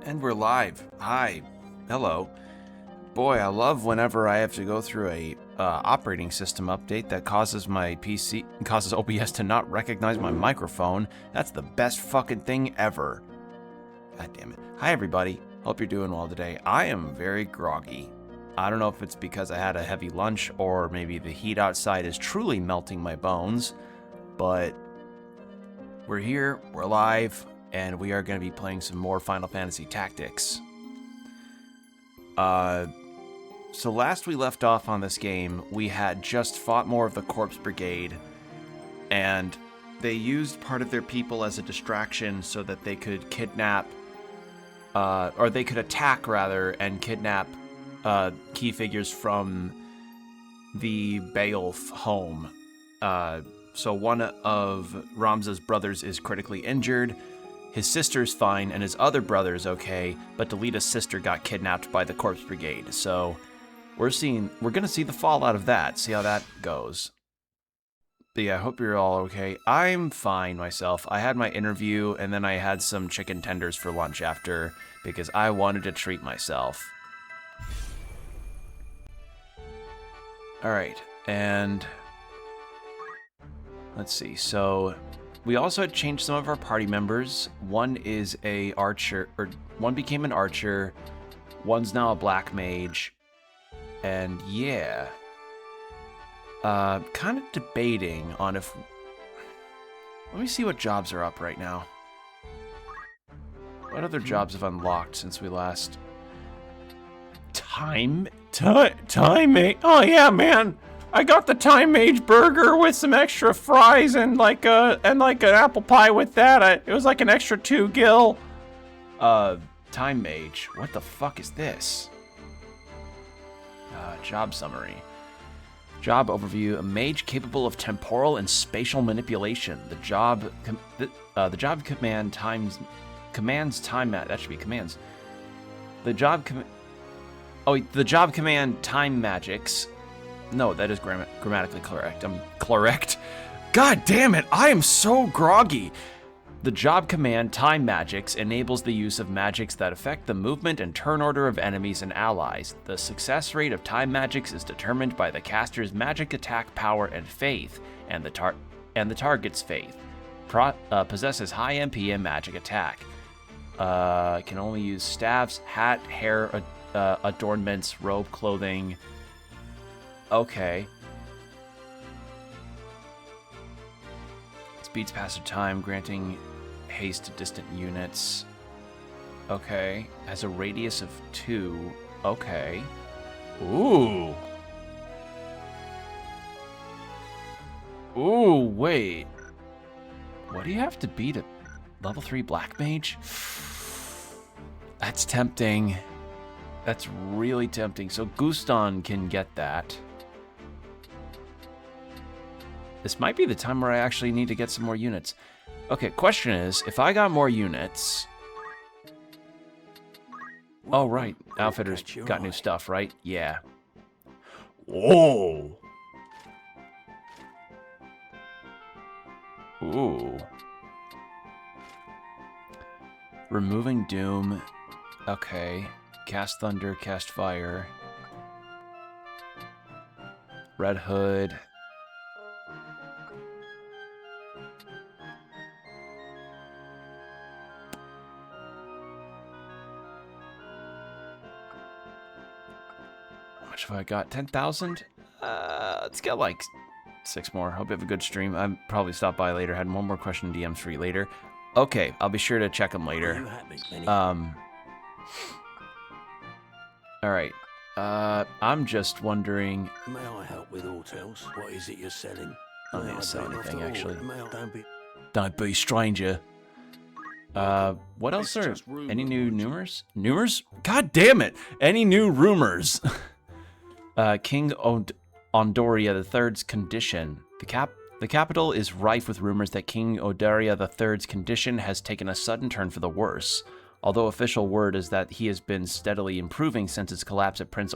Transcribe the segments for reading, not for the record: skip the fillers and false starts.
And we're live. Hi. Hello. Boy, I love whenever I have to go through a operating system update that causes OBS to not recognize my microphone. That's the best fucking thing ever. God damn it. Hi everybody. Hope you're doing well today. I am very groggy. I don't know if it's because I had a heavy lunch or maybe the heat outside is truly melting my bones, but we're here, we're live, and we are going to be playing some more Final Fantasy Tactics. So last we left off on this game, we had just fought more of the Corpse Brigade, and they used part of their people as a distraction so that they could kidnap, or they could attack, rather, and kidnap key figures from the Beowulf home. So one of Ramza's brothers is critically injured, his sister's fine, and his other brother's okay, but Delita's sister got kidnapped by the Corpse Brigade. So we're gonna see the fallout of that, see how that goes. But yeah, I hope you're all okay. I'm fine myself. I had my interview, and then I had some chicken tenders for lunch after, because I wanted to treat myself. Alright, and let's see, so we also had changed some of our party members. One is a archer, or one became an archer, one's now a black mage, and yeah. Kind of debating on if... Let me see what jobs are up right now. What other jobs have unlocked since we last... Time Mage? Oh yeah, man! I got the Time Mage burger with some extra fries and like an apple pie with that. It was like an extra 2 gil. Time Mage. What the fuck is this? Job summary. Job overview. A mage capable of temporal and spatial manipulation. The job command commands time. That should be commands. The job command time magics. No, that is grammatically correct. I'm correct. God damn it, I am so groggy. The job command time magics enables the use of magics that affect the movement and turn order of enemies and allies. The success rate of time magics is determined by the caster's magic attack power and faith, and the target's faith. Possesses high MP and magic attack. Can only use staffs, hat, hair, adornments, robe, clothing. Okay. Speeds passive time, granting haste to distant units. Okay. Has a radius of 2. Okay. Ooh. Ooh, wait. What do you have to be to level 3 black mage? That's tempting. That's really tempting. So Guston can get that. This might be the time where I actually need to get some more units. Okay, question is, if I got more units... Oh, right. Outfitters got new stuff, right? Yeah. Whoa! Ooh. Removing Doom. Okay. Cast Thunder, Cast Fire. Red Hood. How much have I got? 10,000? Let's get like 6 more. Hope you have a good stream. I'll probably stop by later. Had one more question in DMs for you later. Okay, I'll be sure to check them later. Alright, I'm just wondering... May I help with hotels? What is it you're selling? I don't need to sell anything, actually. Don't be stranger. What else are... Any new rumors? Rumors? God damn it! Any new rumors? King Ondoria III's condition. The capital is rife with rumors that King Ondoria III's condition has taken a sudden turn for the worse. Although official word is that he has been steadily improving since his collapse at Prince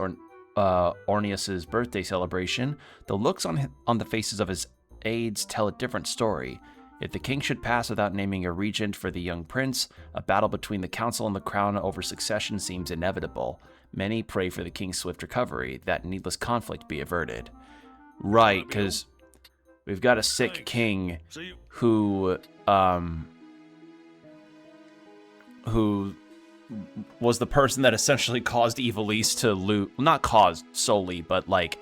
Orneus's birthday celebration, the looks on the faces of his aides tell a different story. If the king should pass without naming a regent for the young prince, a battle between the council and the crown over succession seems inevitable. Many pray for the king's swift recovery, that needless conflict be averted. Right, because we've got a sick king who was the person that essentially caused Ivalice to lose. Not caused solely, but like,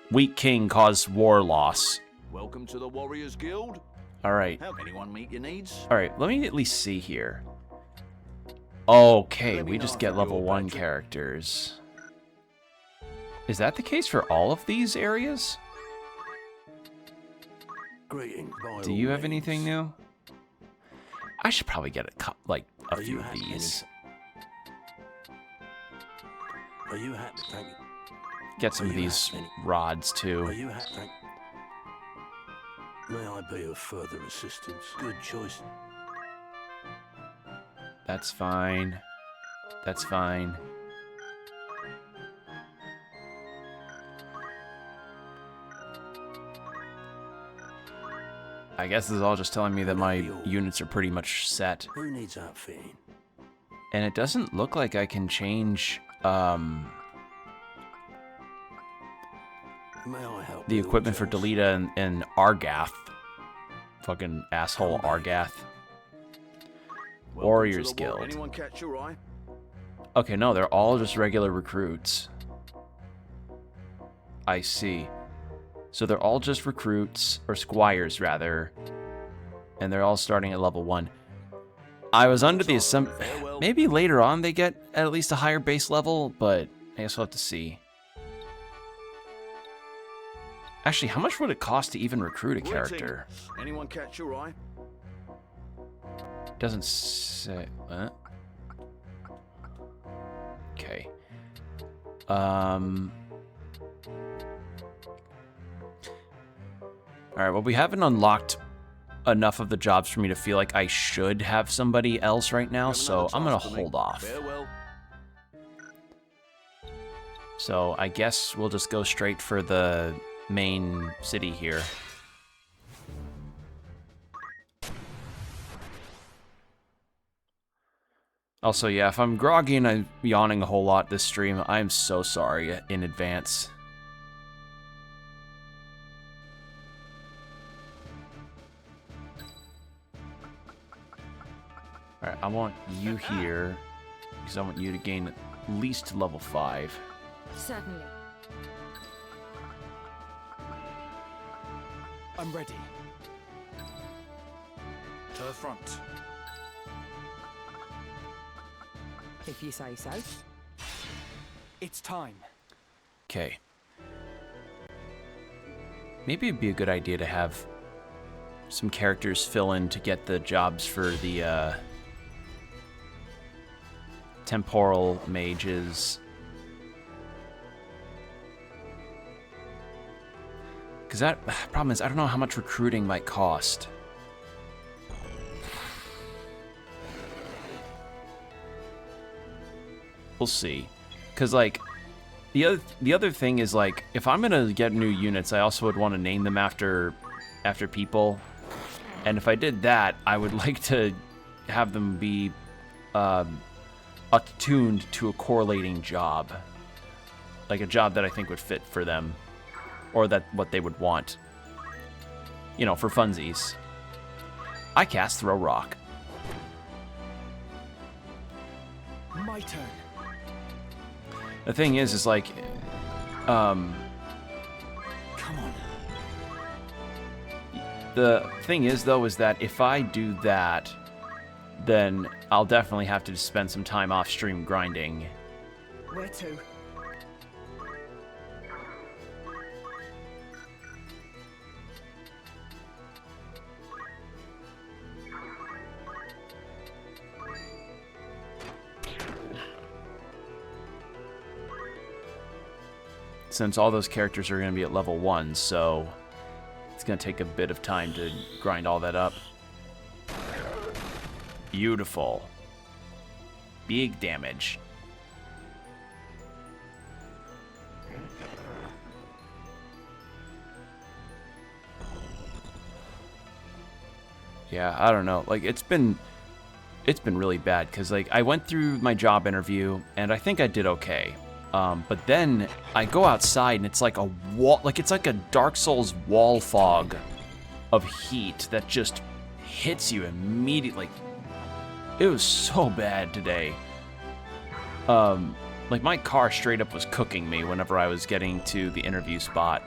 weak king caused war loss. Welcome to the Warriors Guild. All right. Help anyone meet your needs? All right, let me at least see here. Okay, we just get level 1 characters. Is that the case for all of these areas? Greetings. Do you have anything new? I should probably get a few of these. Are you happy? Thank you. Get some of these rods Are too. you happy? May I be of further assistance? Good choice. That's fine. That's fine. I guess this is all just telling me that my units are pretty much set. Who needs outfitting? And it doesn't look like I can change May I help the with equipment for hotels? Delita and Argath. Fucking asshole Argath. Welcome Warriors to the war. Guild. Anyone catch your eye? Okay, no, they're all just regular recruits. I see. So they're all just recruits, or squires rather, and they're all starting at level 1. I was under the assumption maybe later on they get at least a higher base level, but I guess we'll have to see. Actually, how much would it cost to even recruit a character? Anyone catch your eye? Doesn't say. Okay. Alright, well, we haven't unlocked enough of the jobs for me to feel like I should have somebody else right now, so I'm gonna hold off. Farewell. So I guess we'll just go straight for the main city here. Also, yeah, if I'm groggy and I'm yawning a whole lot this stream, I'm so sorry in advance. Alright, I want you here, because I want you to gain at least level 5. Certainly. I'm ready. To the front. If you say so. It's time. Okay. Maybe it'd be a good idea to have some characters fill in to get the jobs for the temporal mages. Because that problem is, I don't know how much recruiting might cost. We'll see. Because, like, the other thing is, like, if I'm gonna get new units, I also would want to name them after people. And if I did that, I would like to have them be attuned to a correlating job. Like a job that I think would fit for them. Or that what they would want. You know, for funsies. I cast Throw Rock. My turn. The thing is like, Come on. the thing is, though, is that if I do that, then I'll definitely have to spend some time off stream grinding. Where to? Since all those characters are going to be at level 1, so it's going to take a bit of time to grind all that up. Beautiful. Big damage. Yeah, I don't know. Like, it's been really bad because, like, I went through my job interview and I think I did okay. But then I go outside and it's like a wall, like it's like a Dark Souls wall fog of heat that just hits you immediately. It was so bad today. Like my car straight up was cooking me whenever I was getting to the interview spot.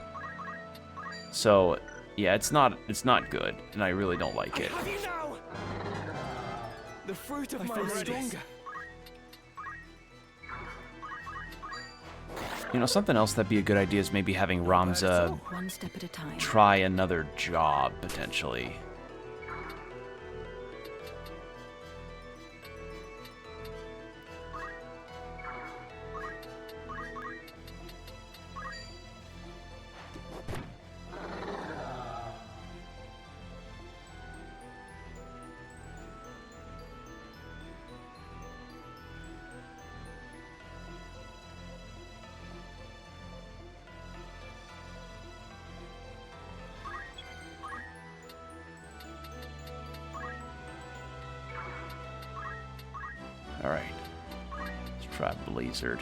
So yeah, it's not good, and I really don't like it. Have you now? The fruit of my stronger. You know, something else that'd be a good idea is maybe having Ramza One step at a time. try another job, potentially. Alright. Let's try Blizzard.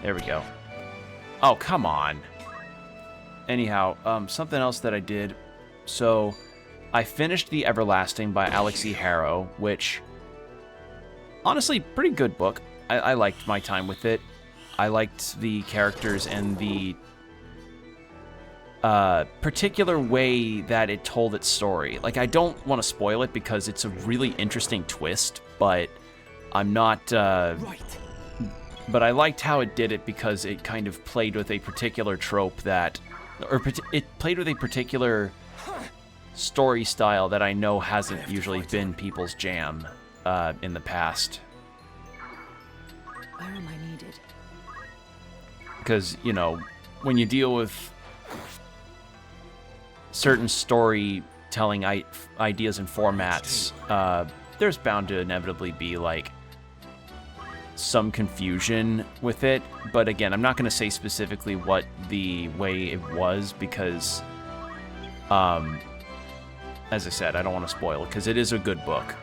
There we go. Oh, come on. Anyhow, something else that I did. So, I finished The Everlasting by Alex E. Harrow, which, honestly, pretty good book. I liked my time with it. I liked the characters and the particular way that it told its story. Like, I don't want to spoil it because it's a really interesting twist, but I'm not, Right. but I liked how it did it because it kind of played with a particular trope that, or it played with a particular story style that I know hasn't usually been people's jam in the past. Where am I needed? Because, you know, when you deal with certain storytelling ideas and formats, there's bound to inevitably be, like, some confusion with it. But again, I'm not going to say specifically what the way it was because, as I said, I don't want to spoil it because it is a good book.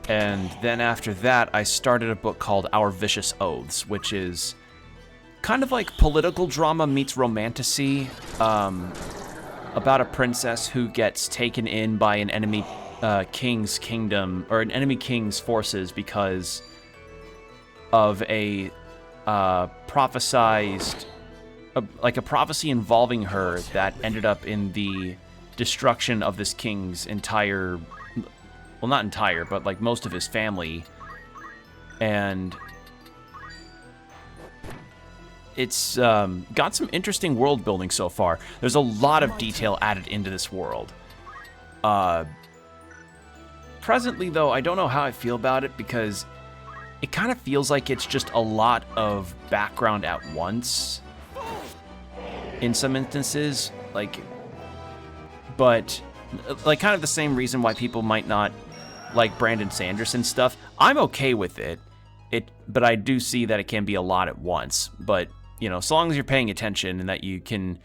And then after that, I started a book called Our Vicious Oaths, which is kind of like political drama meets romantasy, about a princess who gets taken in by an enemy king's kingdom, or an enemy king's forces because of a prophesized, like a prophecy involving her that ended up in the destruction of this king's entire, well, not entire, but like most of his family. And it's got some interesting world building so far. There's a lot of detail added into this world. Presently, though, I don't know how I feel about it because it kind of feels like it's just a lot of background at once in some instances. Like, but like kind of the same reason why people might not like Brandon Sanderson stuff. I'm okay with it. But I do see that it can be a lot at once. But, you know, so long as you're paying attention and that you can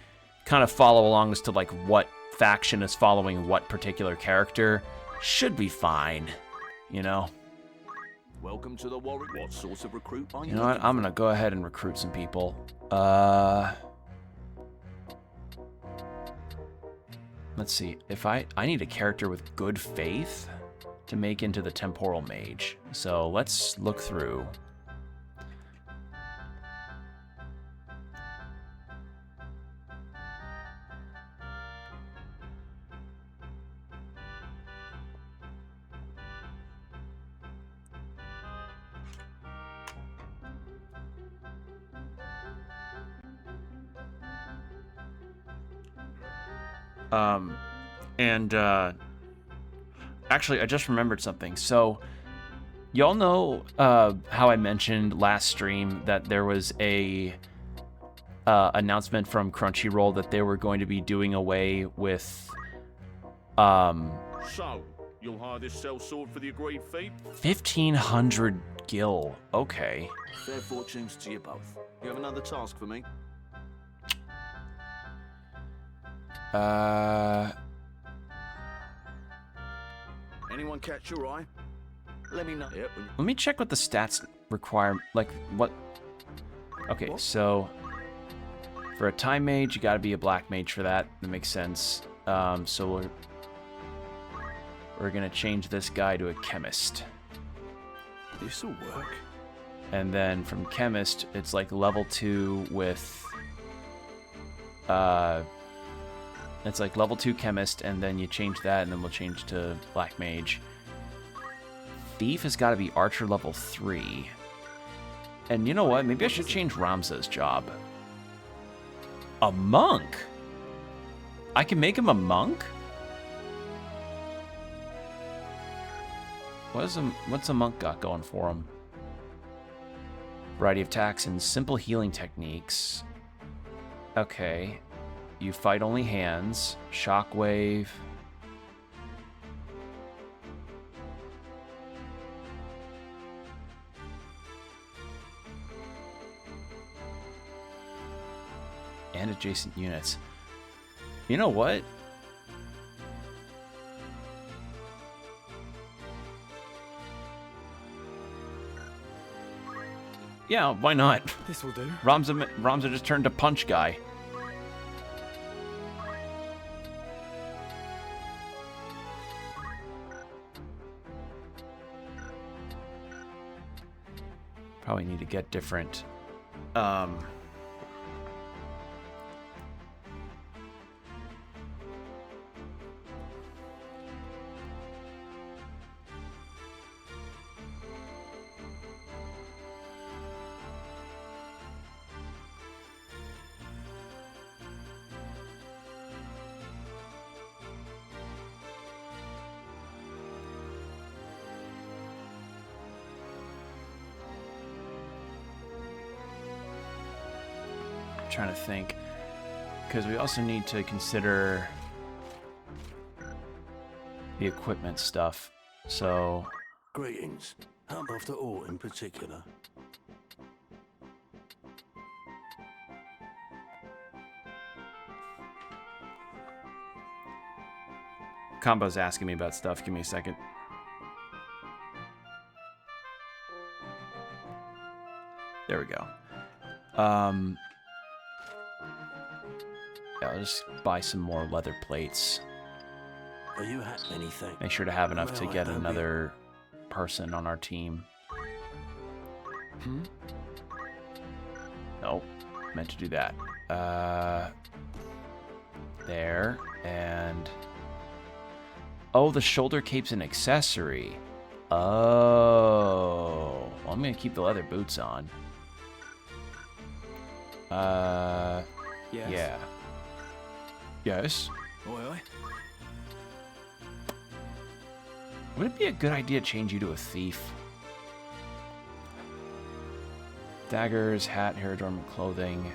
kind of follow along as to like what faction is following what particular character, should be fine, you know? Welcome to the Warwick. What sort of recruit are you? You know what? I'm gonna go ahead and recruit some people. Let's see. If I need a character with good faith to make into the Temporal Mage. So let's look through. Actually, I just remembered something. So, y'all know how I mentioned last stream that there was a announcement from Crunchyroll that they were going to be doing away with So, you'll hire this sellsword for the agreed fee? 1,500 gil. Okay. Fair fortunes to you both. You have another task for me? Anyone catch your eye? Let me know. Yep. Let me check what the stats require. Like, what? Okay, so for a time mage, you gotta be a black mage for that. That makes sense. So we're gonna change this guy to a chemist. This'll work. And then from chemist, it's like level 2 with... it's like level 2 chemist, and then you change that, and then we'll change to black mage. Thief has got to be archer level 3. And you know what? Maybe I should change Ramza's job. A monk? I can make him a monk? What's a monk got going for him? Variety of attacks and simple healing techniques. Okay. You fight only hands. Shockwave. And adjacent units. You know what? Yeah, why not? This will do. Ramza just turned to punch guy. Probably need to get different. Trying to think, because we also need to consider the equipment stuff. So Greetings. How about the all in particular? Combo's asking me about stuff. Give me a second. There we go. Yeah, I'll just buy some more leather plates. Are you at anything? Make sure to have enough to Well, get I don't another person on our team. Nope. Meant to do that. There. And... oh, the shoulder cape's an accessory. Oh. Well, I'm going to keep the leather boots on. Yes. Yeah. Yes? Oi, oi. Would it be a good idea to change you to a thief? Daggers, hat, hair adornment, clothing.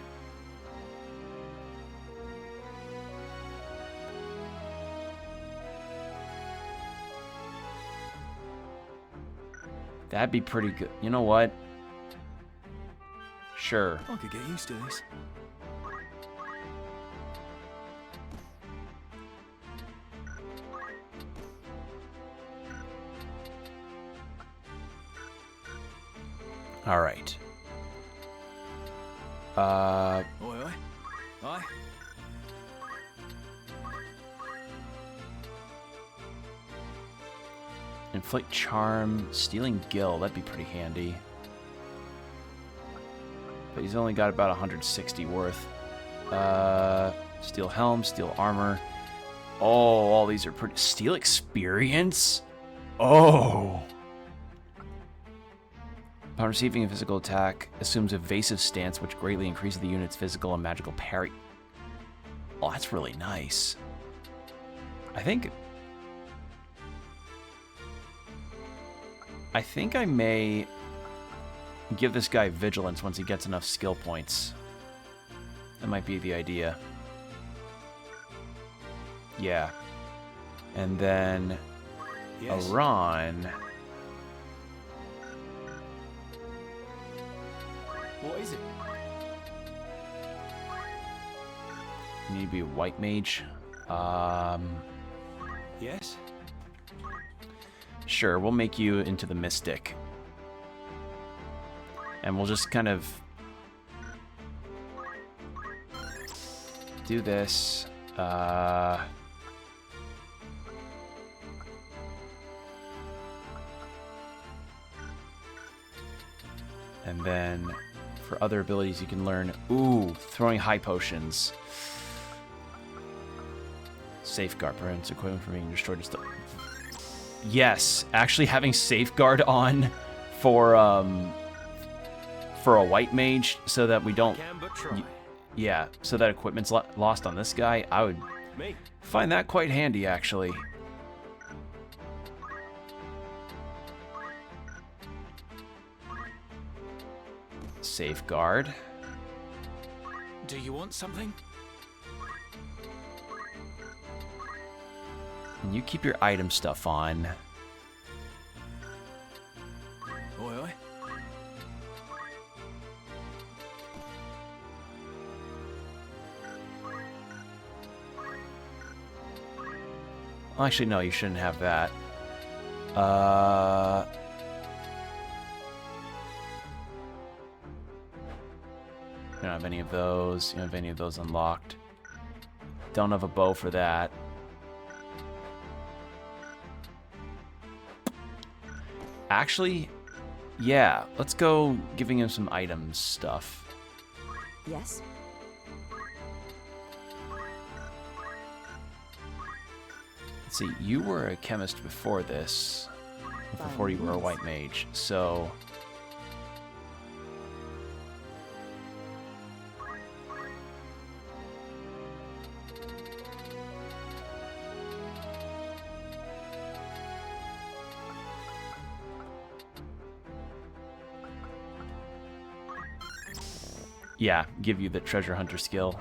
That'd be pretty good. You know what? Sure. I could get used to this. All right. Oi, oi. Aye. Inflict charm, stealing gil. That'd be pretty handy. But he's only got about 160 worth. Steel helm, steel armor. Oh, all these are pretty. Steel experience? Oh. Upon receiving a physical attack, assumes evasive stance, which greatly increases the unit's physical and magical parry. Oh, that's really nice. I think I may give this guy vigilance once he gets enough skill points. That might be the idea. Yeah. And then Yes. Iran. What is it? You need to be a white mage. Yes. Sure, we'll make you into the mystic. And we'll just kind of do this. And then for other abilities you can learn, throwing high potions. Safeguard prevents equipment from being destroyed. Yes, actually having safeguard on for a white mage so that we don't, Can but try. yeah, so that equipment's lost on this guy. I would Me. find that quite handy, actually. Safeguard. Do you want something? And you keep your item stuff on. Oi, oi. Well, actually, no, you shouldn't have that. You don't have any of those. You don't have any of those unlocked. Don't have a bow for that. Actually, yeah, let's go giving him some items stuff. Yes? Let's see, you were a chemist before this, before you were a white mage, so... Yeah, give you the treasure hunter skill.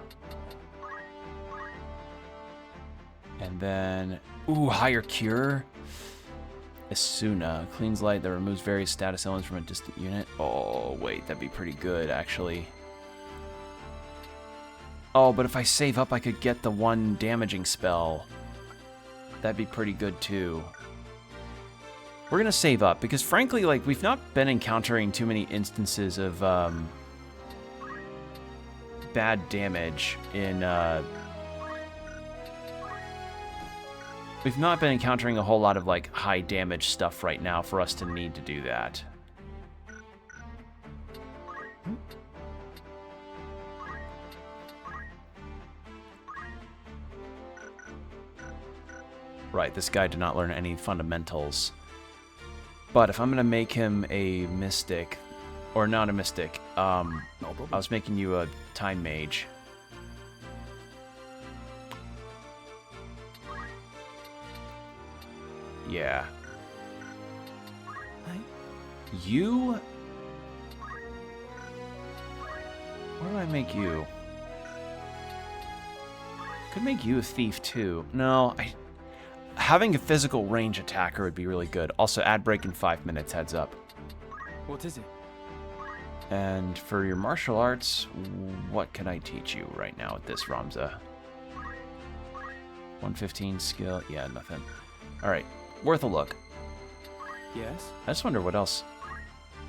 And then, higher cure. Asuna, cleans light that removes various status elements from a distant unit. Oh, wait, that'd be pretty good, actually. Oh, but if I save up, I could get the one damaging spell. That'd be pretty good, too. We're gonna save up, because frankly, like, we've not been encountering too many instances of, bad damage in, we've not been encountering a whole lot of, like, high damage stuff right now for us to need to do that. Right, this guy did not learn any fundamentals. But if I'm gonna make him a mystic, or not a mystic, I was making you a time mage. Yeah. You? Where do I make you? Could make you a thief too. No, having a physical range attacker would be really good. Also, ad break in 5 minutes, heads up. What is it? And for your martial arts, what can I teach you right now with this, Ramza? 115 skill. Yeah, nothing. All right, worth a look. Yes? I just wonder what else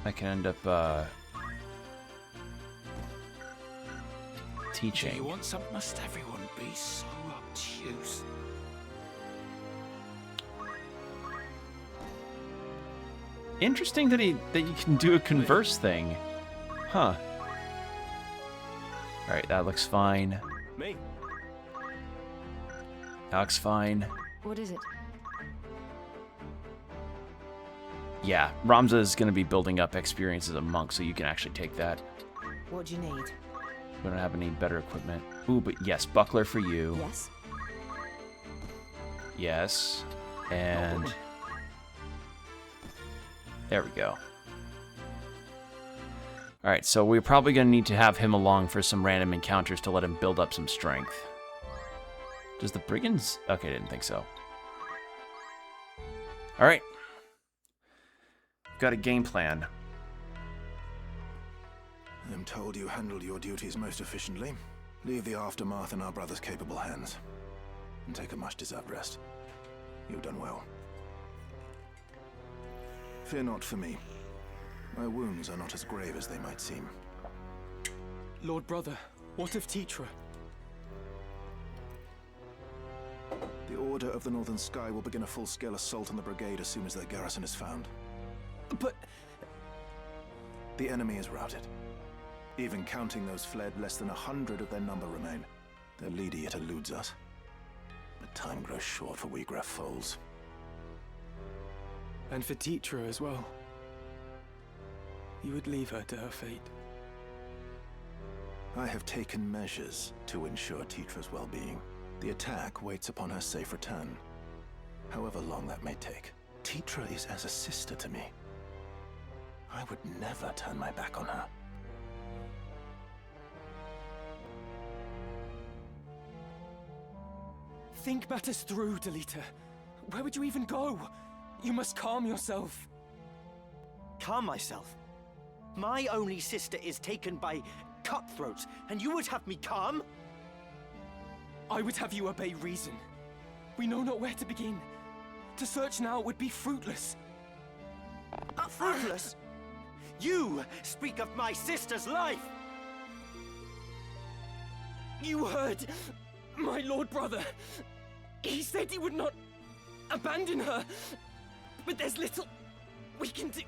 I can end up teaching. Do you want some? Must everyone be so obtuse? Interesting that you can do a converse thing. Huh. Alright, that looks fine. Me? That looks fine. What is it? Yeah, Ramza is going to be building up experience as a monk, so you can actually take that. What do you need? We don't have any better equipment. Ooh, but yes, buckler for you. Yes? Yes. And... there we go. Alright, so we're probably going to need to have him along for some random encounters to let him build up some strength. Does the brigands... okay, I didn't think so. All right. Got a game plan. I'm told you handled your duties most efficiently. Leave the aftermath in our brother's capable hands. And take a much-deserved rest. You've done well. Fear not for me. My wounds are not as grave as they might seem. Lord Brother, what of Tetra? The Order of the Northern Sky will begin a full-scale assault on the brigade as soon as their garrison is found. But... The enemy is routed. Even counting those fled, less than 100 of their number remain. Their leader yet eludes us. But time grows short for Uyghur foes. And for Tetra as well. You would leave her to her fate. I have taken measures to ensure Tetra's well-being. The attack waits upon her safe return. However long that may take. Tetra is as a sister to me. I would never turn my back on her. Think matters through, Delita. Where would you even go? You must calm yourself. Calm myself? My only sister is taken by cutthroats, and you would have me calm? I would have you obey reason. We know not where to begin. To search now would be fruitless. Fruitless? You speak of my sister's life! You heard my Lord Brother. He said he would not abandon her. But there's little we can do.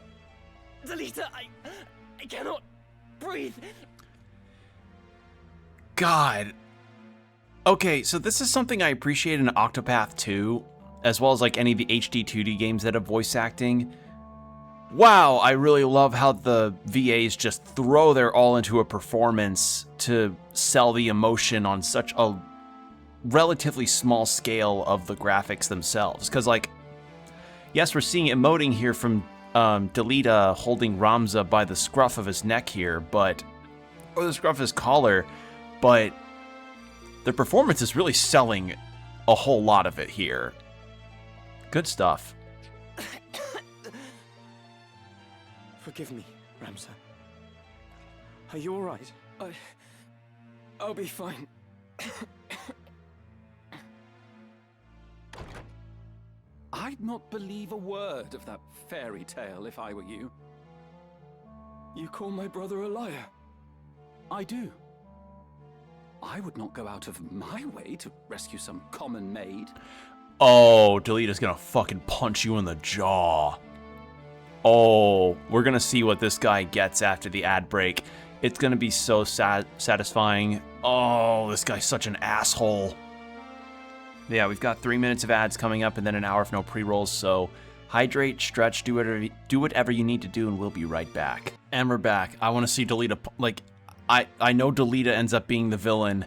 Delita, I cannot breathe. God. Okay, so this is something I appreciate in Octopath 2, as well as like any of the HD 2D games that have voice acting. Wow, I really love how the VAs just throw their all into a performance to sell the emotion on such a relatively small scale of the graphics themselves. Because, like, yes, we're seeing emoting here from Delita holding Ramza by the scruff of his neck here, but, or the scruff of his collar, but the performance is really selling a whole lot of it here. Good stuff. Forgive me, Ramza. Are you all right? I'll be fine. I'd not believe a word of that fairy tale if I were you. You call my brother a liar? I do. I would not go out of my way to rescue some common maid. Oh, Delita's gonna fucking punch you in the jaw. Oh, we're gonna see what this guy gets after the ad break. It's gonna be so satisfying. Oh, this guy's such an asshole. Yeah, we've got 3 minutes of ads coming up and then an hour of no pre-rolls, so hydrate, stretch, do whatever you need to do, and we'll be right back. And we're back. I want to see Delita, like, I know Delita ends up being the villain,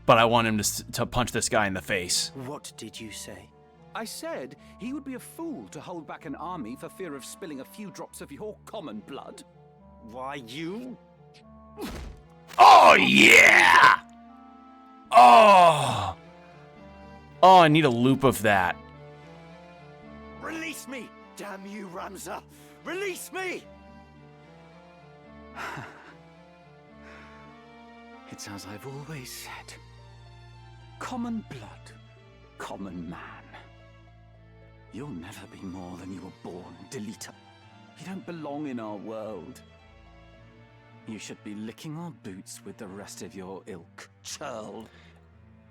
but I want him to punch this guy in the face. What did you say? I said he would be a fool to hold back an army for fear of spilling a few drops of your common blood. Why, you? Oh, yeah! Oh! Oh, I need a loop of that. Release me! Damn you, Ramza! Release me! It's as I've always said. Common blood, common man. You'll never be more than you were born, Delita. You don't belong in our world. You should be licking our boots with the rest of your ilk, churl.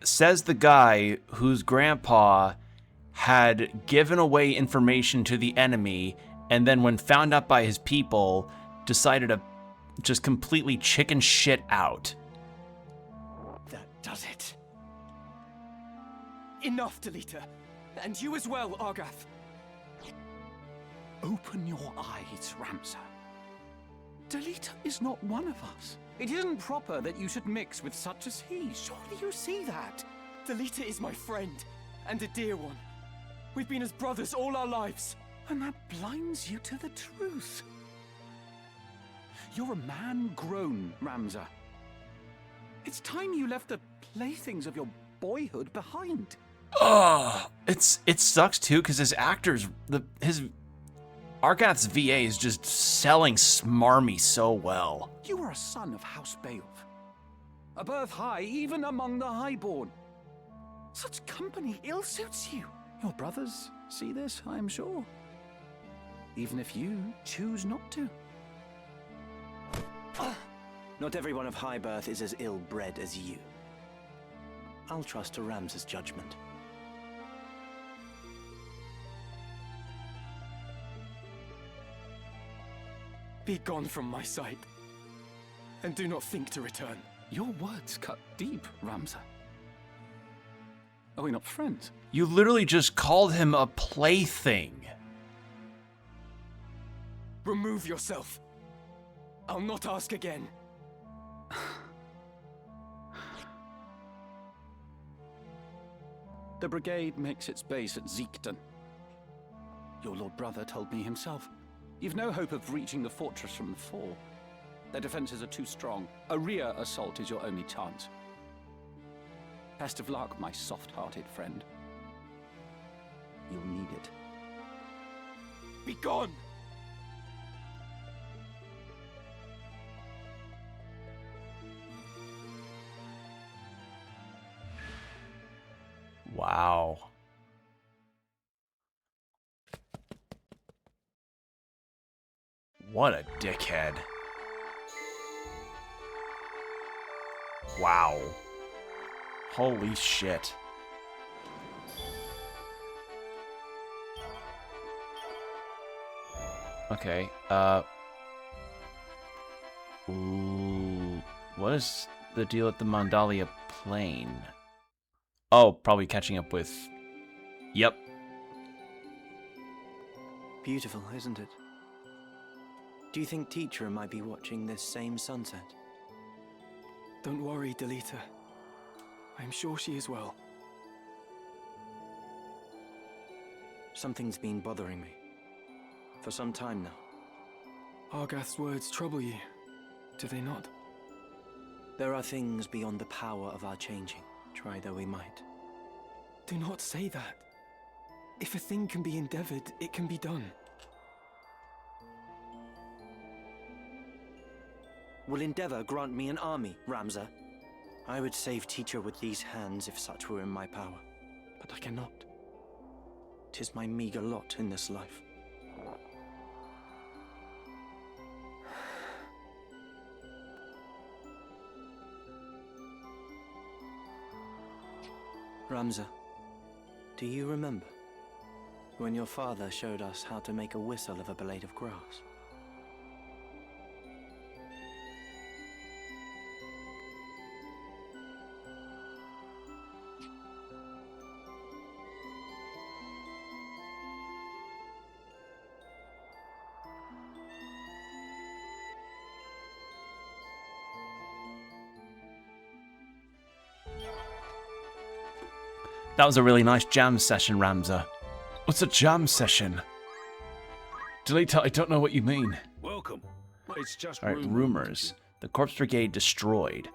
Says the guy whose grandpa had given away information to the enemy, and then when found out by his people, decided to just completely chicken shit out. That does it. Enough, Delita. And you as well, Argath. Open your eyes, Ramza. Delita is not one of us. It isn't proper that you should mix with such as he. Surely you see that. Delita is my friend, and a dear one. We've been as brothers all our lives. And that blinds you to the truth. You're a man grown, Ramza. It's time you left the playthings of your boyhood behind. It sucks too because his actors, his Argath's VA is just selling smarmy so well. You are a son of House Beowulf. A birth high even among the highborn. Such company ill suits you. Your brothers see this, I am sure. Even if you choose not to. Not everyone of high birth is as ill-bred as you. I'll trust to Rams's judgment. Be gone from my sight, and do not think to return. Your words cut deep, Ramza. Are we not friends? You literally just called him a plaything. Remove yourself. I'll not ask again. The brigade makes its base at Zeekton. Your lord brother told me himself. You've no hope of reaching the fortress from the fore. Their defenses are too strong. A rear assault is your only chance. Best of luck, my soft-hearted friend. You'll need it. Be gone! Wow. What a dickhead. Wow. Holy shit. Okay, ooh, what is the deal at the Mandalia Plain? Oh, probably catching up with... Yep. Beautiful, isn't it? Do you think Teacher might be watching this same sunset? Don't worry, Delita. I'm sure she is well. Something's been bothering me. For some time now. Argath's words trouble you, do they not? There are things beyond the power of our changing, try though we might. Do not say that. If a thing can be endeavored, it can be done. Will endeavor grant me an army, Ramza? I would save Teacher with these hands if such were in my power. But I cannot. 'Tis my meager lot in this life. Ramza, do you remember when your father showed us how to make a whistle of a blade of grass? That was a really nice jam session, Ramza. What's a jam session? Delita, I don't know what you mean. Welcome. It's just Alright, rumors. The Corpse Brigade destroyed.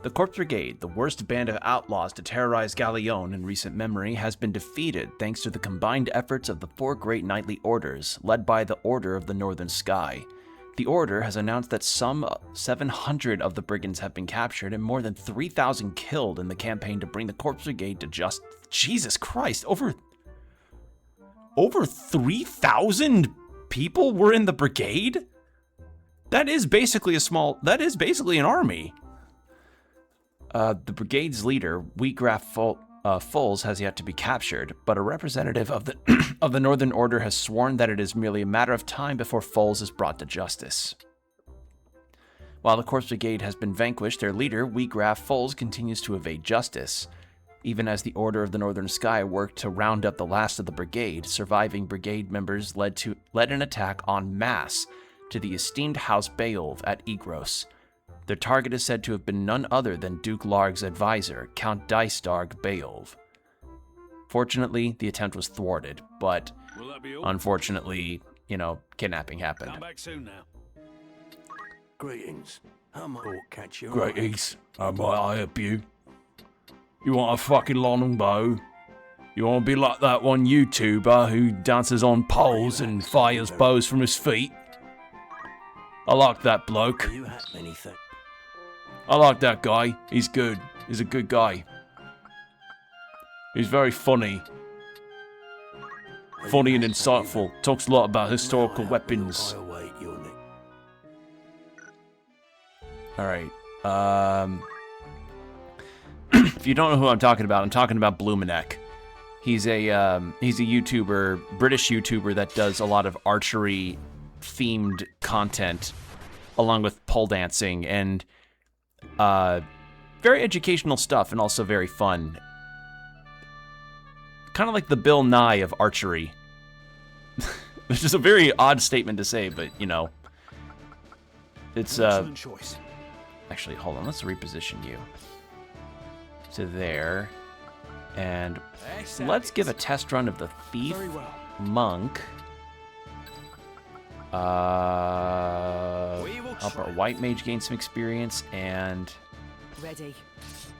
The Corpse Brigade, the worst band of outlaws to terrorize Galleon in recent memory, has been defeated thanks to the combined efforts of the four great knightly orders, led by the Order of the Northern Sky. The Order has announced that some 700 of the brigands have been captured and more than 3,000 killed in the campaign to bring the Corpse Brigade to justice. Jesus Christ, over 3,000 people were in the brigade? That is basically an army. The brigade's leader, Wheatgraf Foles, has yet to be captured, but a representative of the of the Northern Order has sworn that it is merely a matter of time before Foles is brought to justice. While the Corpse Brigade has been vanquished, their leader, Wheatgraf Foles, continues to evade justice. Even as the Order of the Northern Sky worked to round up the last of the brigade, surviving brigade members led an attack en masse to the esteemed House Beowulf at Igros. Their target is said to have been none other than Duke Larg's advisor, Count Dystarg Beowulf. Fortunately, the attempt was thwarted, but unfortunately, kidnapping happened. Come back soon now. Greetings. How might I catch you? Greetings. How might I help you? You want a fucking longbow? You want to be like that one YouTuber who dances on poles and fires bows from his feet? I like that bloke. You had many things. I like that guy. He's good. He's a good guy. He's very funny. Funny and insightful. Talks a lot about historical weapons. I await your next. Alright. If you don't know who I'm talking about Bloominek. He's a YouTuber, British YouTuber that does a lot of archery themed content along with pole dancing and very educational stuff and also very fun. Kind of like the Bill Nye of archery. Which is a very odd statement to say, but you know. It's Excellent choice. actually, hold on, let's reposition you to there. And let's give a test run of the Thief Monk. Help our White Mage gain some experience, and Ready.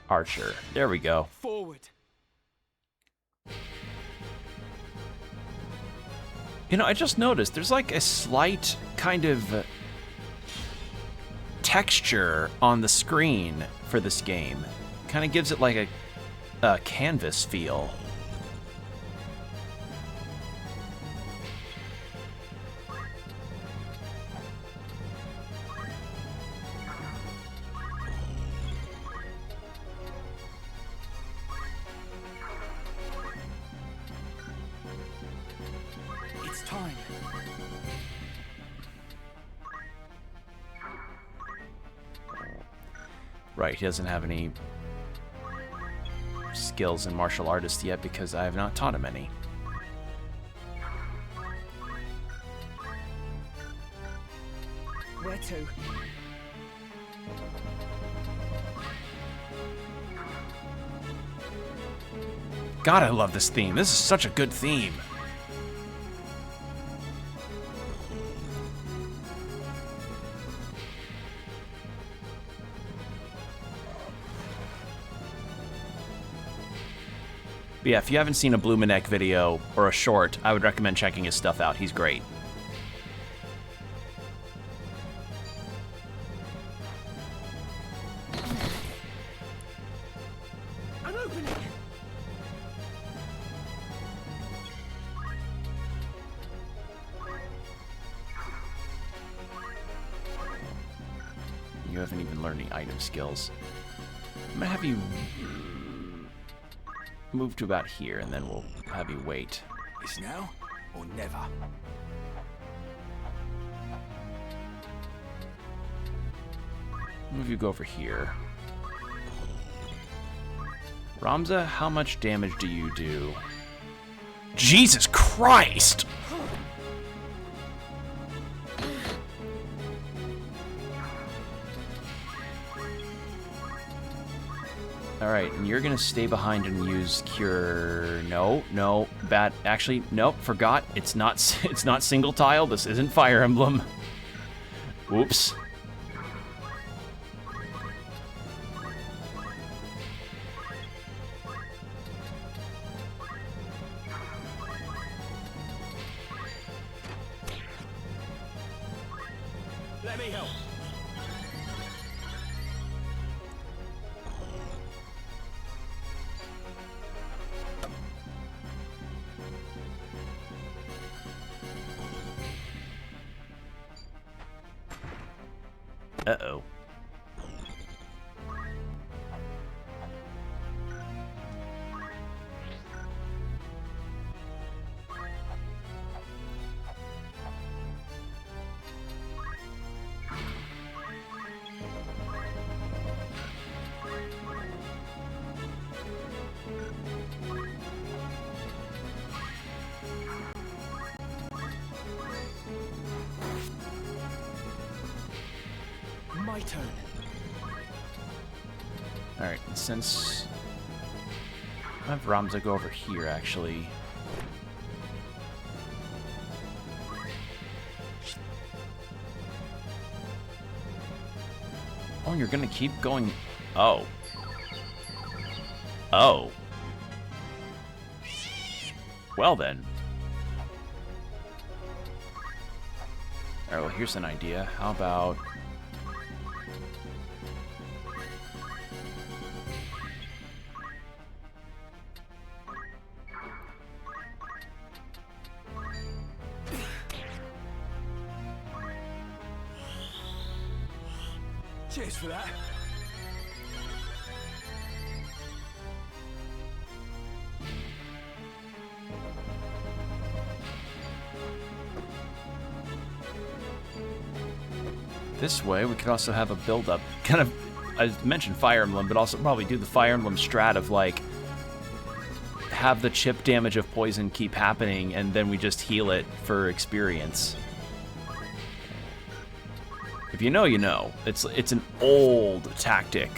Archer. There we go. Forward. You know, I just noticed there's like a slight kind of texture on the screen for this game. Kind of gives it like a canvas feel. It's time. Right, he doesn't have any skills in martial artist yet because I have not taught him any. Where to? God, I love this theme. This is such a good theme. But yeah, if you haven't seen a Bloominek video or a short, I would recommend checking his stuff out. He's great. An opening. You haven't even learned any item skills. I'm gonna have you move to about here, and then we'll have you wait. It's now or never. Move you go over here. Ramza, how much damage do you do? Jesus Christ! Alright, and you're gonna stay behind and use Cure. No, bad. Actually, nope, forgot. It's not single tile. This isn't Fire Emblem. Oops. Let me help. Uh-oh. My turn. Alright, and since I have Ramza go over here, actually. Oh, you're gonna keep going. Oh. Oh. Well then. Alright, well here's an idea. How about... Cheers for that. This way, we could also have a build-up. Kind of, I mentioned Fire Emblem, but also probably do the Fire Emblem strat of, like, have the chip damage of poison keep happening, and then we just heal it for experience. If you know, you know. It's an old tactic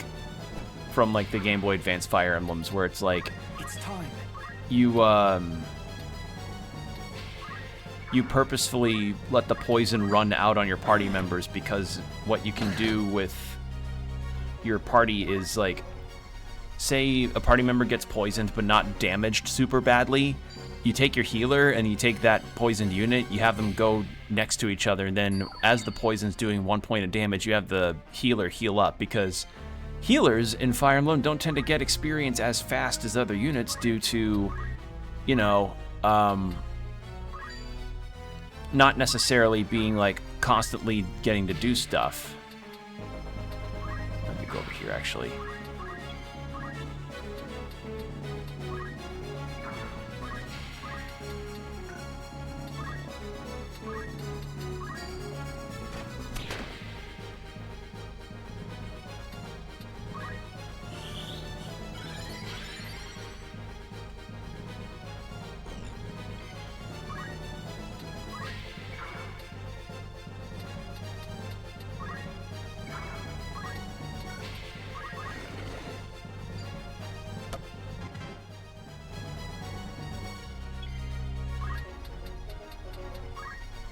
from, like, the Game Boy Advance Fire Emblems, where it's like... It's time. You purposefully let the poison run out on your party members, because what you can do with your party is, like, say a party member gets poisoned but not damaged super badly, you take your healer and you take that poisoned unit, you have them go next to each other, and then as the poison's doing 1 point of damage, you have the healer heal up, because healers in Fire Emblem don't tend to get experience as fast as other units due to, you know, not necessarily being, like, constantly getting to do stuff. Let me go over here, actually.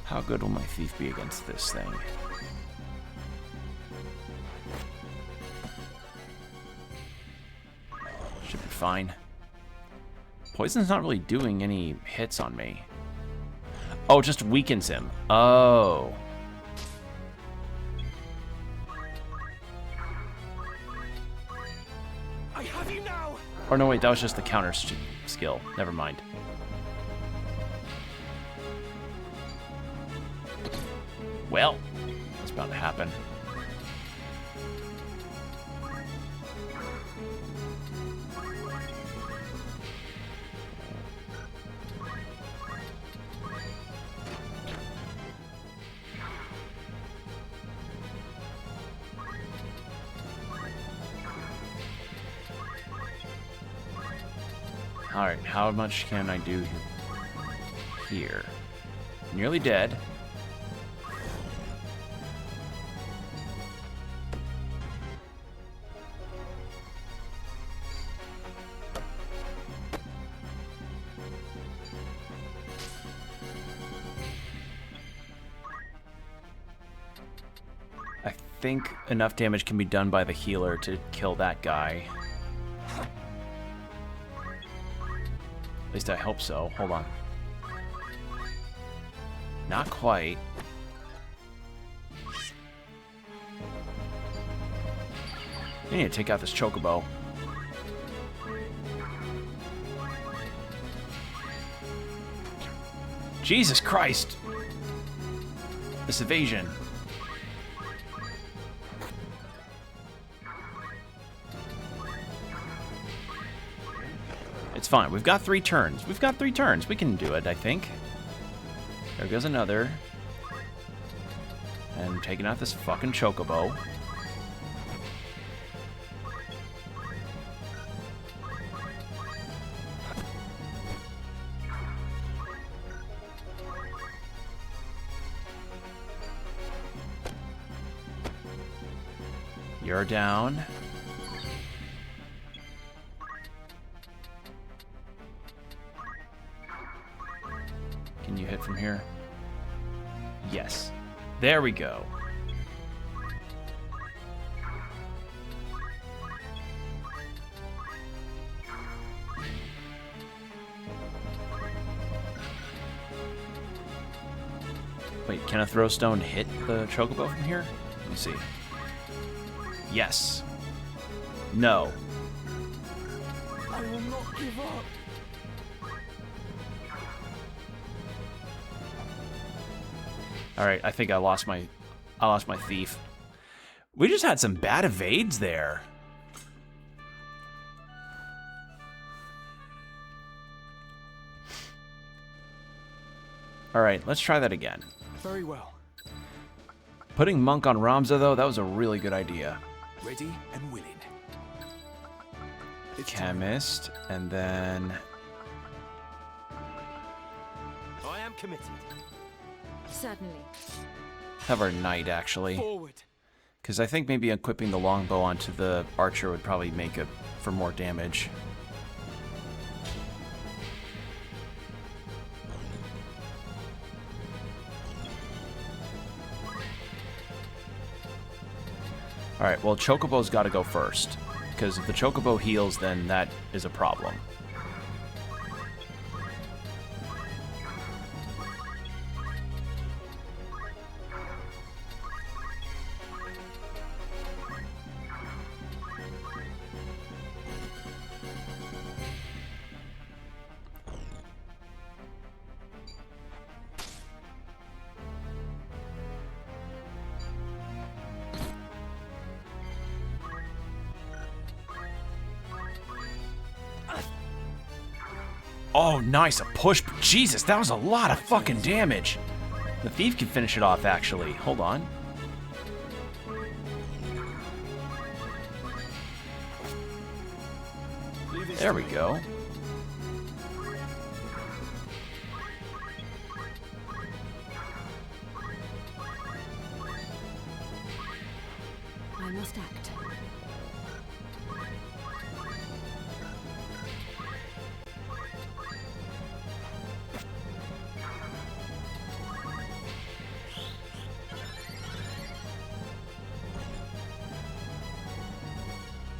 How good will my thief be against this thing? Should be fine. Poison's not really doing any hits on me. Oh, it just weakens him. Oh. I have you now. Or no, wait, that was just the counter skill. Never mind. Well, that's bound to happen. Alright, how much can I do here? Nearly dead. I think enough damage can be done by the healer to kill that guy. At least I hope so. Hold on. Not quite. I need to take out this chocobo. Jesus Christ! This evasion. It's fine. We've got 3 turns. We've got 3 turns. We can do it, I think. There goes another. And taking out this fucking chocobo. You're down. Can you hit from here? Yes. There we go. Wait, can a throw stone hit the chocobo from here? Let me see. Yes. No. I will not give up. All right, I think I lost my thief. We just had some bad evades there. All right, let's try that again. Very well. Putting Monk on Ramza, though, that was a really good idea. Ready and willing. Chemist, and then... I am committed. Certainly. have our knight, actually. Forward. Because I think maybe equipping the longbow onto the archer would probably make it for more damage. Alright, well, Chocobo's got to go first. Because if the Chocobo heals, then that is a problem. Oh, nice, a push. Jesus, that was a lot of fucking damage. The thief can finish it off, actually. Hold on. There we go. I must act.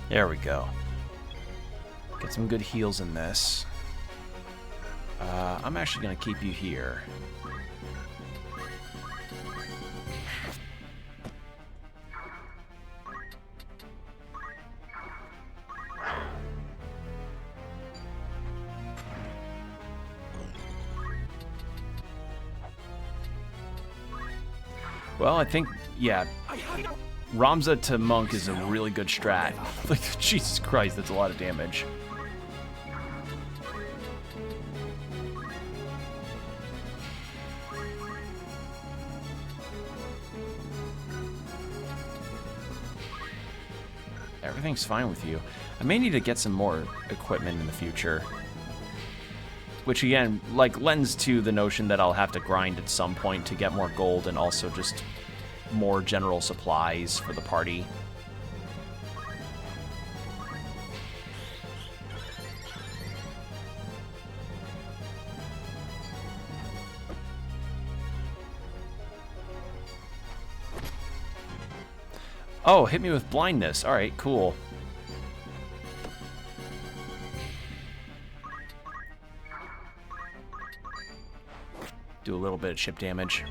There we go. Get some good heals in this. I'm actually going to keep you here. Well, I think, yeah, Ramza to Monk is a really good strat. Like, Jesus Christ, that's a lot of damage. Everything's fine with you. I may need to get some more equipment in the future. Which, again, like, lends to the notion that I'll have to grind at some point to get more gold and also just more general supplies for the party. Oh, hit me with blindness. Alright, cool. Do a little bit of chip damage.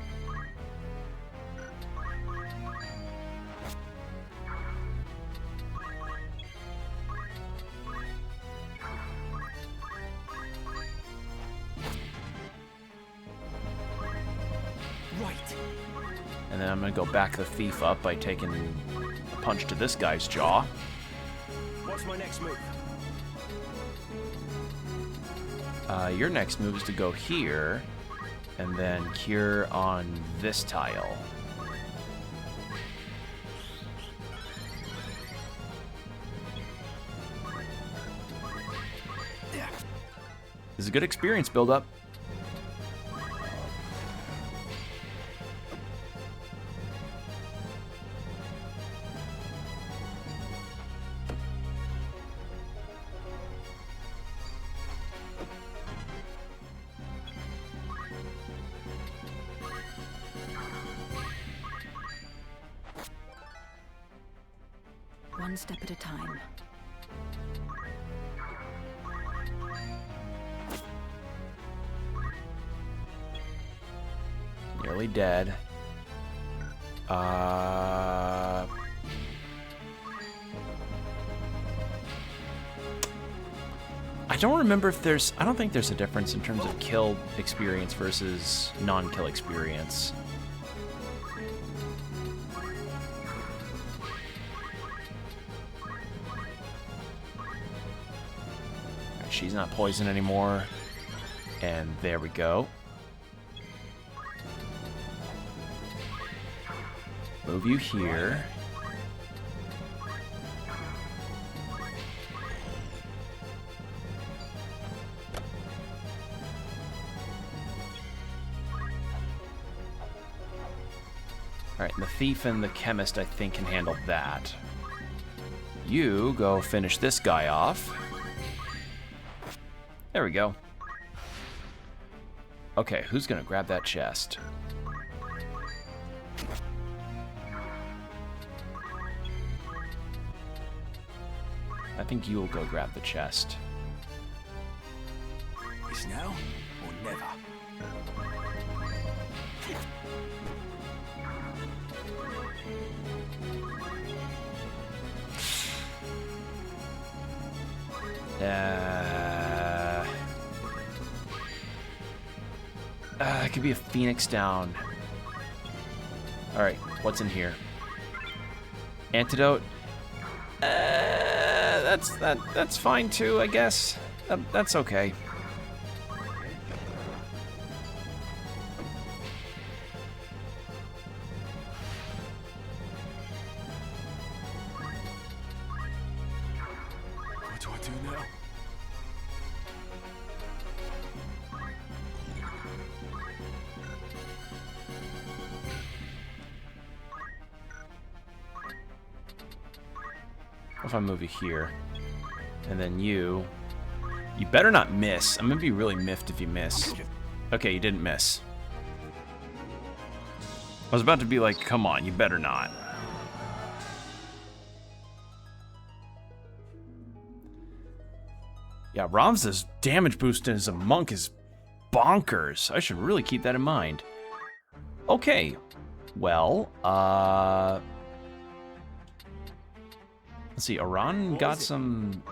And then I'm going to go back the thief up by taking a punch to this guy's jaw. What's my next move? Your next move is to go here, and then cure on this tile. This is a good experience build-up. One step at a time. nearly dead. I don't remember if there's... I don't think there's a difference in terms of kill experience versus non-kill experience. She's not poisoned anymore. And there we go. Move you here. Alright, and the thief and the chemist, I think, can handle that. You go finish this guy off. There we go. Okay, who's gonna grab that chest? I think you'll go grab the chest. It's now or never. It could be a phoenix down. Alright, what's in here? Antidote? That's fine too, I guess. That's okay. What do I do now? What if I move you here? And then you better not miss. I'm gonna be really miffed if you miss. Okay, you didn't miss. I was about to be like, come on, you better not. Yeah, Ramza's damage boost as a monk is bonkers. I should really keep that in mind. Okay, well, let's see, Aran got some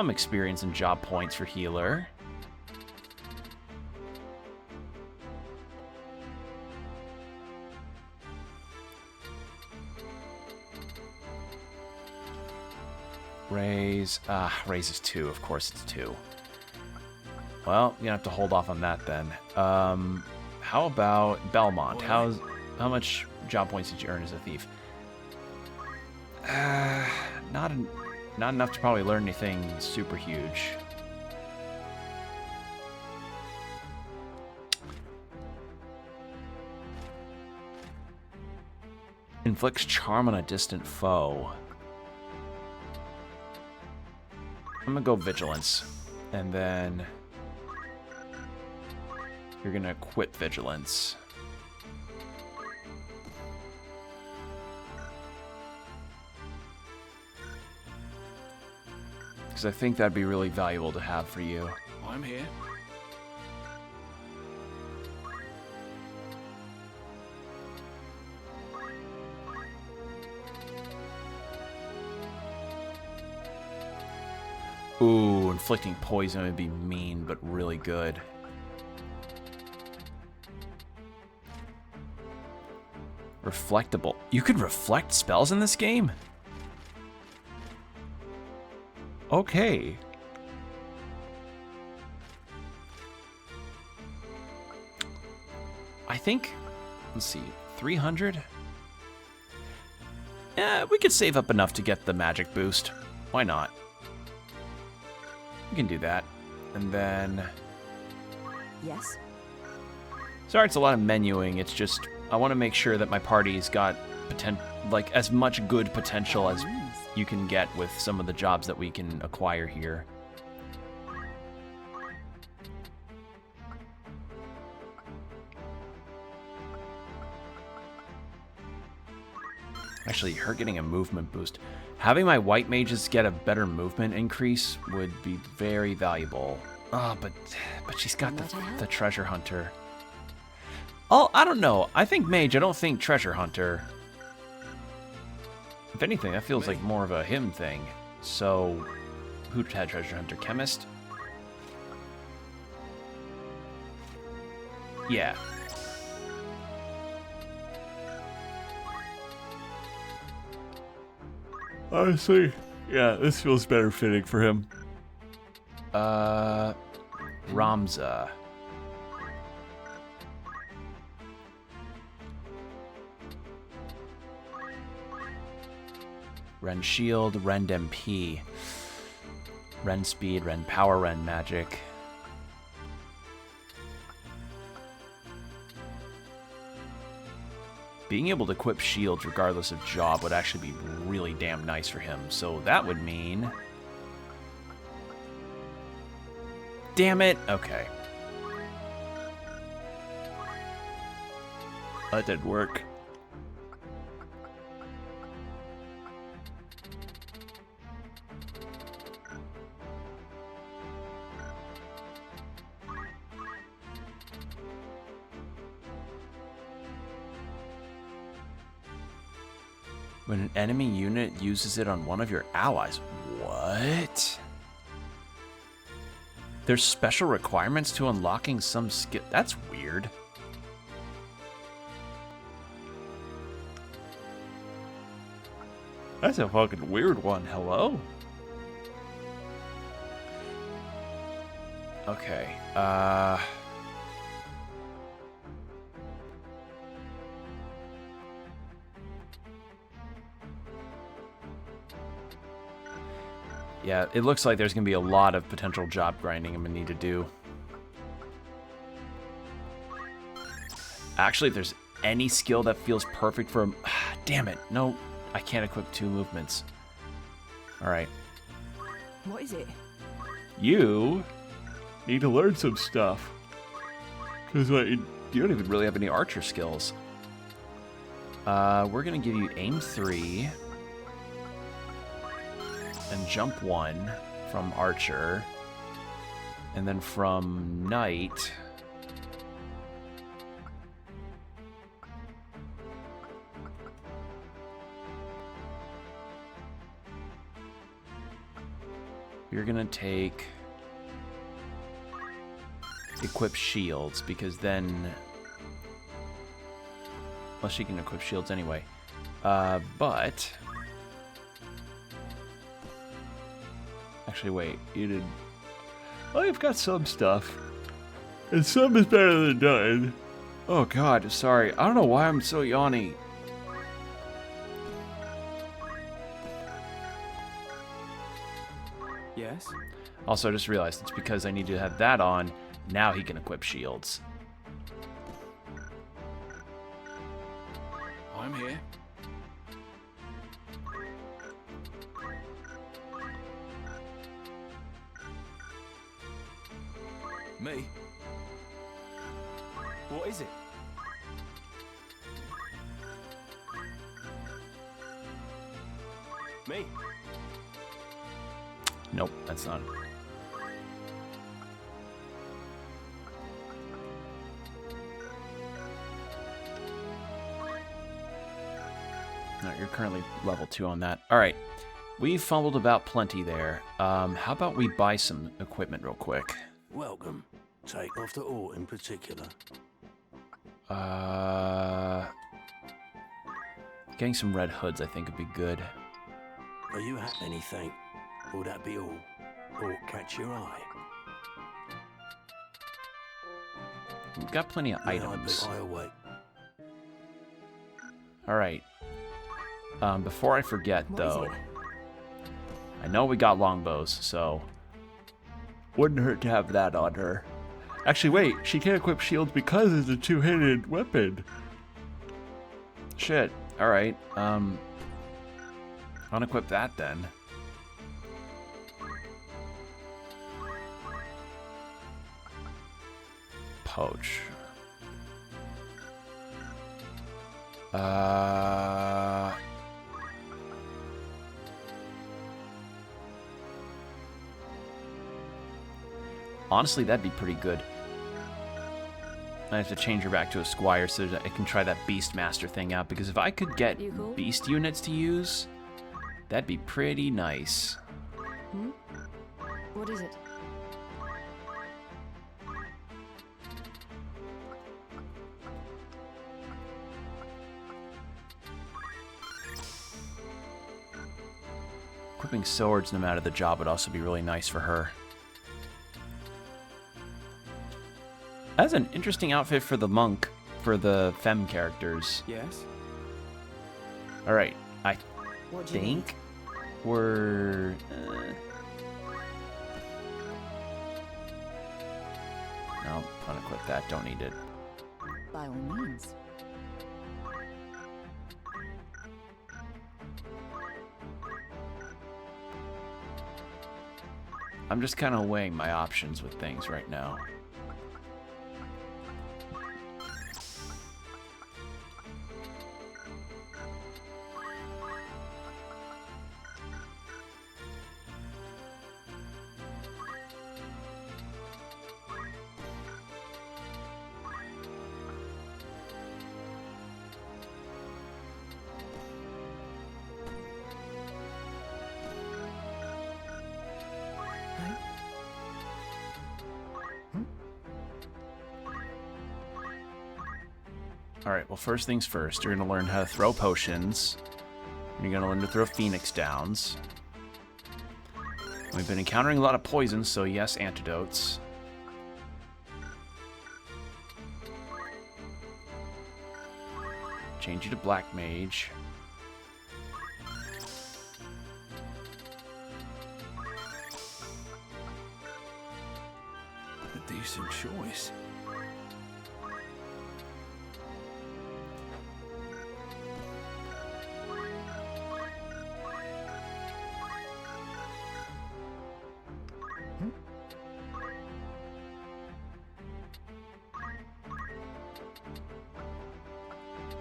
experience and job points for healer. Raise is 2, of course it's 2. Well, you have to hold off on that then. How about Belmont? How much job points did you earn as a thief? Not enough to probably learn anything super huge. Inflicts charm on a distant foe. I'm gonna go vigilance, and then you're gonna equip vigilance. Because I think that'd be really valuable to have for you. I'm here. Ooh, inflicting poison would be mean, but really good. Reflectable. You could reflect spells in this game? Okay. I think, let's see, 300? Yeah, we could save up enough to get the magic boost. Why not? We can do that. And then... Yes? Sorry, it's a lot of menuing. It's just, I want to make sure that my party's got like as much good potential as you can get with some of the jobs that we can acquire here. Actually, her getting a movement boost. Having my white mages get a better movement increase would be very valuable. Oh, but she's got the treasure hunter. Oh, I don't know. I think mage. I don't think treasure hunter. If anything, that feels like more of a him thing. So, who had treasure hunter? Chemist? Yeah. Honestly, yeah, this feels better fitting for him. Ramza. Ren Shield, Rend MP. Ren Speed, Ren Power, Ren Magic. Being able to equip shields regardless of job would actually be really damn nice for him. So that would mean... Damn it! Okay. That didn't work. When an enemy unit uses it on one of your allies. What? There's special requirements to unlocking some skill. That's weird. That's a fucking weird one. Hello? Okay. Yeah, it looks like there's going to be a lot of potential job grinding I'm going to need to do. Actually, if there's any skill that feels perfect for him... Damn it. No, I can't equip 2 movements. Alright. What is it? You need to learn some stuff. Because you don't even really have any archer skills. We're going to give you aim 3... and jump 1 from Archer, and then from Knight, you're gonna take equip shields, because then, well, she can equip shields anyway, but actually, wait, you did... Well, you've got some stuff. And some is better than none. Oh, God, sorry. I don't know why I'm so yawny. Yes? Also, I just realized it's because I need to have that on. Now he can equip shields. I'm here. Me? What is it? Me? Nope, that's not. No, you're currently level 2 on that. All right, we fumbled about plenty there. How about we buy some equipment real quick? Welcome. Take after aught in particular. Getting some red hoods, I think, would be good. Are you at anything? Will that be all? Or catch your eye? We've got plenty of items. I await. All right. Before I forget, What though, is it? I know we got longbows, so wouldn't hurt to have that on her. Actually, wait, she can't equip shields because it's a 2-handed weapon. Shit. All right. Unequip that then. Poach. Honestly, that'd be pretty good. I have to change her back to a squire so that I can try that Beastmaster thing out, because if I could get You cool? beast units to use, that'd be pretty nice. Hmm? What is it? Equipping swords no matter the job would also be really nice for her. That's an interesting outfit for the monk, for the femme characters. Yes? Alright, I What do you think we're... No, unequip that, don't need it. need? By all means. I'm just kind of weighing my options with things right now. Alright, well, first things first, you're going to learn how to throw potions. And you're going to learn to throw Phoenix Downs. We've been encountering a lot of poisons, so yes, antidotes. Change you to Black Mage. A decent choice.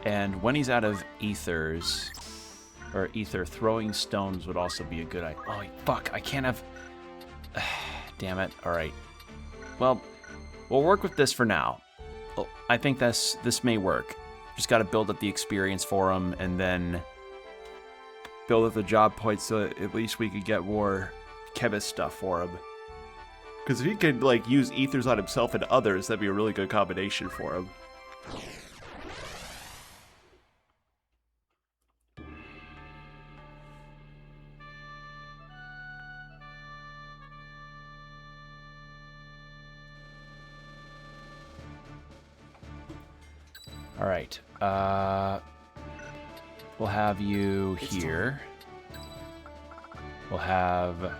And when he's out of ethers, or ether, throwing stones would also be a good idea. Oh, fuck, I can't have... Damn it. Alright. Well, we'll work with this for now. Oh, I think this may work. Just gotta build up the experience for him, and then build up the job points so that at least we could get more chemist stuff for him. Because if he could, like, use ethers on himself and others, that'd be a really good combination for him. Alright, we'll have you here. We'll have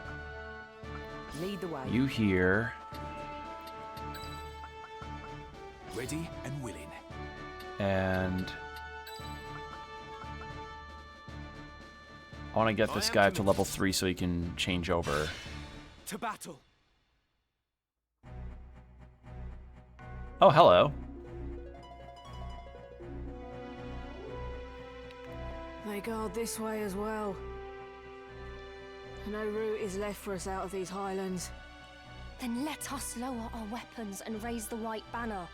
Lead the way. you here. Ready and willing. And I want to get this guy up to level 3 so he can change over. To battle. Oh, hello. They guard this way as well. No route is left for us out of these highlands. Then let us lower our weapons and raise the white banner.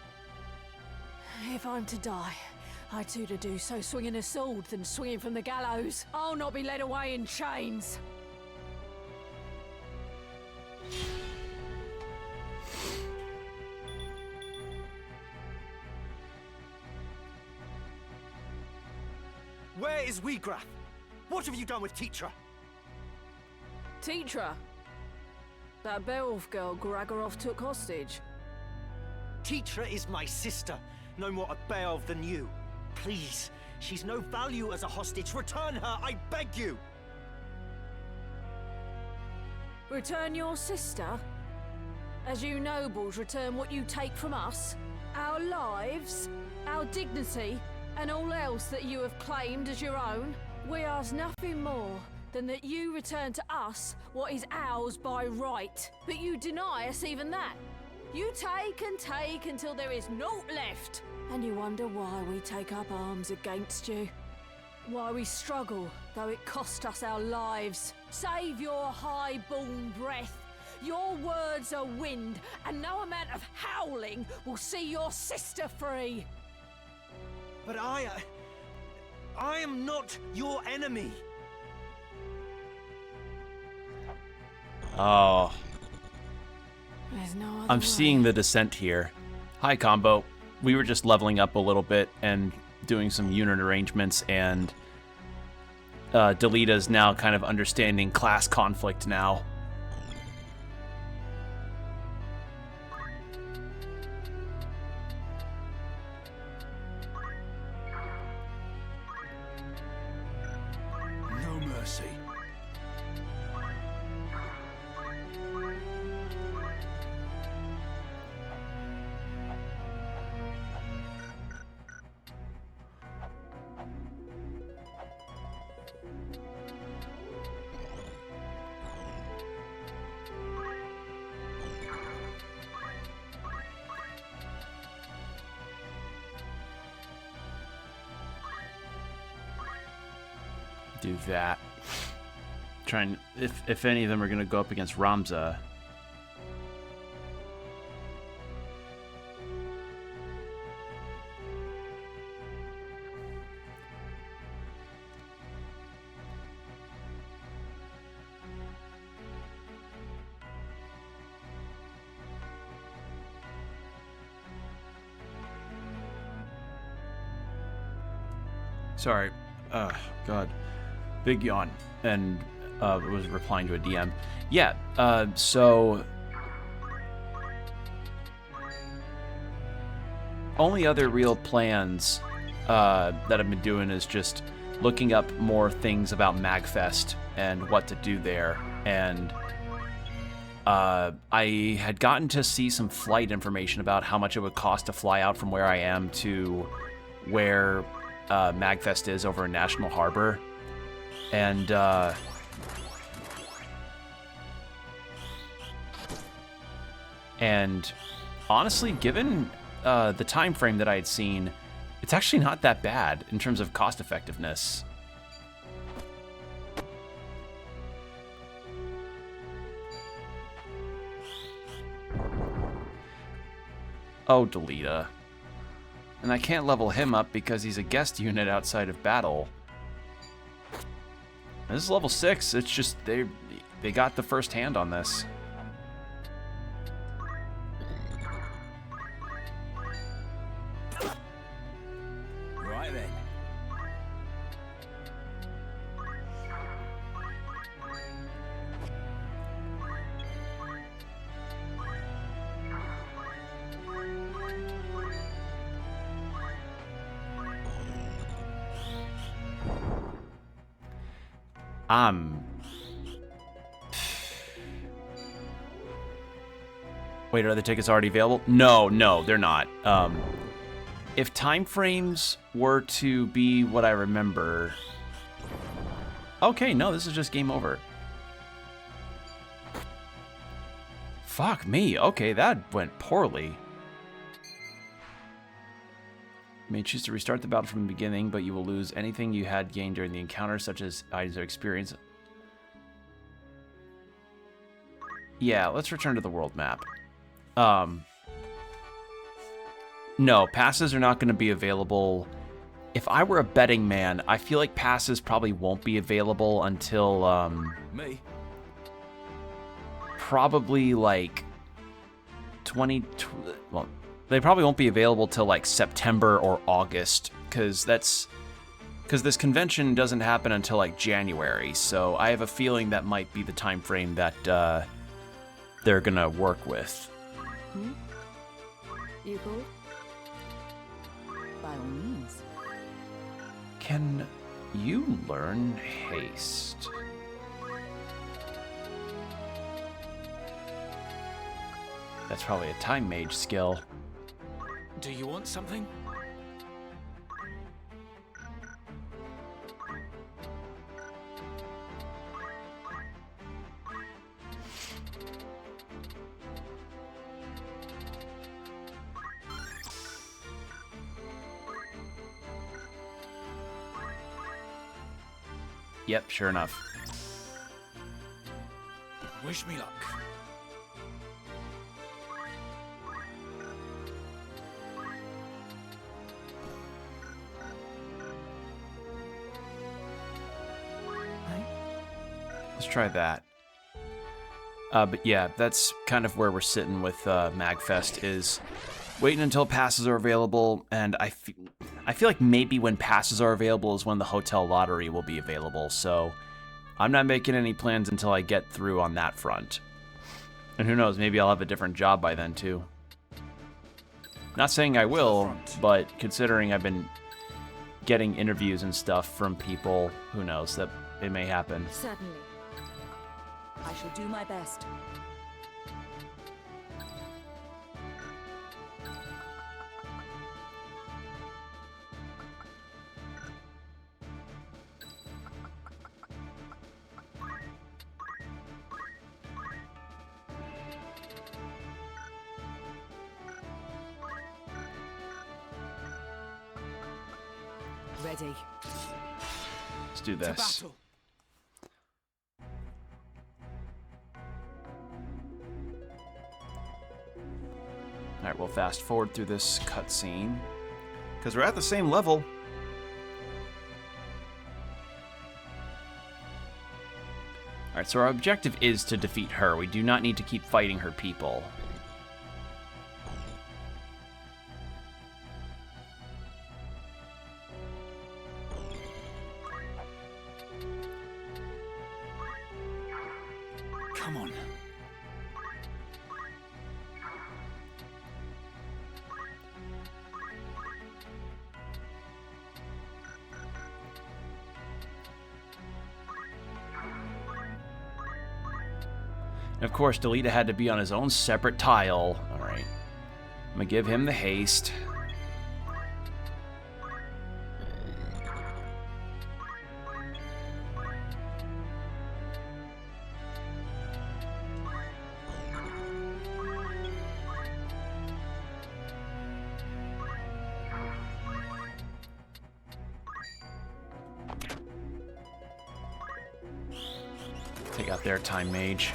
If I'm to die, I'd sooner do so swinging a sword than swinging from the gallows. I'll not be led away in chains. Where is Wheatgraff? What have you done with Teacher? Teacher? That Beowulf girl Gragorov took hostage. Teacher is my sister, no more a Beowulf than you. Please, she's no value as a hostage. Return her, I beg you! Return your sister? As you nobles return what you take from us? Our lives? Our dignity? And all else that you have claimed as your own? We ask nothing more than that you return to us what is ours by right. But you deny us even that. You take and take until there is naught left. And you wonder why we take up arms against you. Why we struggle, though it cost us our lives. Save your high-born breath Your words are wind, and no amount of howling will see your sister free. But I am not your enemy. Oh. There's no other I'm way. seeing the descent here. Hi, Combo. We were just leveling up a little bit and doing some unit arrangements, and Delita's now kind of understanding class conflict now. No mercy. Do that. Trying, if any of them are going to go up against Ramza. Sorry. God. Big yawn. And was replying to a DM. Yeah, so... Only other real plans that I've been doing is just looking up more things about MagFest and what to do there. And I had gotten to see some flight information about how much it would cost to fly out from where I am to where MagFest is over in National Harbor. And honestly, given the time frame that I had seen, it's actually not that bad in terms of cost effectiveness. Oh, Delita. And I can't level him up because he's a guest unit outside of battle. This is level 6. It's just they got the first hand on this. Right then. Wait, are the tickets already available? No, they're not. If time frames were to be what I remember... Okay, no, this is just game over. Fuck me. Okay, that went poorly. You may choose to restart the battle from the beginning, but you will lose anything you had gained during the encounter, such as items of experience. Yeah, let's return to the world map. No, passes are not going to be available. If I were a betting man, I feel like passes probably won't be available until, Me? probably like well, they probably won't be available till like September or August, because this convention doesn't happen until like January. So I have a feeling that might be the time frame that they're gonna work with. You called? By all means. Can you learn haste? That's probably a time mage skill. Do you want something? Yep, sure enough. Wish me luck. let's try that. But yeah, that's kind of where we're sitting with MagFest, is waiting until passes are available, and I feel like maybe when passes are available is when the hotel lottery will be available, so I'm not making any plans until I get through on that front. And who knows, maybe I'll have a different job by then too. Not saying I will, but considering I've been getting interviews and stuff from people, who knows, that it may happen. Certainly. I shall do my best. Ready. Let's do this. Alright, we'll fast forward through this cutscene, because we're at the same level. Alright, so our objective is to defeat her. We do not need to keep fighting her people. Come on. And of course, Delita had to be on his own separate tile. Alright. I'm gonna give him the haste. Take out their time mage.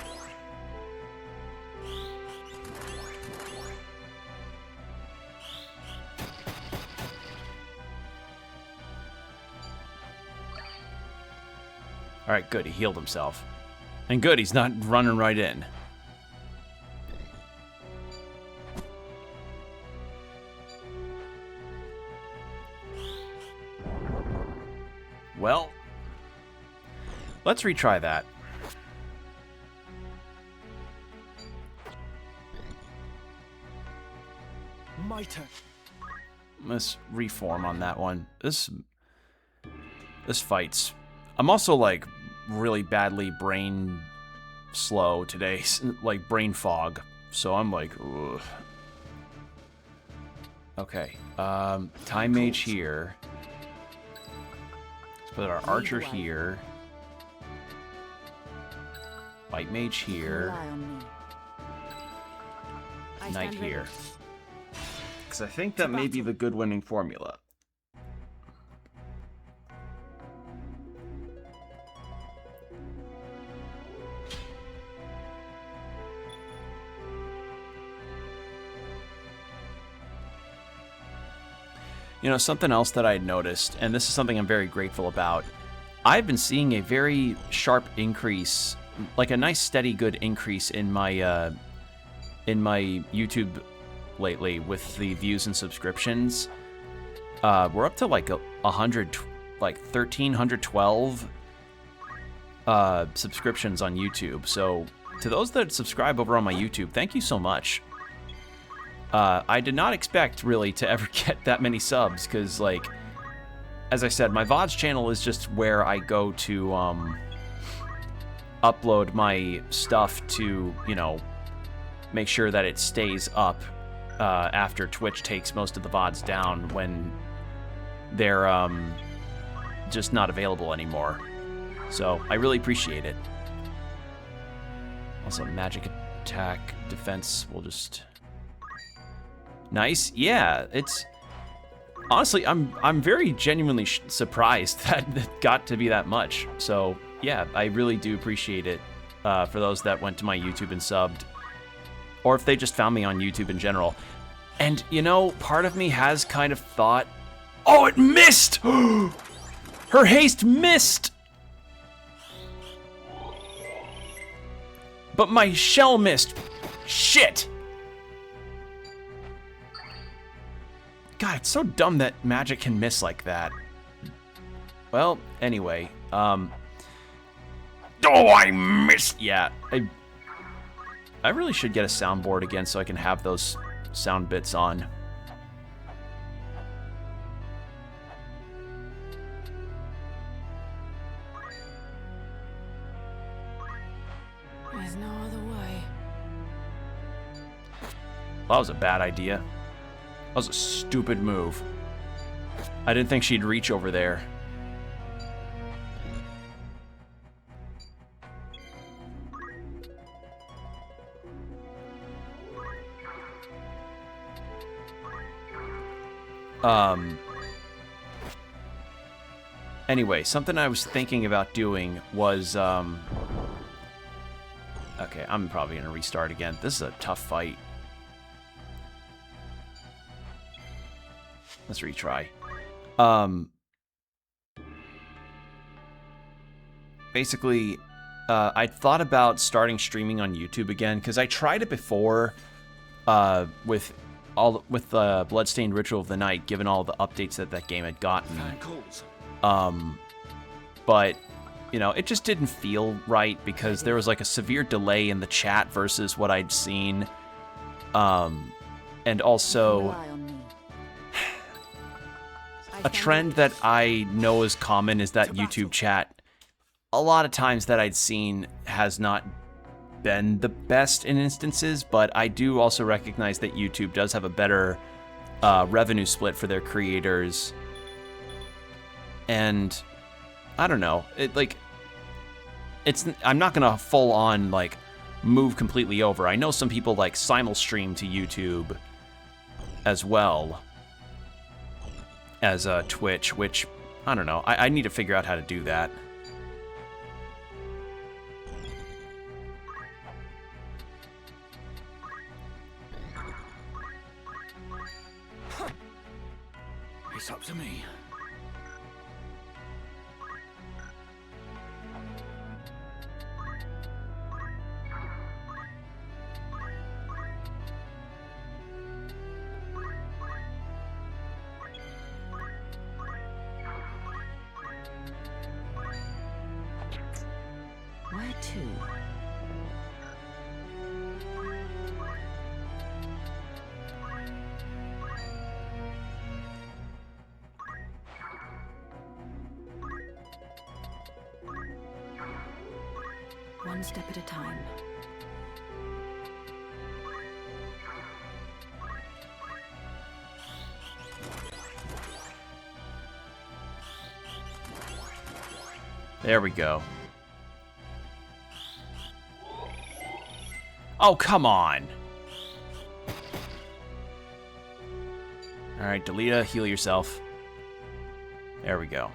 Alright, good, he healed himself. And good, he's not running right in. Well, let's retry that. My turn. Let's reform on that one. This fight's... I'm also, like, really badly brain slow today. Like, brain fog. So I'm like, ugh. Okay. Time Mage here. Let's put our Archer here. Light Mage here. Knight here. Because I think that may be the good winning formula. You know, something else that I had noticed, and this is something I'm very grateful about, I've been seeing a very sharp increase, like a nice steady good increase in my YouTube lately with the views and subscriptions. We're up to like 1,312 subscriptions on YouTube. So to those that subscribe over on my YouTube, thank you so much. I did not expect really to ever get that many subs, because, like, as I said, my VODs channel is just where I go to upload my stuff to, you know, make sure that it stays up after Twitch takes most of the VODs down when they're just not available anymore. So I really appreciate it. Also, magic attack, defense, we'll just... Nice. Yeah, it's... Honestly, I'm very genuinely surprised that it got to be that much. So, yeah, I really do appreciate it for those that went to my YouTube and subbed. Or if they just found me on YouTube in general. And, you know, part of me has kind of thought... Oh, it missed! Her haste missed! But my shell missed. Shit! God, it's so dumb that magic can miss like that. Well, anyway, Oh, I missed! Yeah, I really should get a soundboard again so I can have those sound bits on. There's no other way. Well, that was a bad idea. That was a stupid move. I didn't think she'd reach over there. Anyway, something I was thinking about doing was, okay, I'm probably gonna restart again. This is a tough fight. Let's retry. Basically, I thought about starting streaming on YouTube again, because I tried it before, with Bloodstained Ritual of the Night, given all the updates that game had gotten. But, you know, it just didn't feel right because there was like a severe delay in the chat versus what I'd seen. And also, a trend that I know is common is that YouTube chat, a lot of times that I'd seen, has not been the best in instances, but I do also recognize that YouTube does have a better revenue split for their creators. And I don't know, I'm not gonna full on like move completely over. I know some people like simul stream to YouTube as well as Twitch, which I don't know. I need to figure out how to do that. It's up to me. Where to? One step at a time. There we go. Oh, come on. All right, Delita, heal yourself. There we go.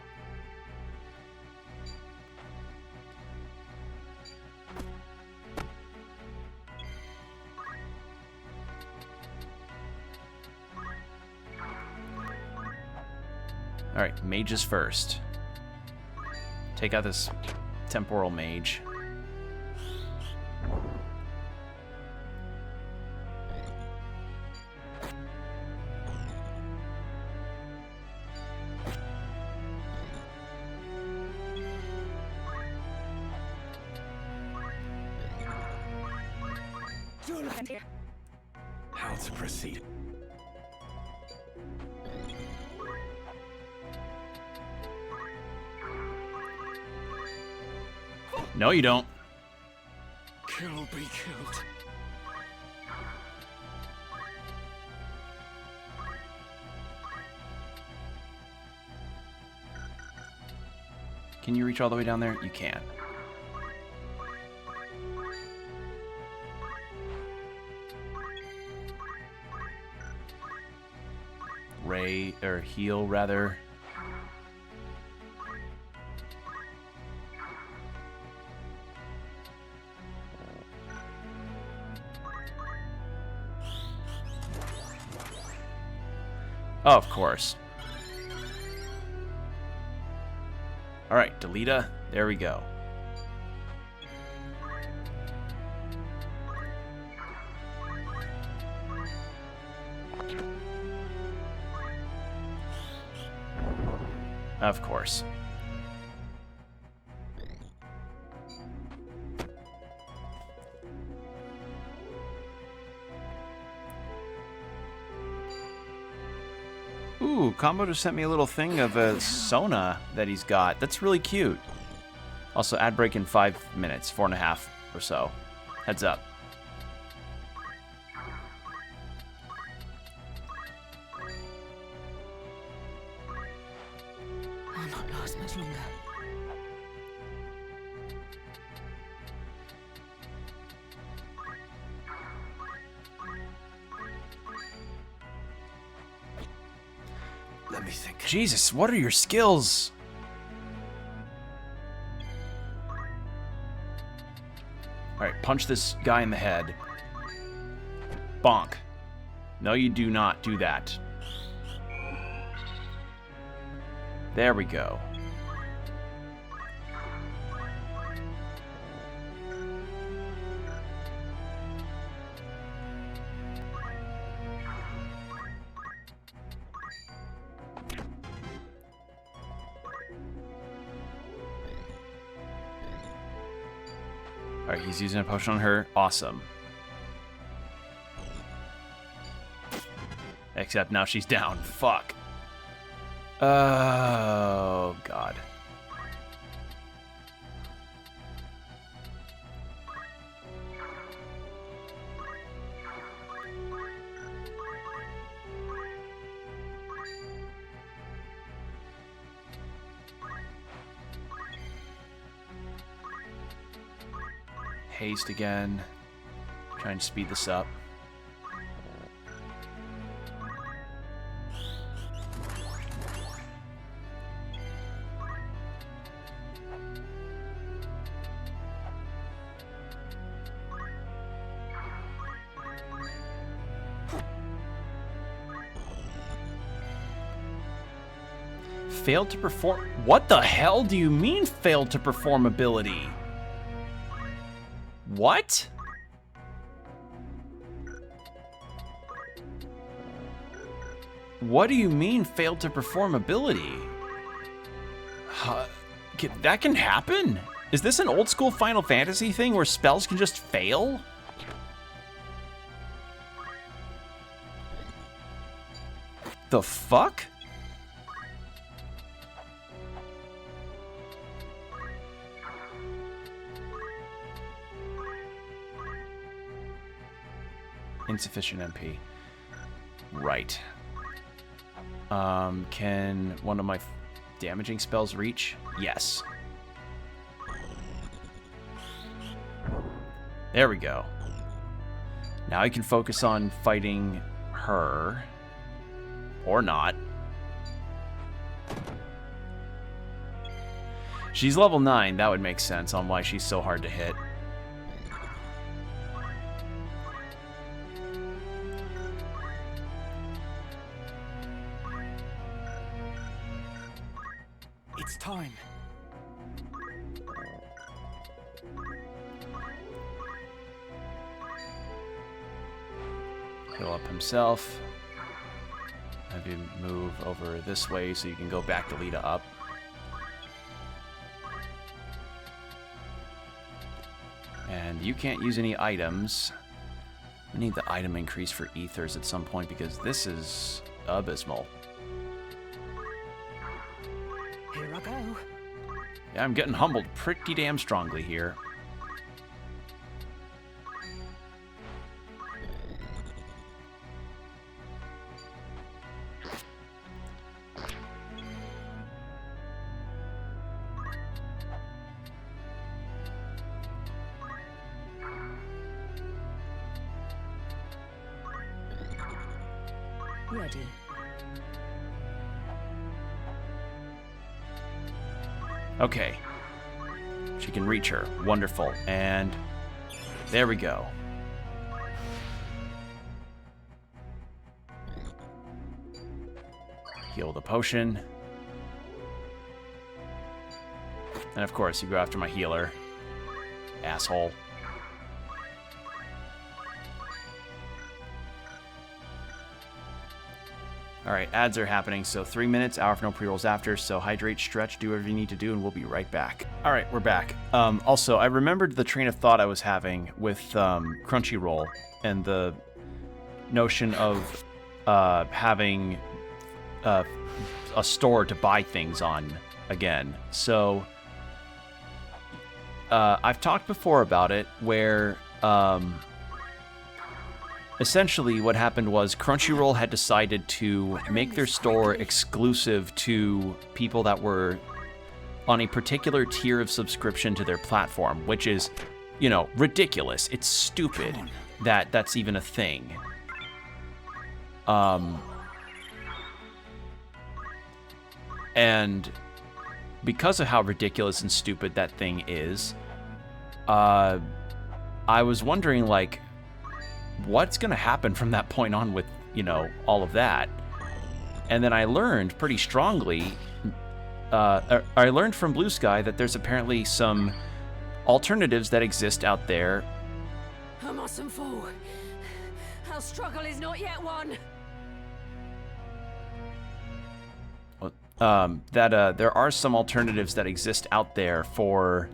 All right, mages first. Take out this temporal mage. How to proceed? No, you don't. Kill, be killed. Can you reach all the way down there? You can. Ray, or heal rather. Oh, of course. All right, Delita, there we go. Of course. Ooh, Combo just sent me a little thing of a Sona that he's got. That's really cute. Also, ad break in 5 minutes, 4.5 or so. Heads up. I'll not last much longer. Let me think. Jesus, what are your skills? Alright, punch this guy in the head. Bonk. No, you do not do that. There we go. Alright, he's using a potion on her. Awesome. Except now she's down. Fuck. Oh, God. Haste again. Try and speed this up. Failed to perform. What the hell do you mean failed to perform ability? What? What do you mean failed to perform ability? That can happen? Is this an old school Final Fantasy thing where spells can just fail? The fuck? Insufficient MP. Right. Can one of my damaging spells reach? Yes. There we go. Now I can focus on fighting her. Or not. She's level 9. That would make sense on why she's so hard to hit. It's time. Heal up himself. Have you move over this way so you can go back to Lita up. And you can't use any items. I need the item increase for ethers at some point because this is abysmal. Here I go. Yeah, I'm getting humbled pretty damn strongly here. Ready. Okay. She can reach her. Wonderful. And there we go. Heal the potion. And of course, you go after my healer. Asshole. All right, ads are happening, so 3 minutes, hour for no pre-rolls after, so hydrate, stretch, do whatever you need to do, and we'll be right back. All right, we're back. Also, I remembered the train of thought I was having with Crunchyroll and the notion of having a store to buy things on again. So, I've talked before about it, where essentially what happened was Crunchyroll had decided to make their store exclusive to people that were on a particular tier of subscription to their platform, which is, you know, ridiculous. It's stupid that that's even a thing. And because of how ridiculous and stupid that thing is, I was wondering, like, what's going to happen from that point on with, you know, all of that? And then I learned pretty strongly, I learned from Blue Sky that there's apparently some alternatives that exist out there. I mustn't fall. Our struggle is not yet won. There are some alternatives that exist out there for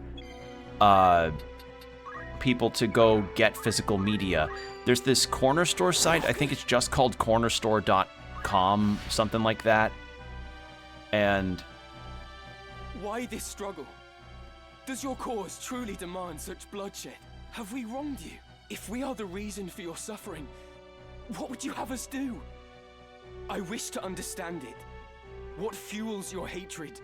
people to go get physical media. There's this corner store site, I think it's just called cornerstore.com, something like that. And why this struggle? Does your cause truly demand such bloodshed? Have we wronged you? If we are the reason for your suffering, what would you have us do? I wish to understand it. What fuels your hatred?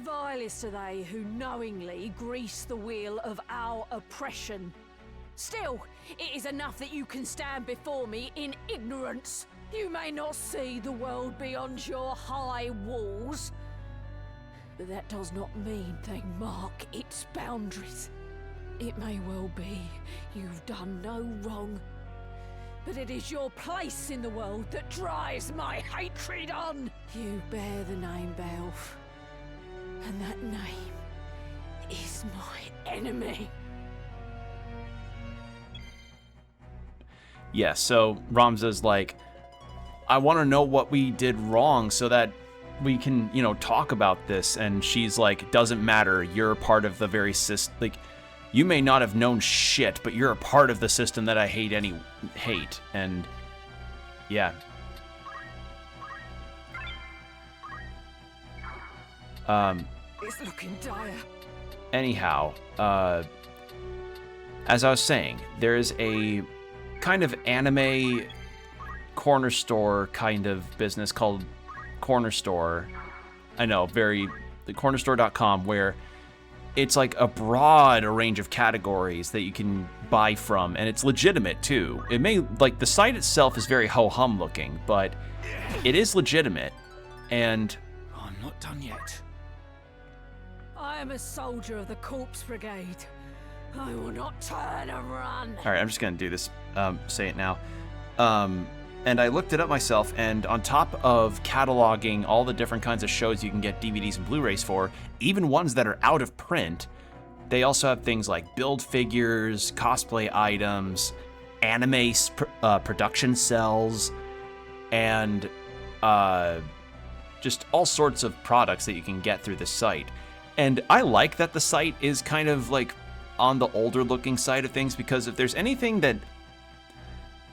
Vilest are they who knowingly grease the wheel of our oppression. Still, it is enough that you can stand before me in ignorance. You may not see the world beyond your high walls, but that does not mean they mark its boundaries. It may well be you've done no wrong, but it is your place in the world that drives my hatred on. You bear the name Belf, and that name is my enemy. yeah, so Ramza's like, I want to know what we did wrong so that we can, you know, talk about this. And she's like, doesn't matter. You're part of the very system. Like, you may not have known shit, but you're a part of the system that I hate. And yeah. It's looking dire. Anyhow, as I was saying, there is a kind of anime corner store kind of business called Corner Store. I know, the cornerstore.com, where it's like a broad range of categories that you can buy from, and it's legitimate too. It may, like, the site itself is very ho-hum looking, but it is legitimate. And I'm not done yet. I am a soldier of the Corpse Brigade. I will not turn and run. all right, I'm just gonna do this, say it now. And I looked it up myself, and on top of cataloging all the different kinds of shows you can get DVDs and Blu-rays for, even ones that are out of print, they also have things like build figures, cosplay items, anime production cells, and just all sorts of products that you can get through the site. And I like that the site is kind of like on the older looking side of things, because if there's anything that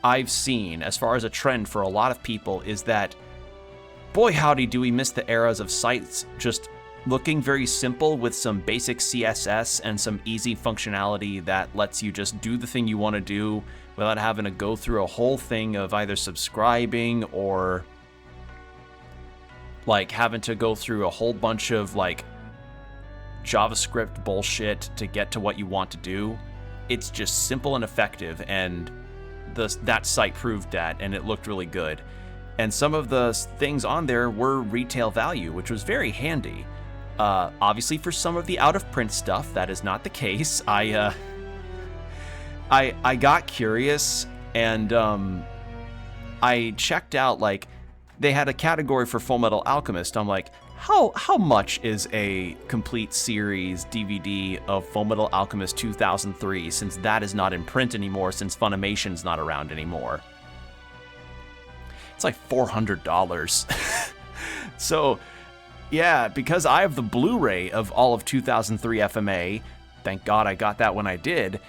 I've seen as far as a trend for a lot of people, is that, boy howdy do we miss the eras of sites just looking very simple with some basic CSS and some easy functionality that lets you just do the thing you want to do without having to go through a whole thing of either subscribing or like having to go through a whole bunch of like JavaScript bullshit to get to what you want to do. It's just simple and effective, and that site proved that, and it looked really good. And some of the things on there were retail value, which was very handy. Obviously, for some of the out-of-print stuff, that is not the case. I got curious, and I checked out, like, they had a category for Full Metal Alchemist. I'm like, how much is a complete series DVD of Full Metal Alchemist 2003, since that is not in print anymore, since Funimation's not around anymore? It's like $400. So, yeah, because I have the Blu-ray of all of 2003 FMA, thank God I got that when I did,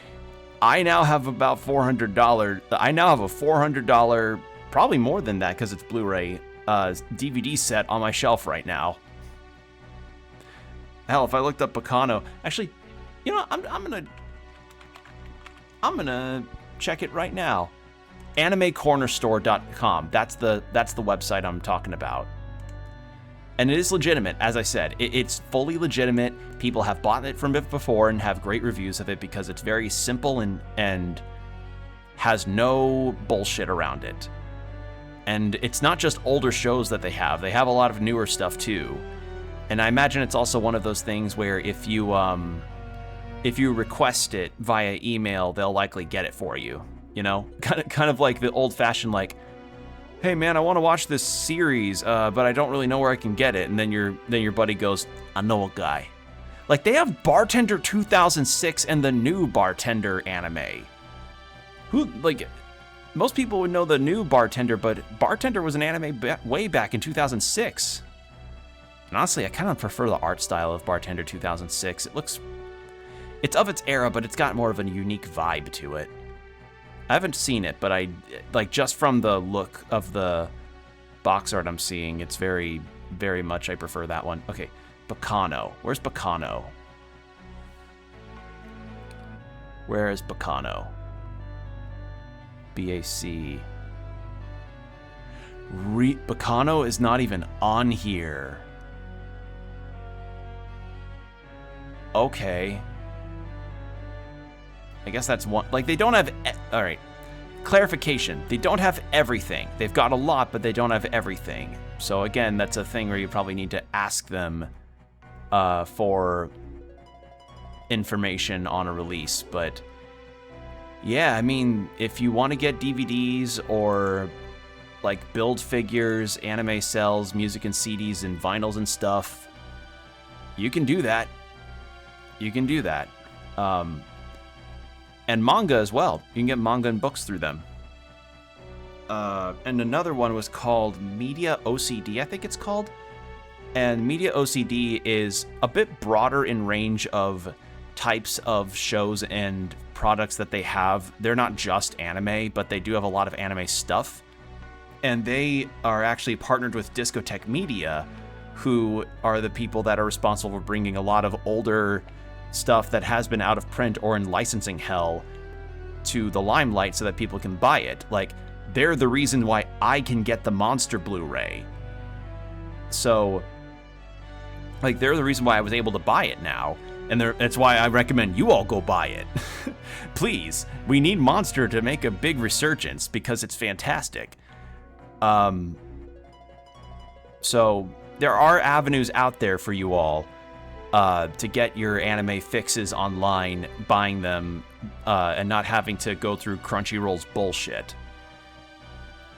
I now have about $400. I now have a $400, probably more than that because it's Blu-ray, DVD set on my shelf right now. Hell, if I looked up Bacano, actually, you know, I'm gonna check it right now. AnimeCornerStore.com. That's the website I'm talking about. And it is legitimate, as I said. It's fully legitimate. People have bought it from it before and have great reviews of it because it's very simple and has no bullshit around it. And it's not just older shows that they have. They have a lot of newer stuff too. And I imagine it's also one of those things where if you request it via email, they'll likely get it for you. You know, kind of like the old-fashioned like, hey man, I want to watch this series, but I don't really know where I can get it. And then your buddy goes, I know a guy. Like they have Bartender 2006 and the new Bartender anime. Who, like, most people would know the new Bartender, but Bartender was an anime way back in 2006. And honestly, I kind of prefer the art style of Bartender 2006. It's of its era, but it's got more of a unique vibe to it. I haven't seen it, but just from the look of the box art I'm seeing, it's very, very much I prefer that one. Okay, Bacano. Where's Bacano? Where is Bacano? BAC. Bacano is not even on here. Okay. I guess that's one. Like, they don't have. All right. Clarification. They don't have everything. They've got a lot, but they don't have everything. So, again, that's a thing where you probably need to ask them for information on a release. But, yeah, I mean, if you want to get DVDs or, like, build figures, anime cells, music and CDs and vinyls and stuff, you can do that. You can do that. And manga as well. You can get manga and books through them. And another one was called Media OCD, I think it's called. And Media OCD is a bit broader in range of types of shows and products that they have. They're not just anime, but they do have a lot of anime stuff. And they are actually partnered with Discotheque Media, who are the people that are responsible for bringing a lot of older stuff that has been out of print or in licensing hell to the limelight so that people can buy it. Like, they're the reason why I can get the Monster Blu-ray. So, like, they're the reason why I was able to buy it now. And that's why I recommend you all go buy it. Please. We need Monster to make a big resurgence because it's fantastic. So, there are avenues out there for you all to get your anime fixes online, buying them, and not having to go through Crunchyroll's bullshit.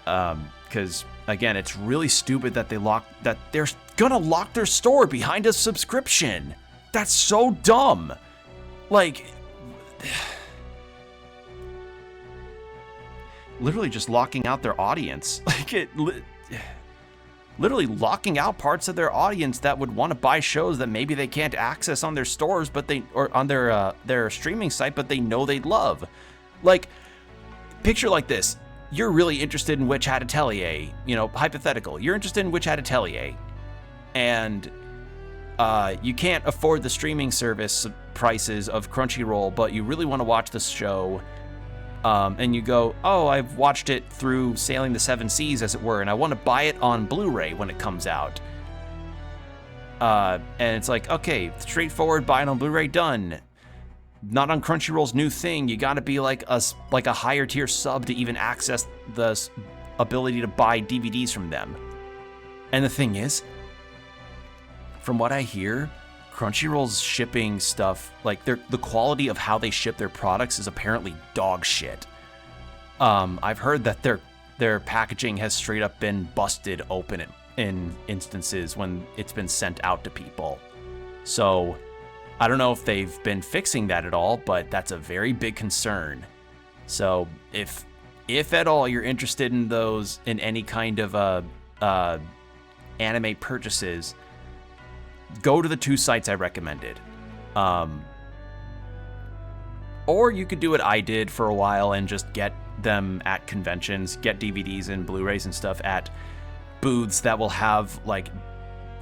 Because, again, it's really stupid that they're gonna lock their store behind a subscription. That's so dumb. Like, literally just locking out their audience. Like, literally locking out parts of their audience that would want to buy shows that maybe they can't access on their stores, or on their streaming site, but they know they'd love. Like, picture like this: you're really interested in Witch Hat Atelier, you know, hypothetical. You're interested in Witch Hat Atelier, and you can't afford the streaming service prices of Crunchyroll, but you really want to watch this show. And you go, oh, I've watched it through Sailing the Seven Seas, as it were, and I want to buy it on Blu-ray when it comes out. And it's like, okay, straightforward, buy it on Blu-ray, done. Not on Crunchyroll's new thing. You got to be like a higher tier sub to even access the ability to buy DVDs from them. And the thing is, from what I hear, Crunchyroll's shipping stuff, like the quality of how they ship their products is apparently dog shit. I've heard that their packaging has straight up been busted open in instances when it's been sent out to people. So I don't know if they've been fixing that at all, but that's a very big concern. So if if at all you're interested in those, in any kind of anime purchases, go to the 2 sites I recommended. Or you could do what I did for a while and just get them at conventions, get DVDs and Blu-rays and stuff at booths that will have like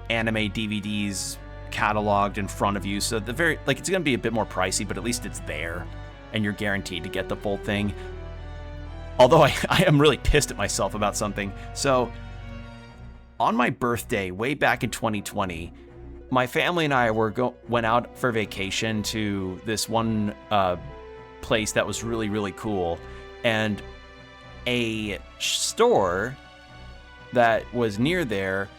anime DVDs cataloged in front of you. So it's gonna be a bit more pricey, but at least it's there and you're guaranteed to get the full thing. Although I am really pissed at myself about something. So on my birthday, way back in 2020, my family and I went out for vacation to this one place that was really, really cool. And a store that was near there,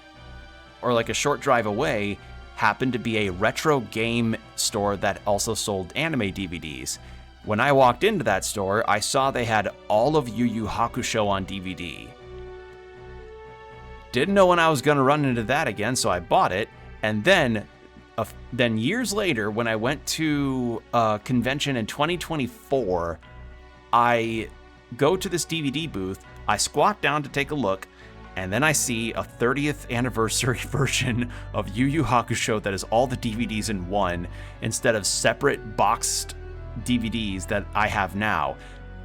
or like a short drive away, happened to be a retro game store that also sold anime DVDs. When I walked into that store, I saw they had all of Yu Yu Hakusho on DVD. Didn't know when I was going to run into that again, so I bought it. And then years later, when I went to a convention in 2024, I go to this DVD booth, I squat down to take a look, and then I see a 30th anniversary version of Yu Yu Hakusho that is all the DVDs in one, instead of separate boxed DVDs that I have now.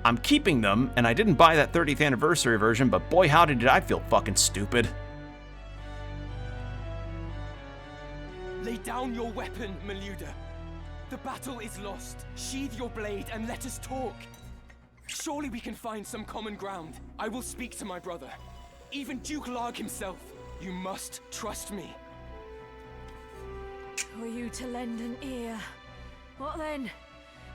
I'm keeping them, and I didn't buy that 30th anniversary version, but boy howdy did I feel fucking stupid. Lay down your weapon, Meluda. The battle is lost. Sheathe your blade and let us talk. Surely we can find some common ground. I will speak to my brother. Even Duke Larg himself. You must trust me. For you to lend an ear. What then?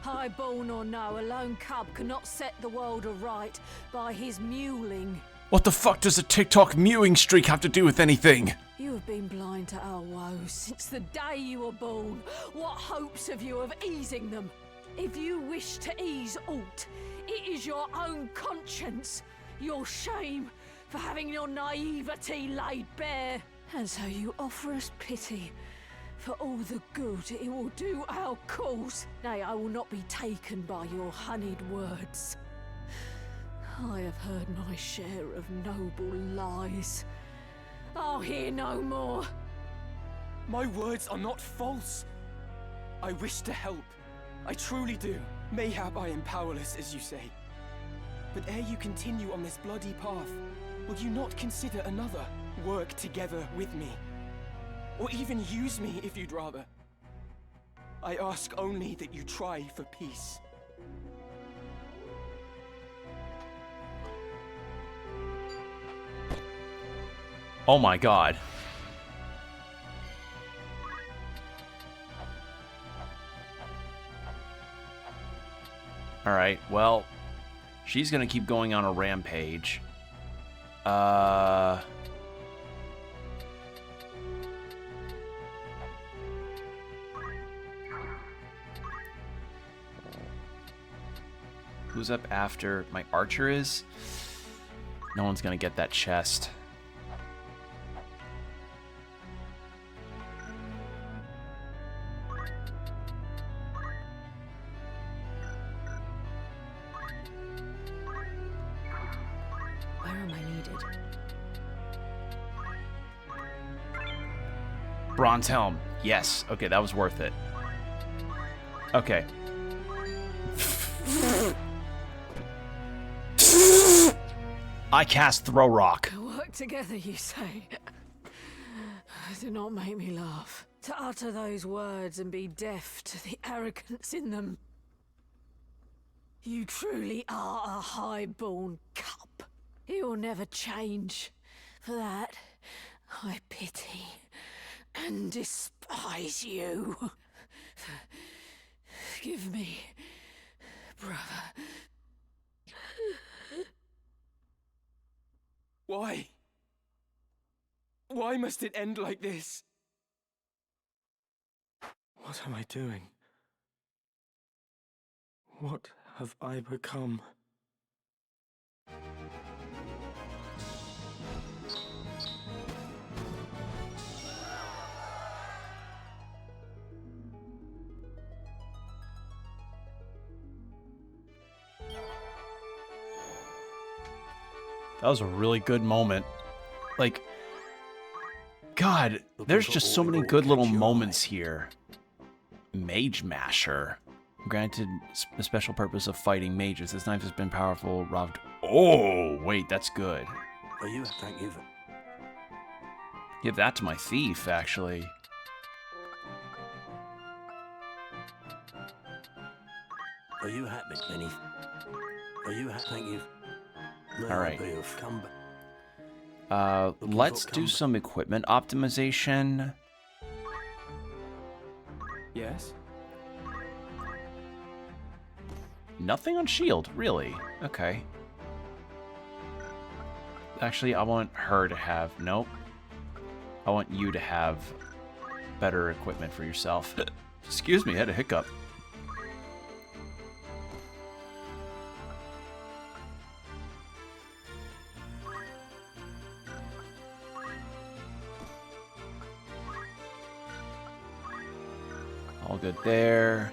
Highborn or no, a lone cub cannot set the world aright by his mewling. What the fuck does a TikTok mewing streak have to do with anything? You have been blind to our woes since the day you were born. What hopes have you of easing them? If you wish to ease aught, it is your own conscience, your shame for having your naivety laid bare. And so you offer us pity for all the good it will do our cause. Nay, I will not be taken by your honeyed words. I have heard my share of noble lies. I'll hear no more. My words are not false. I wish to help. I truly do. Mayhap I am powerless, as you say. But ere you continue on this bloody path, would you not consider another? Work together with me. Or even use me if you'd rather. I ask only that you try for peace. Oh my god. Alright, well, she's gonna keep going on a rampage. Who's up after my archer is? No one's gonna get that chest. Where am I needed? Bronze helm. Yes. Okay, that was worth it. Okay. I cast Throw Rock. Work together, you say? Do not make me laugh. To utter those words and be deaf to the arrogance in them. You truly are a high-born cub. He will never change. For that, I pity and despise you. Forgive me, brother. Why? Why must it end like this? What am I doing? What have I become? That was a really good moment. Like, God, there's just so many good little moments here. Mage Masher. Granted the special purpose of fighting mages. This knife has been powerful, robbed. Oh, wait, that's good. Are you? Thank you. Give that to my thief, actually. Are you happy? Are you happy? Thank you. All right. Come Let's do some equipment optimization. Yes? Nothing on shield, really? Okay. Actually, I want her to have... Nope. I want you to have better equipment for yourself. Excuse me, I had a hiccup. All good there.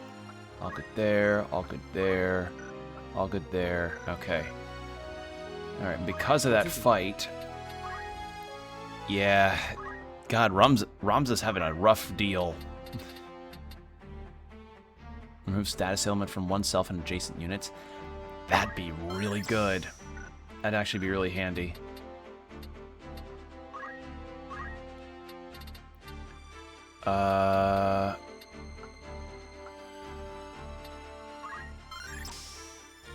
All good there. All good there. All good there. Okay. Alright, and because of that fight... Yeah... God, Ramza's having a rough deal. Remove status ailment from oneself and adjacent units. That'd be really good. That'd actually be really handy.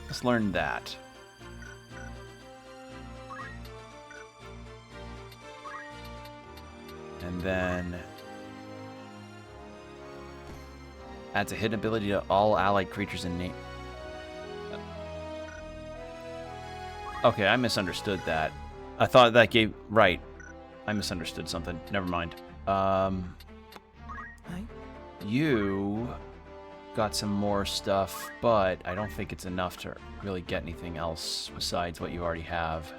Let's learn that. And then adds a hidden ability to all allied creatures in name. Okay, I misunderstood that. I thought that gave... Right. I misunderstood something. Never mind. You got some more stuff, but I don't think it's enough to really get anything else besides what you already have.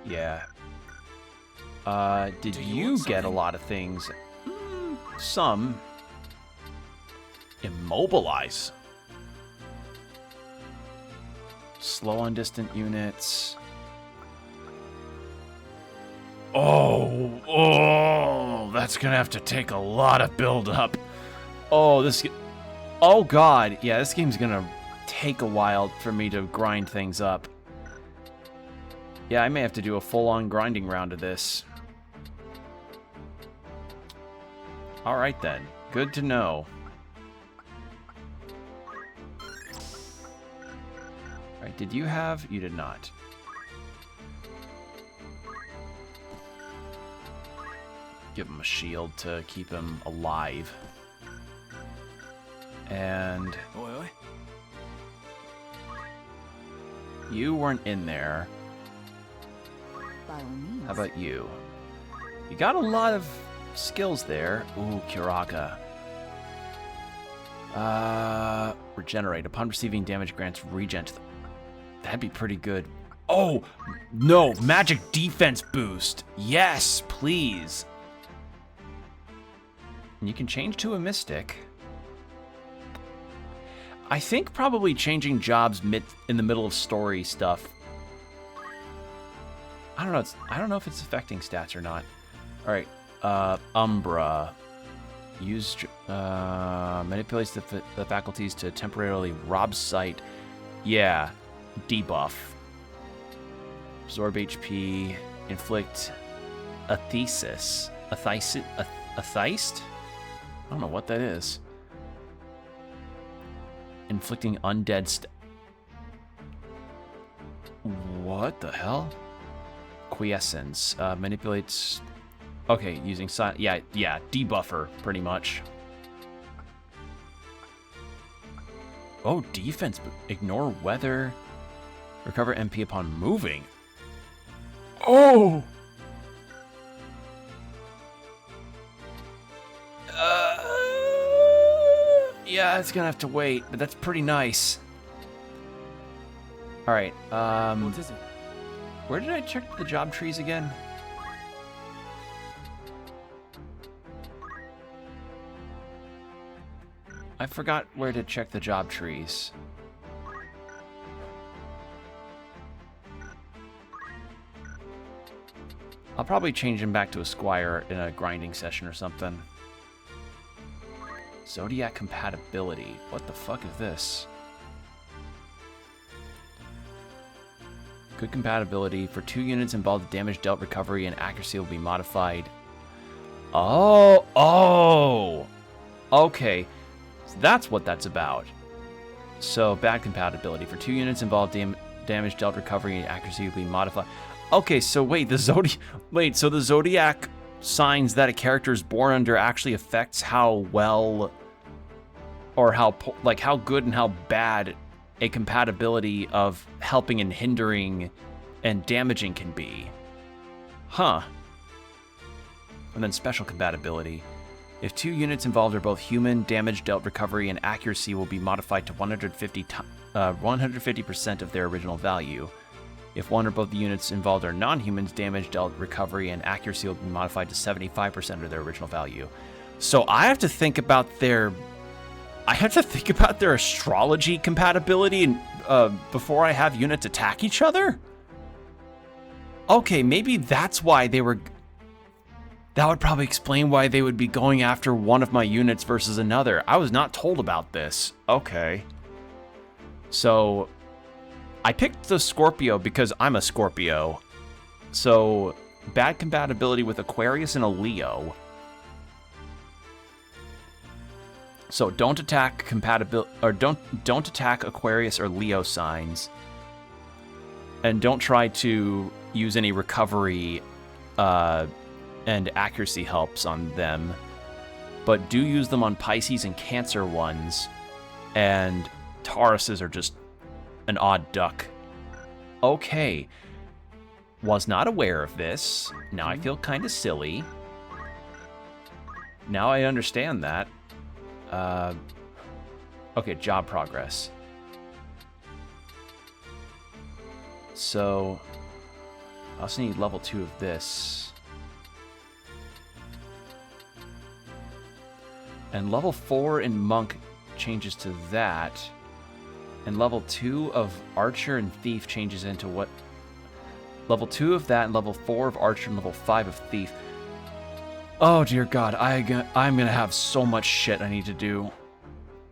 Yeah. Did you get a lot of things? Some. Immobilize. Slow on distant units. Oh, that's gonna have to take a lot of build up. Oh, oh God, yeah, this game's gonna take a while for me to grind things up. Yeah, I may have to do a full-on grinding round of this. All right then, good to know. All right, did you have? You did not. Give him a shield to keep him alive. And you weren't in there. By all means. How about you? You got a lot of skills there. Ooh, Kiraga. Regenerate. Upon receiving damage, grants regen to the... That'd be pretty good. Oh, no. Magic defense boost. Yes, please. And you can change to a mystic. I think probably changing jobs in the middle of story stuff. I don't know. I don't know if it's affecting stats or not. All right. Umbra. Manipulates the faculties to temporarily rob sight. Yeah. Debuff. Absorb HP. Inflict a thesis. A theist? I don't know what that is. Inflicting undead what the hell? Quiescence. Manipulates... Okay, using... Yeah, debuffer, pretty much. Oh, defense. Ignore weather. Recover MP upon moving. Oh! Yeah, it's gonna have to wait, but that's pretty nice. All right. What is it? Where did I check the job trees again? I forgot where to check the job trees. I'll probably change him back to a squire in a grinding session or something. Zodiac compatibility. What the fuck is this? Good compatibility. For 2 units involved, the damage dealt, recovery, and accuracy will be modified. Oh! Okay. So that's what that's about. So, bad compatibility. For 2 units involved, damage dealt, recovery, and accuracy will be modified. Okay, so wait, so the zodiac signs that a character is born under actually affects how well, or how good and how bad a compatibility of helping and hindering and damaging can be. Huh. And then special compatibility. If 2 units involved are both human, damage dealt, recovery, and accuracy will be modified to 150% of their original value. If one or both the units involved are non-humans, damage dealt, recovery, and accuracy will be modified to 75% of their original value. So I have to think about their astrology compatibility and before I have units attack each other? Okay, maybe that's why they were... That would probably explain why they would be going after one of my units versus another. I was not told about this. Okay. So, I picked the Scorpio because I'm a Scorpio. So, bad compatibility with Aquarius and a Leo. So don't attack don't attack Aquarius or Leo signs. And don't try to use any recovery and accuracy helps on them. But do use them on Pisces and Cancer ones. And Tauruses are just an odd duck. Okay. Was not aware of this. Now I feel kind of silly. Now I understand that. Okay, job progress. So, I also need level 2 of this. And level 4 in Monk changes to that. And level 2 of Archer and Thief changes into what? Level 2 of that, and level 4 of Archer, and level 5 of Thief. Oh, dear God, I'm gonna have so much shit I need to do.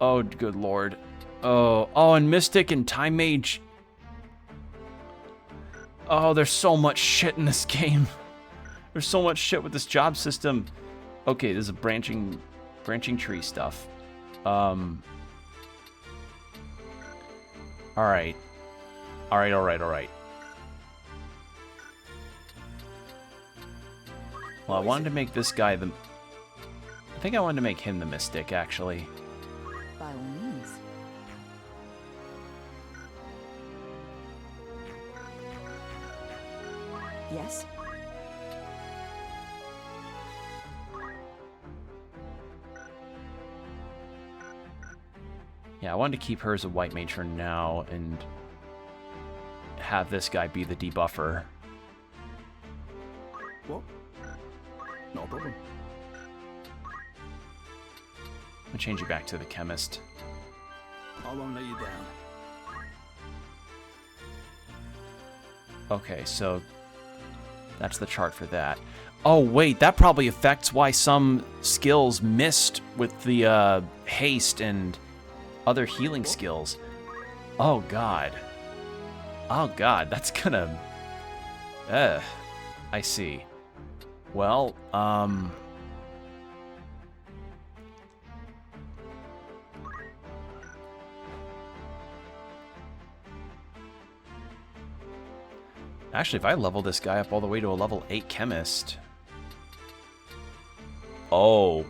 Oh, good Lord. Oh, and Mystic and Time Mage. Oh, there's so much shit in this game. There's so much shit with this job system. Okay, this is branching tree stuff. Alright. Alright. Well, I wanted to make this guy the... I think I wanted to make him the Mystic, actually. By all means. Yes? Yeah, I wanted to keep her as a white mage for now and have this guy be the debuffer. What? No problem. I'll change you back to the chemist. I won't let you down. Okay, so that's the chart for that. Oh, wait, that probably affects why some skills missed with the haste and other healing skills. Oh, God. Oh, God, that's gonna... I see. Well, actually, if I level this guy up all the way to a level 8 chemist... Oh,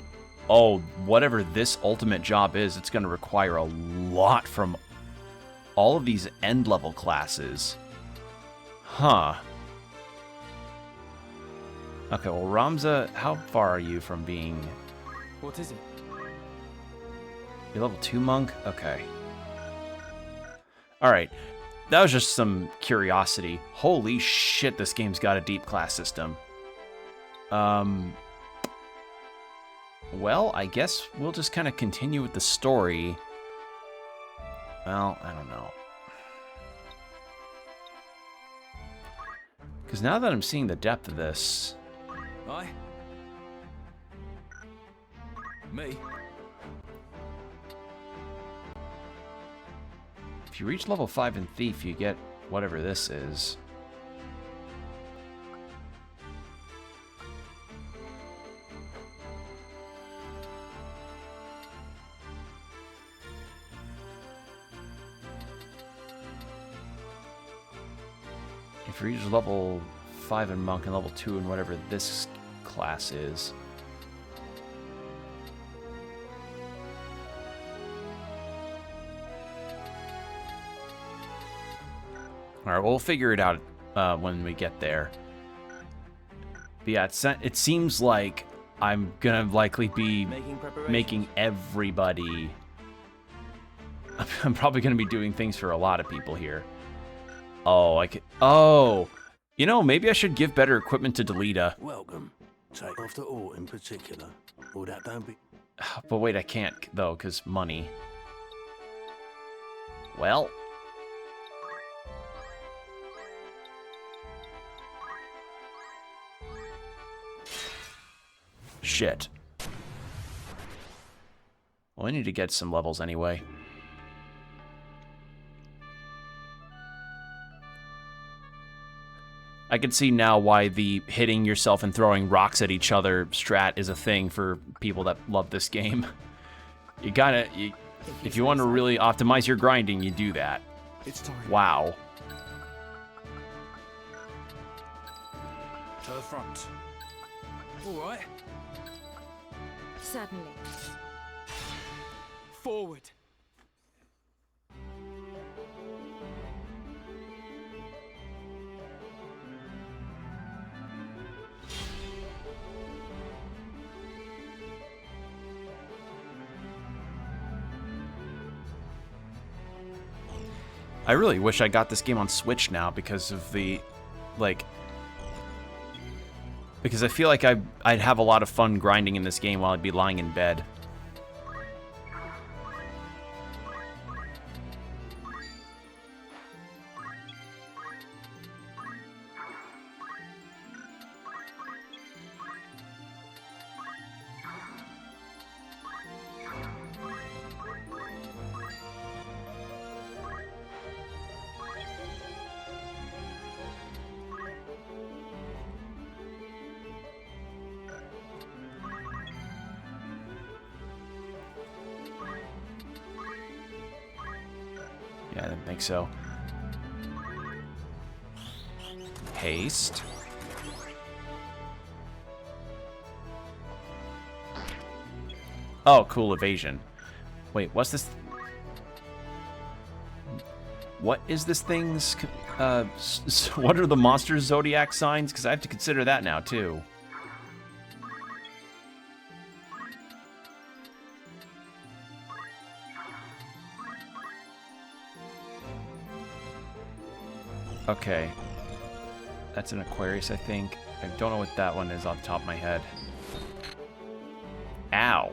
whatever this ultimate job is, it's going to require a lot from all of these end-level classes. Huh. Okay, well, Ramza, how far are you from being... What is it? You're level 2 monk? Okay. Alright. That was just some curiosity. Holy shit, this game's got a deep class system. Well, I guess we'll just kind of continue with the story. Well, I don't know. Because now that I'm seeing the depth of this... Aye? Me? If you reach level 5 in Thief, you get whatever this is. If you reach level 5 in Monk and level 2 in whatever this class is. Alright, we'll figure it out when we get there. But yeah, it seems like I'm gonna likely be making everybody... I'm probably gonna be doing things for a lot of people here. Oh, I could... Oh! You know, maybe I should give better equipment to Delita. Welcome. Take off the ore in particular. Or that don't be... But wait, I can't, though, because money. Well... Shit. Well, I need to get some levels anyway. I can see now why the hitting yourself and throwing rocks at each other strat is a thing for people that love this game. You gotta... if you want to really optimize your grinding, you do that. It's time. Wow. To the front. Alright. Certainly. Forward. I really wish I got this game on Switch now because of the, like... Because I feel like I'd have a lot of fun grinding in this game while I'd be lying in bed. Yeah, I didn't think so. Haste. Oh, cool, evasion. Wait, what's this? What is this thing's... what are the monster's zodiac signs? Because I have to consider that now, too. Okay. That's an Aquarius, I think. I don't know what that one is off the top of my head. Ow.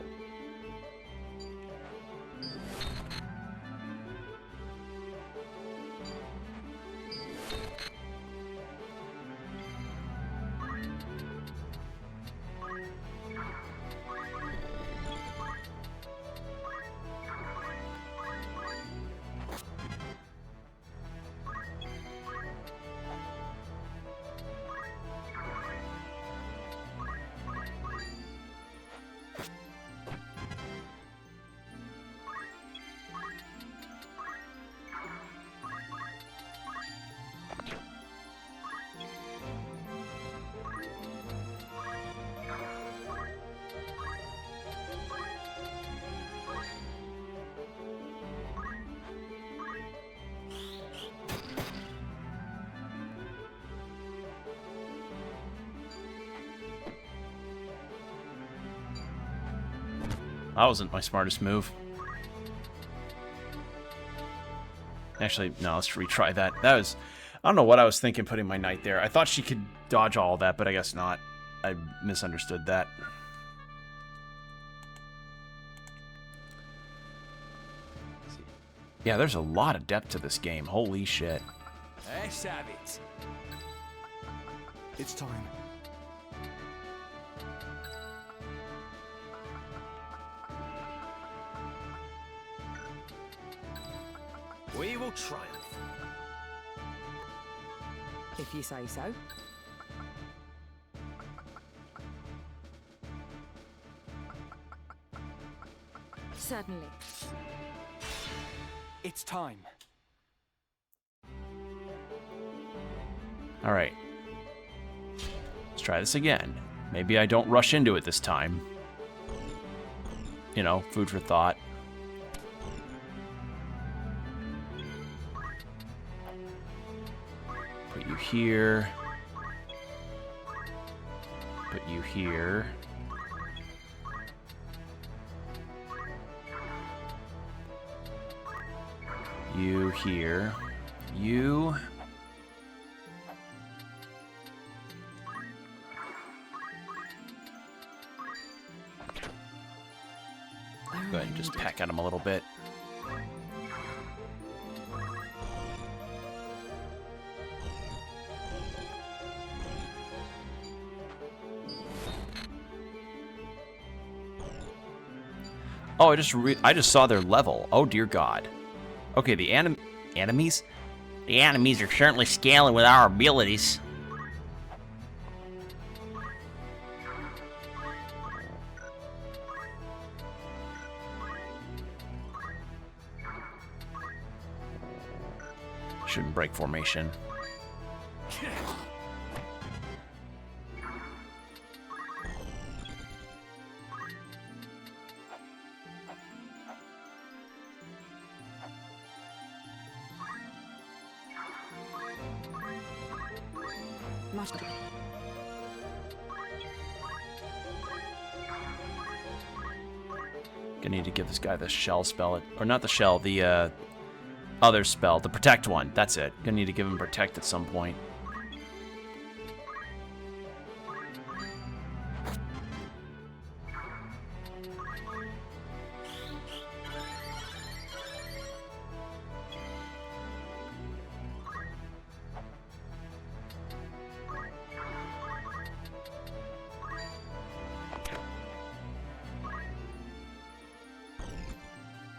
That wasn't my smartest move. Actually, no, let's retry that. That was... I don't know what I was thinking putting my knight there. I thought she could dodge all that, but I guess not. I misunderstood that. Yeah, there's a lot of depth to this game. Holy shit. Let's have it. It's time. We will triumph. If you say so. Certainly. It's time. All right. Let's try this again. Maybe I don't rush into it this time. You know, food for thought. Put you here. Put you here. You here. You. Go ahead and just peck at him a little bit. Oh, I just saw their level. Oh dear God. Okay, the enemies? The enemies are certainly scaling with our abilities. Shouldn't break formation. Gonna need to give this guy the shell spell, or not the shell, the other spell, the protect one. That's it. Gonna need to give him protect at some point.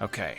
Okay.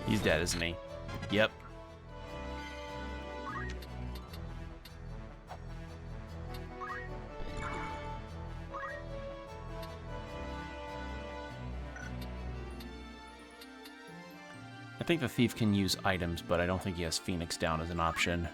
He's dead, isn't he? Yep. I think the thief can use items, but I don't think he has Phoenix down as an option.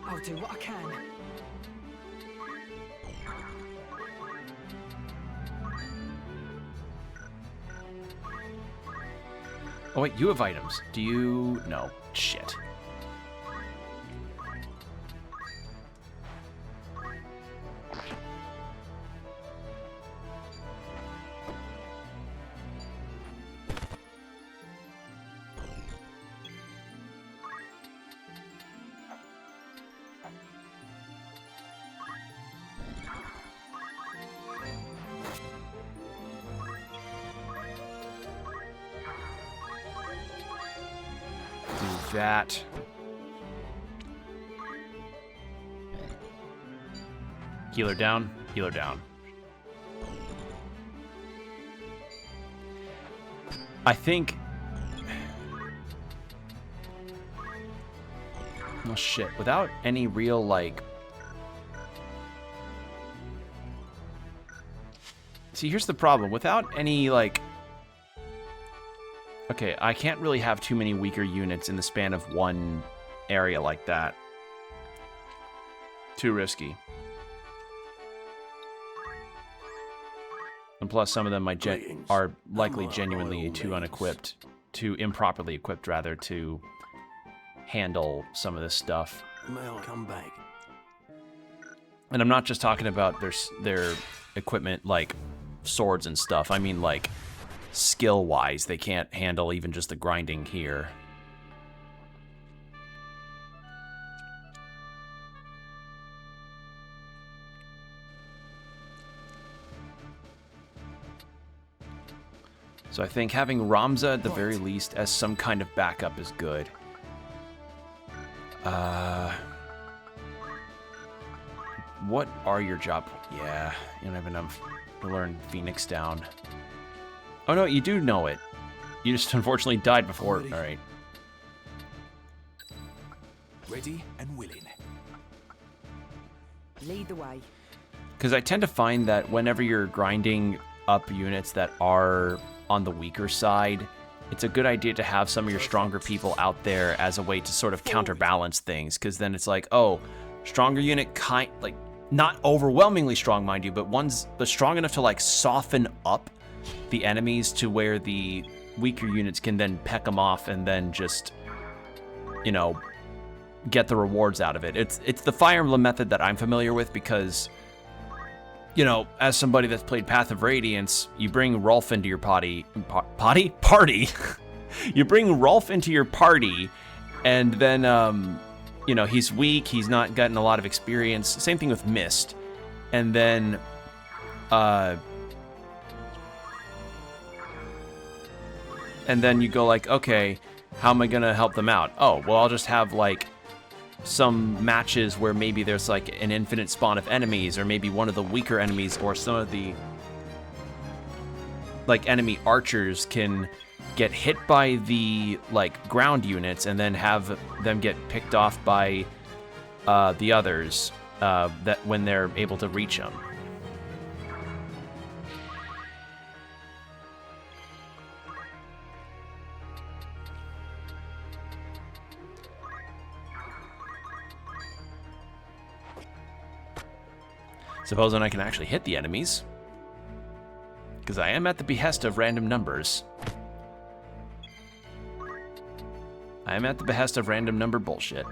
I'll do what I can. Oh wait, you have items. Do you? No. Shit. That. Healer down, healer down. I think... Oh shit, without any real, like... See, here's the problem. Without any, like... Okay, I can't really have too many weaker units in the span of one area like that. Too risky. And plus, some of them are likely genuinely too unequipped, too improperly equipped, rather, to handle some of this stuff. May I come back? And I'm not just talking about their equipment, like swords and stuff. I mean, like, skill-wise, they can't handle even just the grinding here. So I think having Ramza at the very least as some kind of backup is good. What are your job? Yeah, you don't have enough to learn Phoenix down. Oh no, you do know it. You just unfortunately died before. All right. Ready and willing. Lead the way. Because I tend to find that whenever you're grinding up units that are on the weaker side, it's a good idea to have some of your stronger people out there as a way to sort of counterbalance things, because then it's like, oh, stronger unit, like, not overwhelmingly strong, mind you, but one's strong enough to, like, soften up the enemies to where the weaker units can then peck them off and then just, you know, get the rewards out of it. It's the Fire Emblem method that I'm familiar with because, you know, as somebody that's played Path of Radiance, you bring Rolf into your party. You bring Rolf into your party, and then, you know, he's weak, he's not gotten a lot of experience. Same thing with Mist. And then, you go like, okay, how am I gonna help them out? Oh, well, I'll just have, like, some matches where maybe there's like an infinite spawn of enemies, or maybe one of the weaker enemies or some of the like enemy archers can get hit by the like ground units and then have them get picked off by the others that when they're able to reach them. Supposing I can actually hit the enemies. Because I am at the behest of random numbers. I am at the behest of random number bullshit.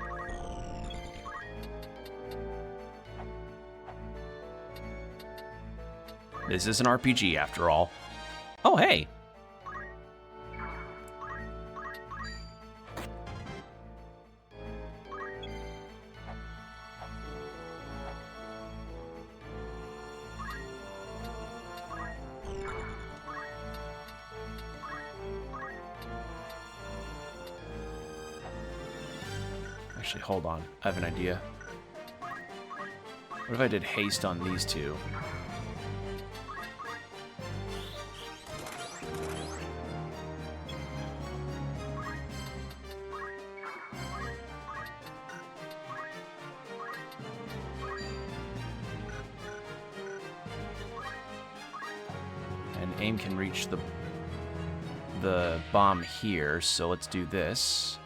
This is an RPG after all. Oh, hey! Actually, hold on. I have an idea. What if I did haste on these two? And aim can reach the bomb here, so let's do this.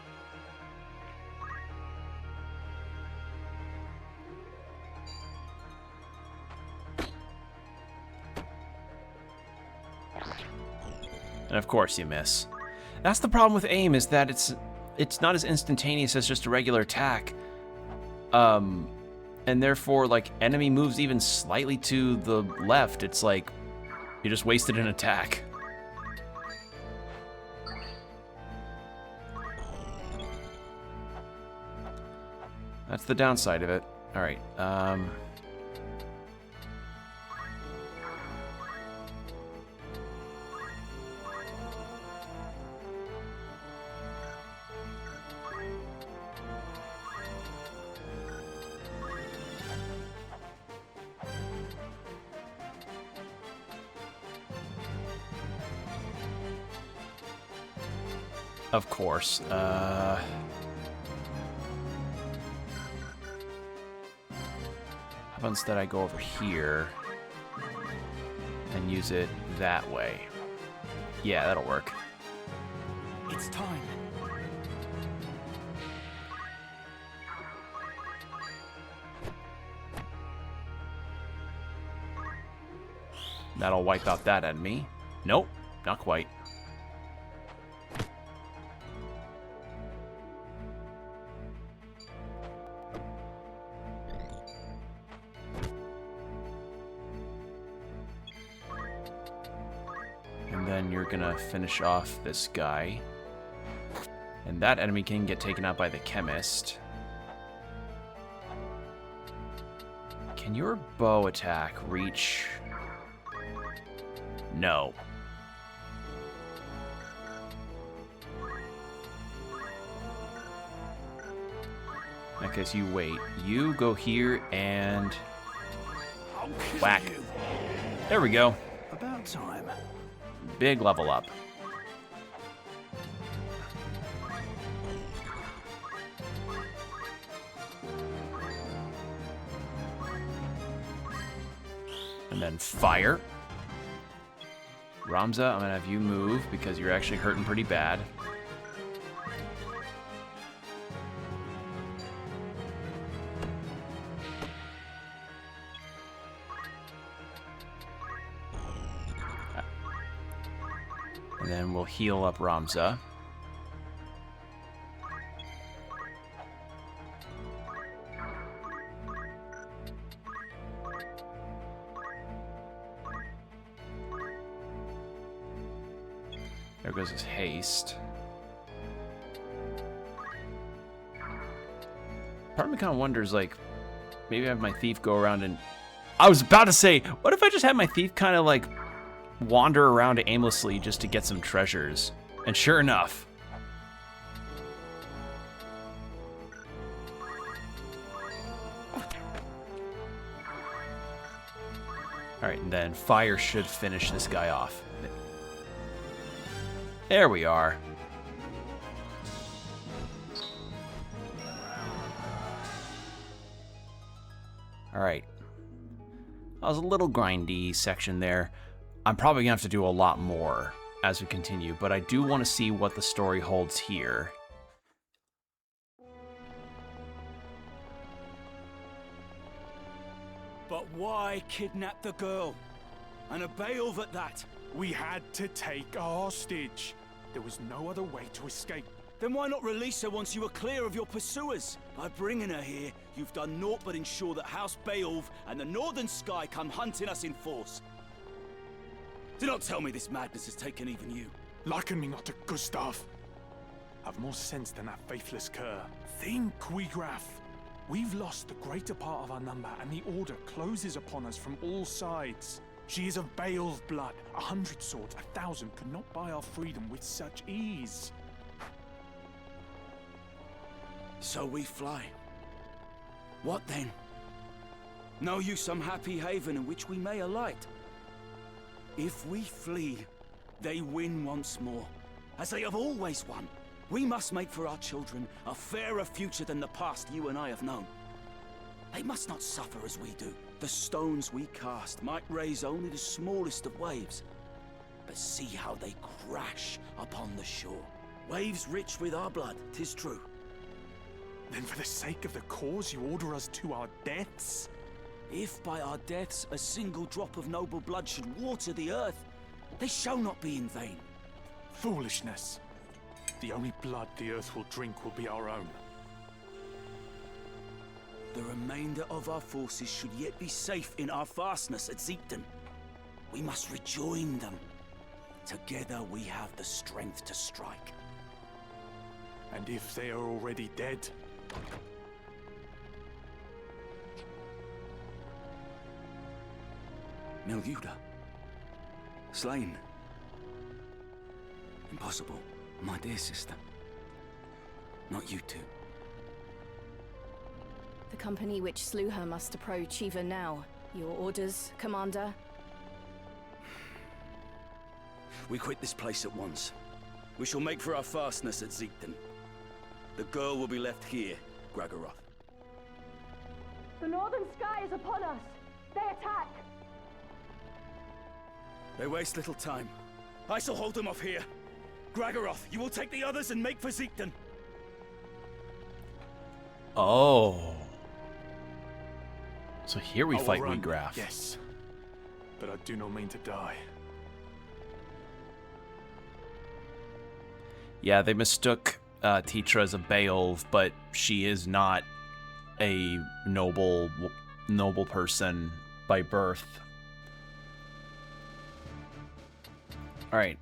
And of course you miss. That's the problem with aim, is that it's not as instantaneous as just a regular attack. And therefore, like, enemy moves even slightly to the left, it's like you just wasted an attack. That's the downside of it. Alright, of course. How about instead I go over here and use it that way? Yeah, that'll work. It's time. That'll wipe out that enemy. Nope, not quite. And then you're gonna finish off this guy. And that enemy can get taken out by the chemist. Can your bow attack reach? No. I guess you wait. You go here and whack. There we go. About time. Big level up. And then fire. Ramza, I'm gonna have you move because you're actually hurting pretty bad. And then we'll heal up Ramza. There goes his haste. Part of me kind of wonders, like, maybe I have my thief go around and... I was about to say, what if I just had my thief kind of, like, wander around aimlessly just to get some treasures? And sure enough... Alright, and then fire should finish this guy off. There we are. Alright. That was a little grindy section there. I'm probably gonna have to do a lot more as we continue, but I do want to see what the story holds here. But why kidnap the girl? And a Beowulf at that? We had to take a hostage. There was no other way to escape. Then why not release her once you were clear of your pursuers? By bringing her here, you've done naught but ensure that House Beowulf and the Northern Sky come hunting us in force. Do not tell me this madness has taken even you. Liken me not to Gustav. I've more sense than that faithless cur. Think, Wigraf. We've lost the greater part of our number, and the Order closes upon us from all sides. She is of Beowulf blood. 100 swords, 1,000 could not buy our freedom with such ease. So we fly. What then? Know you some happy haven in which we may alight? If we flee, they win once more, as they have always won. We must make for our children a fairer future than the past you and I have known. They must not suffer as we do. The stones we cast might raise only the smallest of waves, but see how they crash upon the shore. Waves rich with our blood, 'tis true. Then for the sake of the cause you order us to our deaths? If by our deaths a single drop of noble blood should water the earth, they shall not be in vain. Foolishness. The only blood the earth will drink will be our own. The remainder of our forces should yet be safe in our fastness at Zeepton. We must rejoin them. Together we have the strength to strike. And if they are already dead? Milguda. Slain. Impossible, my dear sister. Not you two. The company which slew her must approach even now. Your orders, Commander? We quit this place at once. We shall make for our fastness at Zeepton. The girl will be left here, Gragoroth. The Northern Sky is upon us! They attack! They waste little time. I shall hold them off here. Gragaroth, you will take the others and make for Zeekden. Oh. So here we I will fight run, Weegraf. Yes, but I do not mean to die. Yeah, they mistook Tetra as a Beowulf, but she is not a noble person by birth. Alright.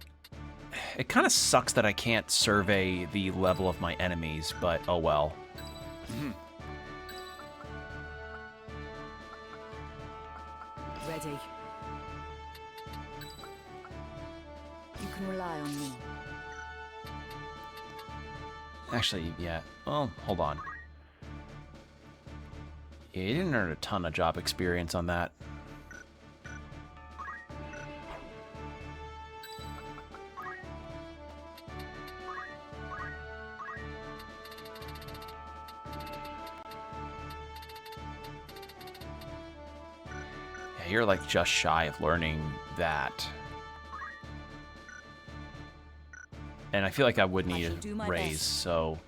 It kind of sucks that I can't survey the level of my enemies, but oh well. Ready. You can rely on me. Actually, yeah. Well, hold on. Yeah, you didn't earn a ton of job experience on that. Yeah, you're like just shy of learning that. And I feel like I would need a raise, so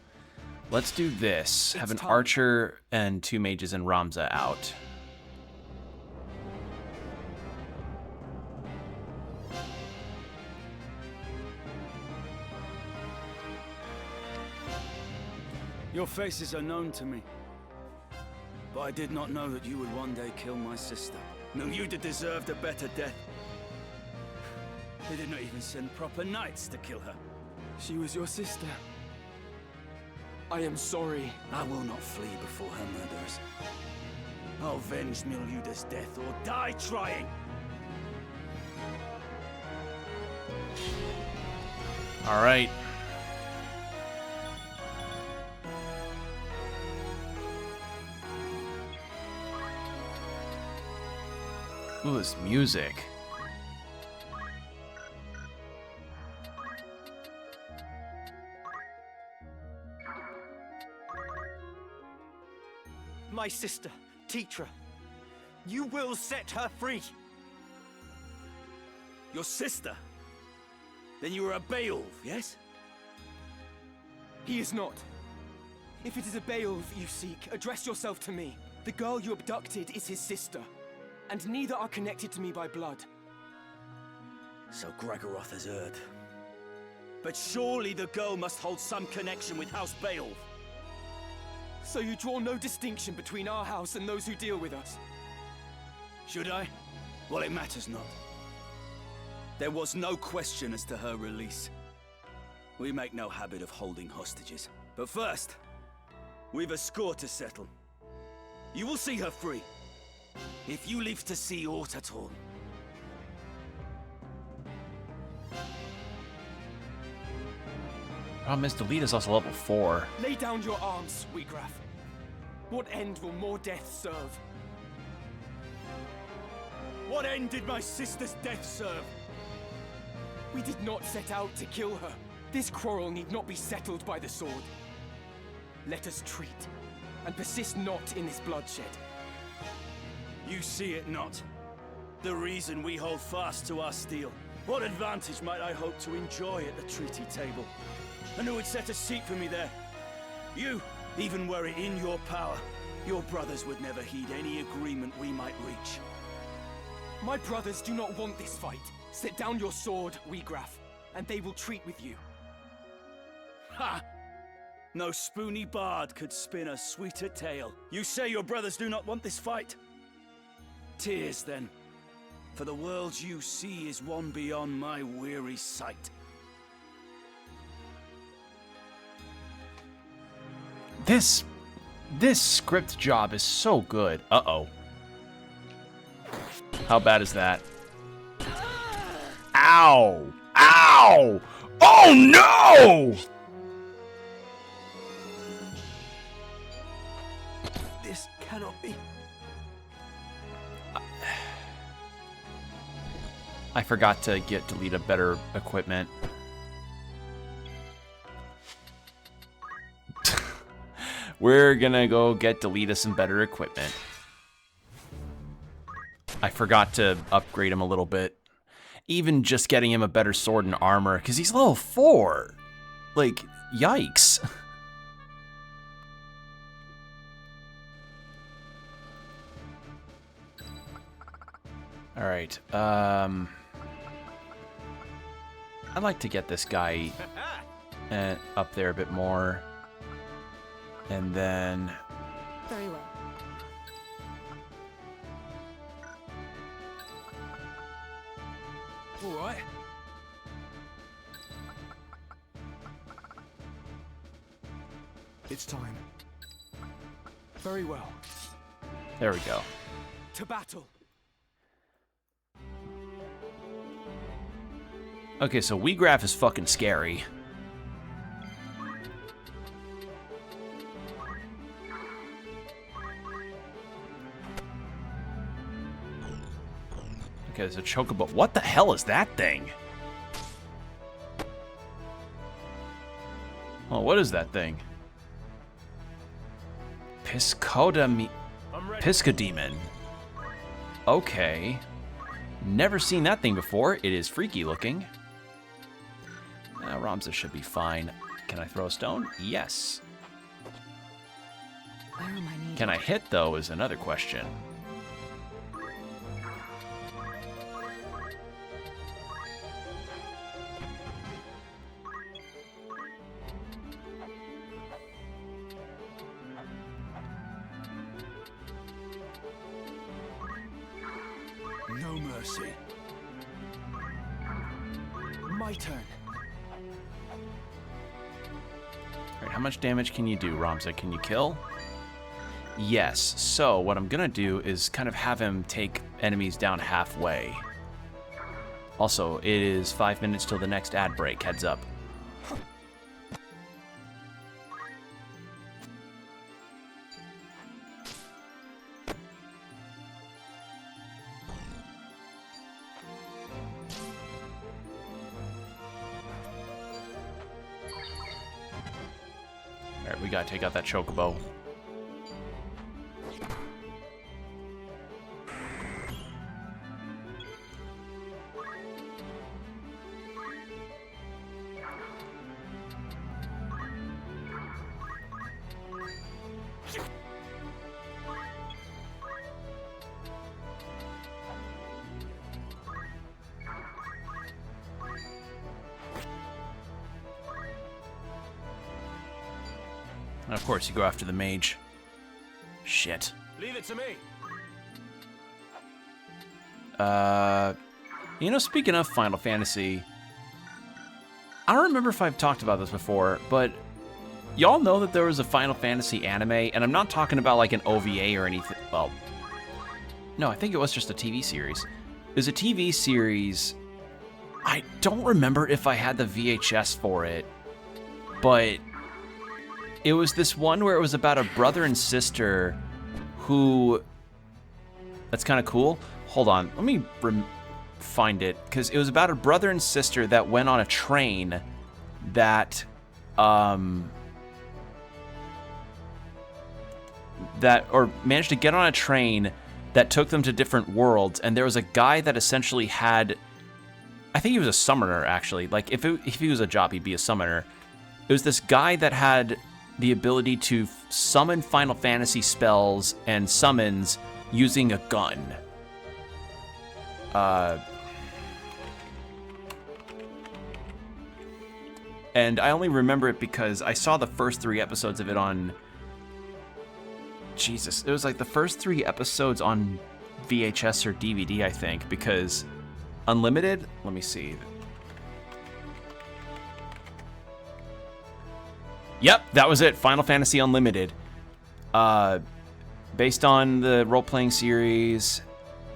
let's do this. Have an archer and 2 mages and Ramza out. Your faces are known to me. But I did not know that you would one day kill my sister. No, you'd have deserved a better death. They did not even send proper knights to kill her. She was your sister. I am sorry. I will not flee before her murderers. I'll avenge Miluda's death or die trying. All right. Ooh, this music. My sister, Tetra. You will set her free. Your sister? Then you are a Beowulf, yes? He is not. If it is a Beowulf you seek, address yourself to me. The girl you abducted is his sister, and neither are connected to me by blood. So Gragaroth has heard. But surely the girl must hold some connection with House Beowulf. So you draw no distinction between our house and those who deal with us? Should I? Well, it matters not. There was no question as to her release. We make no habit of holding hostages. But first, we've a score to settle. You will see her free, if you live to see aught at all. Problem is, Delete is also level 4. Lay down your arms, Weegraf. What end will more death serve? What end did my sister's death serve? We did not set out to kill her. This quarrel need not be settled by the sword. Let us treat, and persist not in this bloodshed. You see it not. The reason we hold fast to our steel. What advantage might I hope to enjoy at the treaty table? And who would set a seat for me there? You, even were it in your power, your brothers would never heed any agreement we might reach. My brothers do not want this fight. Set down your sword, Weegraf, and they will treat with you. Ha! No spoony bard could spin a sweeter tale. You say your brothers do not want this fight? Tears, then. For the world you see is one beyond my weary sight. This script job is so good. Uh-oh. How bad is that? Ow! Ow! Oh no! This cannot be. I forgot to get Delete a better equipment. We're gonna go get Delete some better equipment. I forgot to upgrade him a little bit. even just getting him a better sword and armor, because he's level 4. Like, yikes. All right. I'd like to get this guy up there a bit more. And then... Very well. All right. It's time. Very well. There we go. To battle. Okay, so WeGraph is fucking scary. Okay, there's a chocobo. What the hell is that thing? Oh, what is that thing? Piscodemon. Okay. Never seen that thing before. It is freaky looking. Ramza should be fine. Can I throw a stone? Yes. Where am I needed? Can I hit, though, is another question. No mercy. My turn. Alright, how much damage can you do, Ramza? Can you kill? Yes. So, what I'm gonna do is kind of have him take enemies down halfway. Also, it is 5 minutes till the next ad break. Heads up. Alright, we gotta take out that chocobo. And of course, you go after the mage. Shit. Leave it to me. You know, speaking of Final Fantasy, I don't remember if I've talked about this before, but y'all know that there was a Final Fantasy anime, and I'm not talking about like an OVA or anything. Well, no, I think it was just a TV series. There's a TV series. I don't remember if I had the VHS for it, but it was this one where it was about a brother and sister who... That's kind of cool. Hold on, let me find it, because it was about a brother and sister that went on a train that, or managed to get on a train that took them to different worlds, and there was a guy that essentially had... I think he was a summoner, actually. Like, if he was a job, he'd be a summoner. It was this guy that had the ability to summon Final Fantasy spells and summons using a gun. And I only remember it because I saw the first 3 episodes of it on... Jesus, it was like the first 3 episodes on VHS or DVD, I think, because Unlimited, let me see. Yep, that was it. Final Fantasy Unlimited. Based on the role-playing series.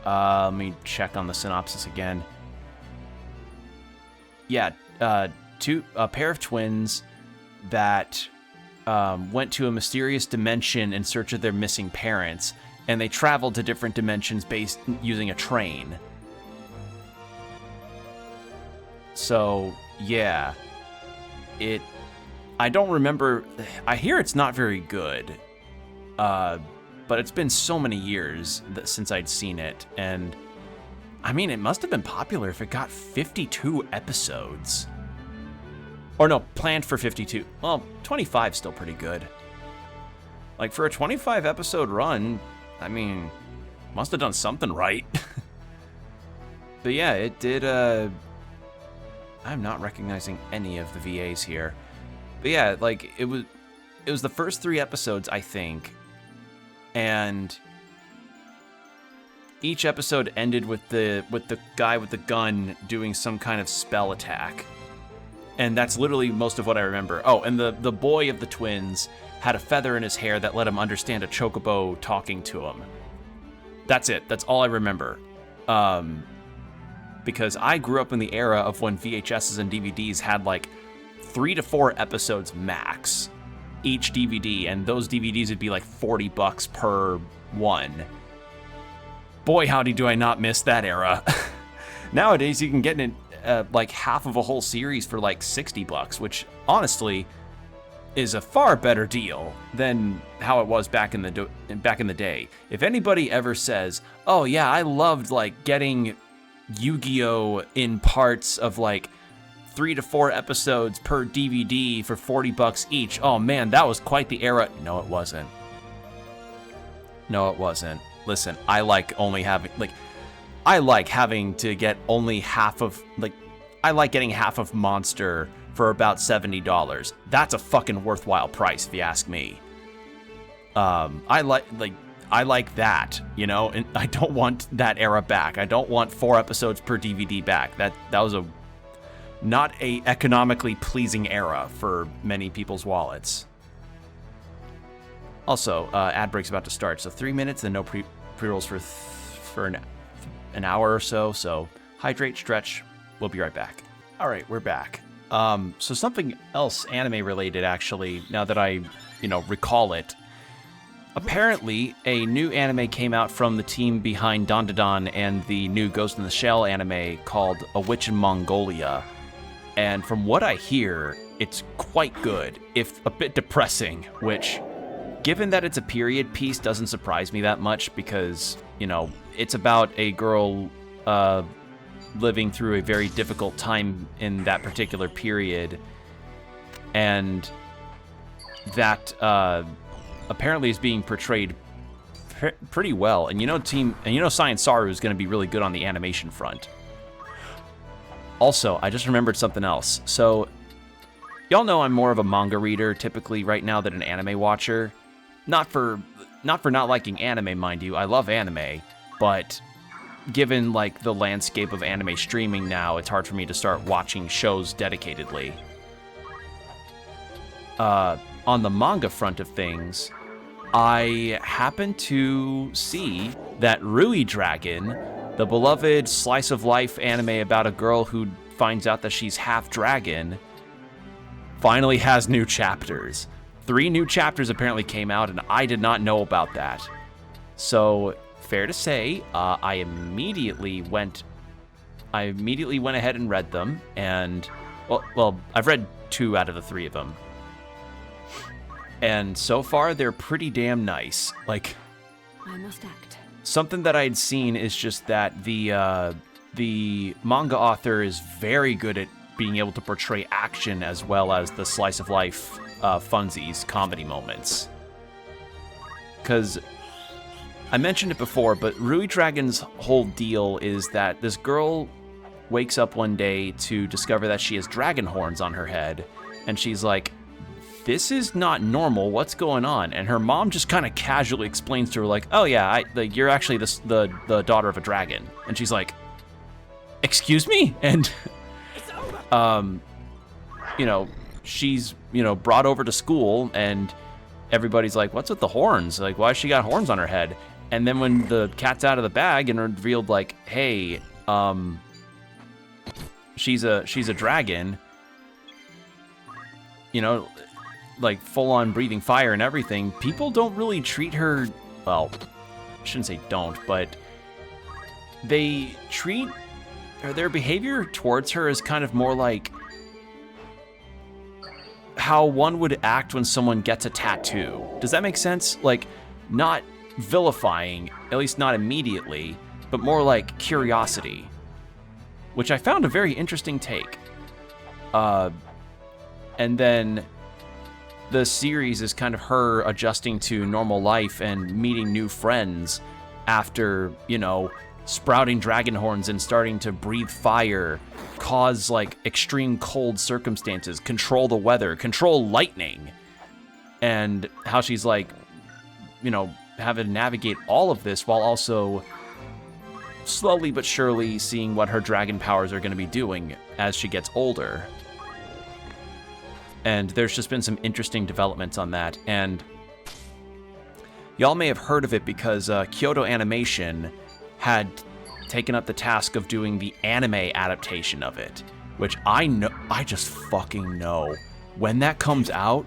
Let me check on the synopsis again. Yeah, a pair of twins that went to a mysterious dimension in search of their missing parents, and they traveled to different dimensions based using a train. So, yeah. I don't remember... I hear it's not very good. But it's been so many years since I'd seen it, and I mean, it must have been popular if it got 52 episodes. Or no, planned for 52. Well, 25 is still pretty good. Like, for a 25 episode run, I mean, must have done something right. But yeah, it did, I'm not recognizing any of the VAs here. But yeah, like, it was the first 3 episodes, I think. And each episode ended with the guy with the gun doing some kind of spell attack. And that's literally most of what I remember. Oh, and the boy of the twins had a feather in his hair that let him understand a chocobo talking to him. That's it. That's all I remember. Because I grew up in the era of when VHSs and DVDs had like 3 to 4 episodes max each DVD, and those DVDs would be like $40 per one. Boy, howdy, do I not miss that era. Nowadays, you can get like half of a whole series for like $60, which honestly is a far better deal than how it was back in the day. If anybody ever says, "Oh yeah, I loved like getting Yu-Gi-Oh in parts of like 3 to 4 episodes per DVD for $40 each. Oh man, that was quite the era." No, it wasn't. No, it wasn't. Listen, I like having to get only half of, I like getting half of Monster for about $70. That's a fucking worthwhile price, if you ask me. I like that, you know, and I don't want that era back. I don't want 4 episodes per DVD back. That was not a economically pleasing era for many people's wallets. Also, ad break's about to start, so 3 minutes and no pre-rolls for an hour or so. So hydrate, stretch. We'll be right back. All right, we're back. So something else anime related, actually, now that I, recall it. Apparently, a new anime came out from the team behind Don and the new Ghost in the Shell anime called A Witch in Mongolia. And from what I hear, it's quite good, if a bit depressing, which, given that it's a period piece, doesn't surprise me that much because, it's about a girl living through a very difficult time in that particular period. And that apparently is being portrayed pretty well. And Science Saru is going to be really good on the animation front. Also, I just remembered something else. So, y'all know I'm more of a manga reader typically right now than an anime watcher. Not for not liking anime, mind you. I love anime, but given the landscape of anime streaming now, it's hard for me to start watching shows dedicatedly. On the manga front of things, I happened to see that Rui Dragon, the beloved slice of life anime about a girl who finds out that she's half dragon, finally has new chapters. 3 new chapters apparently came out, and I did not know about that. So, fair to say, I immediately went ahead and read them, and well, I've read 2 out of the 3 of them. And so far, they're pretty damn nice. I must act. Something that I'd seen is just that the manga author is very good at being able to portray action as well as the slice of life funsies, comedy moments. Because I mentioned it before, but Rui Dragon's whole deal is that this girl wakes up one day to discover that she has dragon horns on her head, and she's like, "This is not normal. What's going on?" And her mom just kind of casually explains to her, "Oh yeah, you're actually the daughter of a dragon." And she's like, "Excuse me?" And she's brought over to school, and everybody's like, "What's with the horns? Why has she got horns on her head?" And then when the cat's out of the bag and revealed, "Hey, she's a dragon," full on breathing fire and everything, people don't really treat her, well, I shouldn't say don't, but they treat their behavior towards her as kind of more like how one would act when someone gets a tattoo. Does that make sense? Not vilifying, at least not immediately, but more like curiosity, which I found a very interesting take. And then the series is kind of her adjusting to normal life and meeting new friends after, you know, sprouting dragon horns and starting to breathe fire, cause like extreme cold circumstances, control the weather, control lightning, and how she's like, you know, having to navigate all of this while also slowly but surely seeing what her dragon powers are going to be doing as she gets older. And there's just been some interesting developments on that. And y'all may have heard of it because Kyoto Animation had taken up the task of doing the anime adaptation of it, which I just fucking know. When that comes out,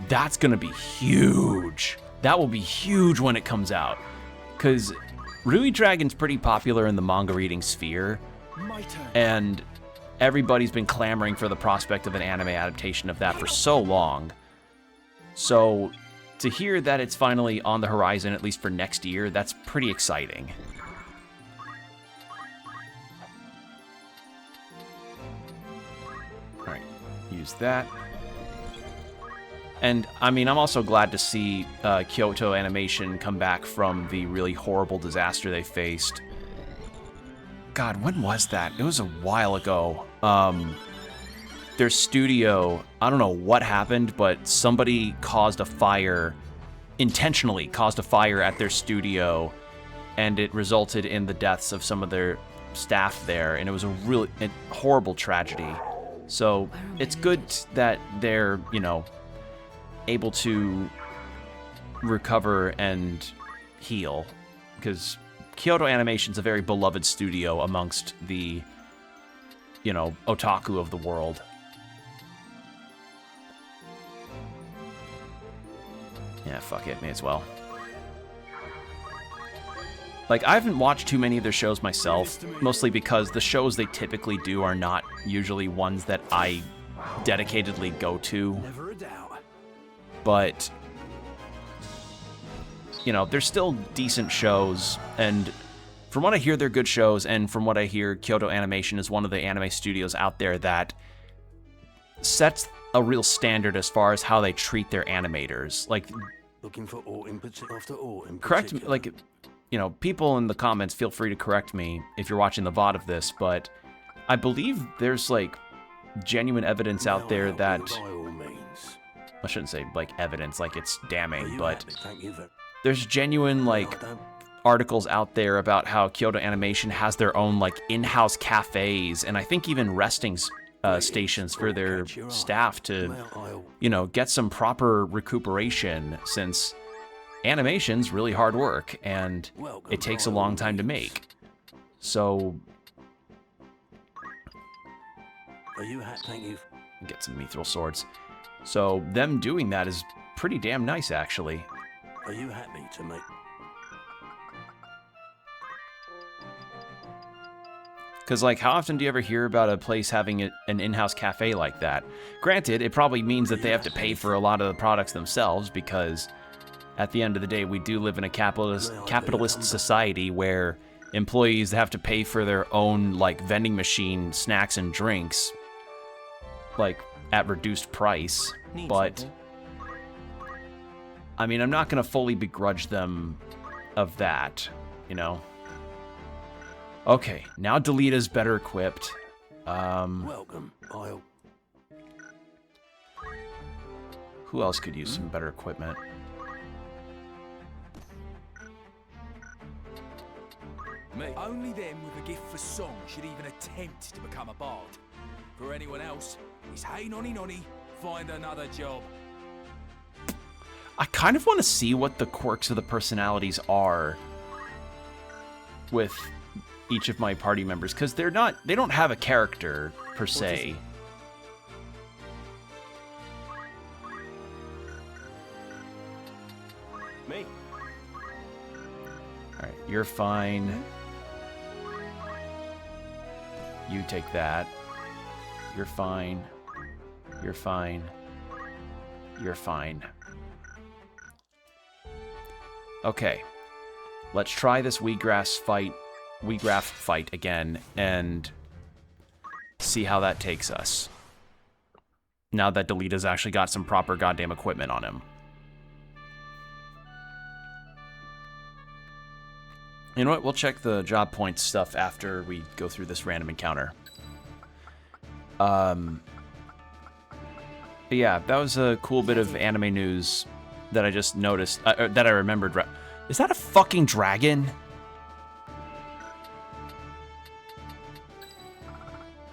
that's gonna be huge. That will be huge when it comes out. Because Rui Dragon's pretty popular in the manga reading sphere. And everybody's been clamoring for the prospect of an anime adaptation of that for so long. So to hear that it's finally on the horizon, at least for next year, that's pretty exciting. All right, use that. And, I mean, I'm also glad to see Kyoto Animation come back from the really horrible disaster they faced. God, when was that? It was a while ago. Their studio, I don't know what happened, but somebody caused a fire, intentionally caused a fire at their studio, and it resulted in the deaths of some of their staff there, and it was a really horrible tragedy. So it's good that they're, you know, able to recover and heal, because Kyoto Animation's a very beloved studio amongst the, you know, otaku of the world. Yeah, fuck it, may as well. Like, I haven't watched too many of their shows myself, mostly because the shows they typically do are not usually ones that I dedicatedly go to. But, you know, they're still decent shows, and from what I hear, they're good shows, and from what I hear, Kyoto Animation is one of the anime studios out there that sets a real standard as far as how they treat their animators. Like, looking for art in particular. Correct me, like, you know, people in the comments, feel free to correct me if you're watching the VOD of this, but I believe there's, like, genuine evidence out there that... I shouldn't say, like, evidence, like it's damning, but there's genuine, like, articles out there about how Kyoto Animation has their own, like, in-house cafes, and I think even resting stations for their staff to, you know, get some proper recuperation, since animation's really hard work, and it takes a long time to make. So... Get some mithril swords. So them doing that is pretty damn nice, actually. Are you happy to make? Because, like, how often do you ever hear about a place having an in-house cafe like that? Granted, it probably means that they have to pay for a lot of the products themselves, because at the end of the day, we do live in a capitalist society where employees have to pay for their own, like, vending machine snacks and drinks, like, at reduced price. But I mean, I'm not gonna fully begrudge them of that, you know. Okay, now Delita's better equipped. Welcome, I'll... Who else could use some better equipment? Me. Only them with a gift for song should even attempt to become a bard. For anyone else, it's hey nonny nonny, find another job. I kind of want to see what the quirks of the personalities are with each of my party members, because they don't have a character per se. Me. All right, you're fine. You take that. You're fine. You're fine. You're fine. Okay. Let's try this wheatgrass fight Weegraph fight again and see how that takes us. Now that Delita's actually got some proper goddamn equipment on him. You know what? We'll check the job points stuff after we go through this random encounter. Yeah, that was a cool bit of anime news that I just noticed, that I remembered. Is that a fucking dragon?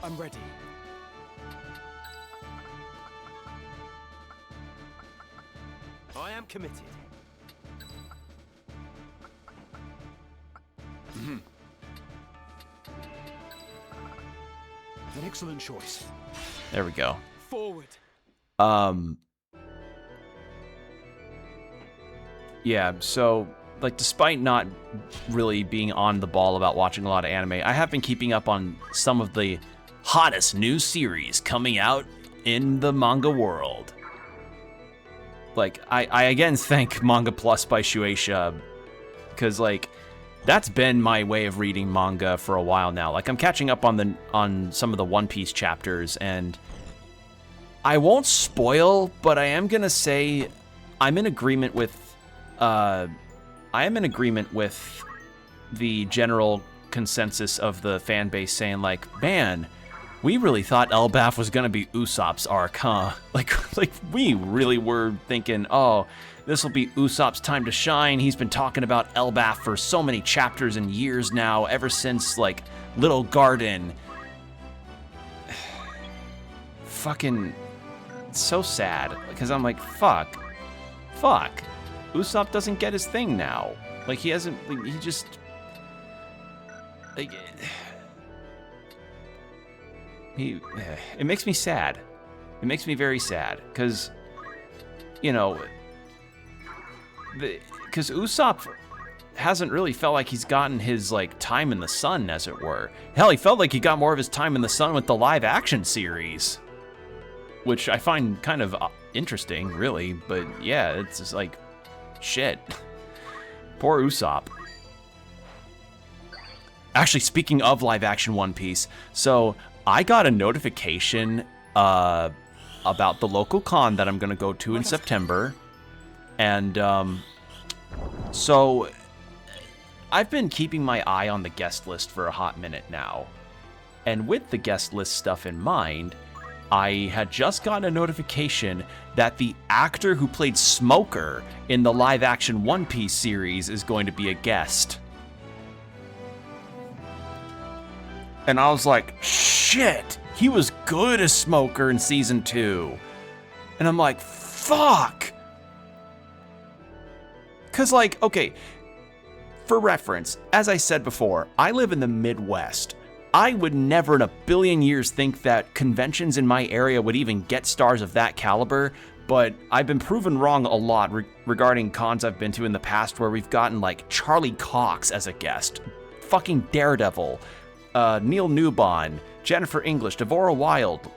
I'm ready. I am committed. An excellent choice. There we go. Forward. Yeah, so, like, despite not really being on the ball about watching a lot of anime, I have been keeping up on some of the hottest new series coming out in the manga world. Like, I again thank Manga Plus by Shueisha, because, like, that's been my way of reading manga for a while now. Like, I'm catching up on some of the One Piece chapters, and I won't spoil, but I am gonna say I'm in agreement with the general consensus of the fan base saying, like, man, we really thought Elbaf was gonna be Usopp's arc, huh? Like we really were thinking, oh, this will be Usopp's time to shine. He's been talking about Elbaf for so many chapters and years now, ever since, like, Little Garden. Fucking so sad, because I'm like, fuck. Usopp doesn't get his thing now. Like, he hasn't, like, he just, like, it makes me sad. It makes me very sad, because, you know, because Usopp hasn't really felt like he's gotten his, like, time in the sun, as it were. Hell, he felt like he got more of his time in the sun with the live-action series, which I find kind of interesting, really, but yeah, it's just like, shit. Poor Usopp. Actually, speaking of live-action One Piece, so I got a notification about the local con that I'm going to go to in September, and so I've been keeping my eye on the guest list for a hot minute now, and with the guest list stuff in mind, I had just gotten a notification that the actor who played Smoker in the live-action One Piece series is going to be a guest. And I was like, shit, he was good as Smoker in Season 2. And I'm like, fuck! Because, like, okay, for reference, as I said before, I live in the Midwest. I would never in a billion years think that conventions in my area would even get stars of that caliber, but I've been proven wrong a lot regarding cons I've been to in the past where we've gotten, like, Charlie Cox as a guest, fucking Daredevil, Neil Newbon, Jennifer English, Devorah Wild,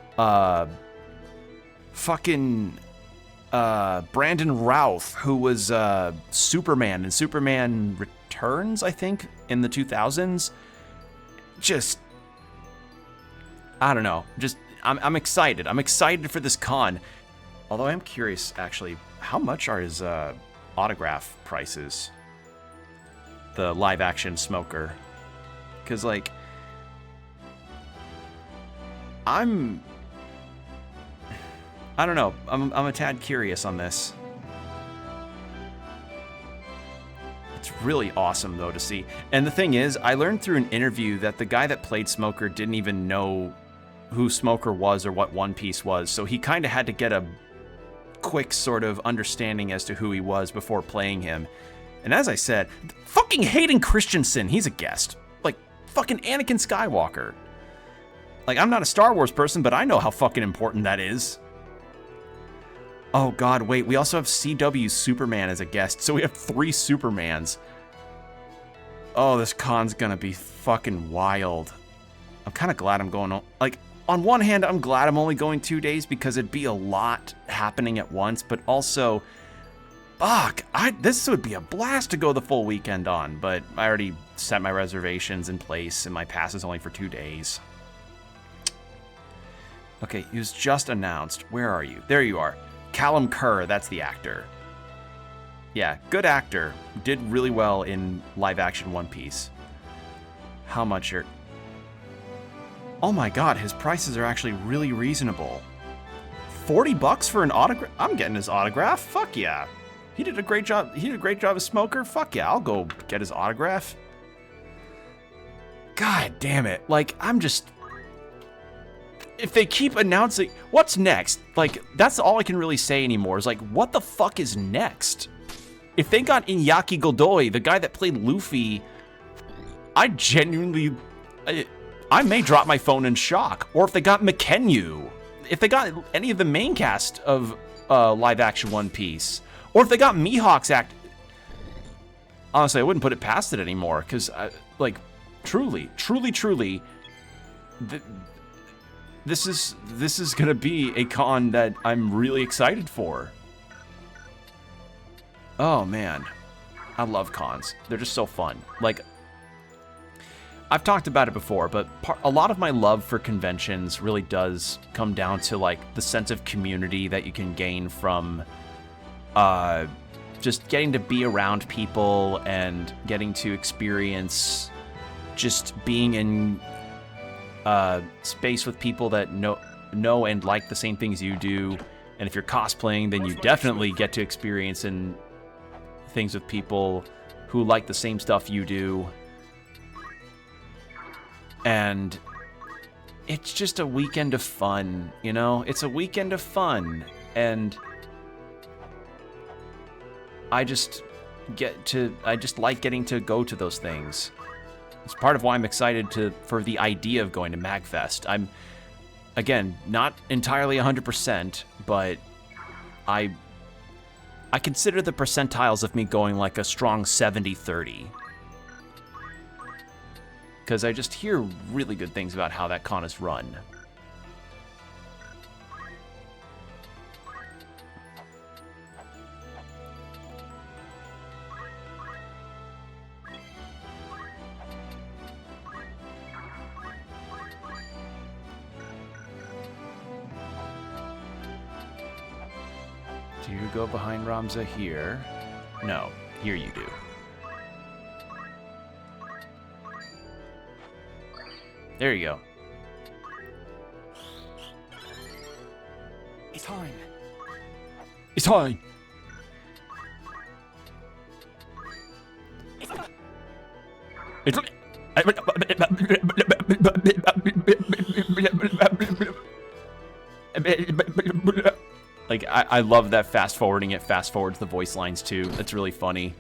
Brandon Routh, who was Superman in Superman Returns, I think, in the 2000s. Just, I don't know. Just, I'm excited. I'm excited for this con. Although I'm curious, actually, how much are his autograph prices? The live-action Smoker. Because, like, I don't know. I'm a tad curious on this. It's really awesome, though, to see. And the thing is, I learned through an interview that the guy that played Smoker didn't even know who Smoker was or what One Piece was, so he kind of had to get a quick sort of understanding as to who he was before playing him. And as I said, fucking Hayden Christensen, he's a guest. Like, fucking Anakin Skywalker. Like, I'm not a Star Wars person, but I know how fucking important that is. Oh god, wait, we also have CW Superman as a guest, so we have 3 Supermans. Oh, this con's gonna be fucking wild. I'm kind of glad I'm going on. Like, on one hand, I'm glad I'm only going 2 days because it'd be a lot happening at once, but also, Fuck, this would be a blast to go the full weekend on, but I already set my reservations in place and my pass is only for 2 days. Okay, he was just announced. Where are you? There you are. Callum Kerr, that's the actor. Yeah, good actor. Did really well in live action One Piece. How much are... Oh my god, his prices are actually really reasonable. $40 for an autograph? I'm getting his autograph. Fuck yeah. He did a great job. He did a great job as Smoker. Fuck yeah, I'll go get his autograph. God damn it. Like, I'm just... If they keep announcing... What's next? Like, that's all I can really say anymore is like, what the fuck is next? If they got Iñaki Godoy, the guy that played Luffy, I genuinely... I may drop my phone in shock. Or if they got McKenyu. If they got any of the main cast of live action One Piece. Or if they got Mihawk's act... Honestly, I wouldn't put it past it anymore. Because, like, truly... This is gonna be a con that I'm really excited for. Oh man, I love cons. They're just so fun. Like, I've talked about it before, but a lot of my love for conventions really does come down to like the sense of community that you can gain from just getting to be around people and getting to experience just being in space with people that know and like the same things you do. And if you're cosplaying, then you definitely get to experience in things with people who like the same stuff you do. And it's just a weekend of fun, you know? It's a weekend of fun. And I just like getting to go to those things. It's part of why I'm excited for the idea of going to MagFest. I'm, again, not entirely 100%, but I consider the percentiles of me going like a strong 70-30. Because I just hear really good things about how that con is run. Do you go behind Ramza here? No, here you do. There you go. It's time. It's time. It's like, I love that fast forwarding it fast forwards the voice lines too. That's really funny.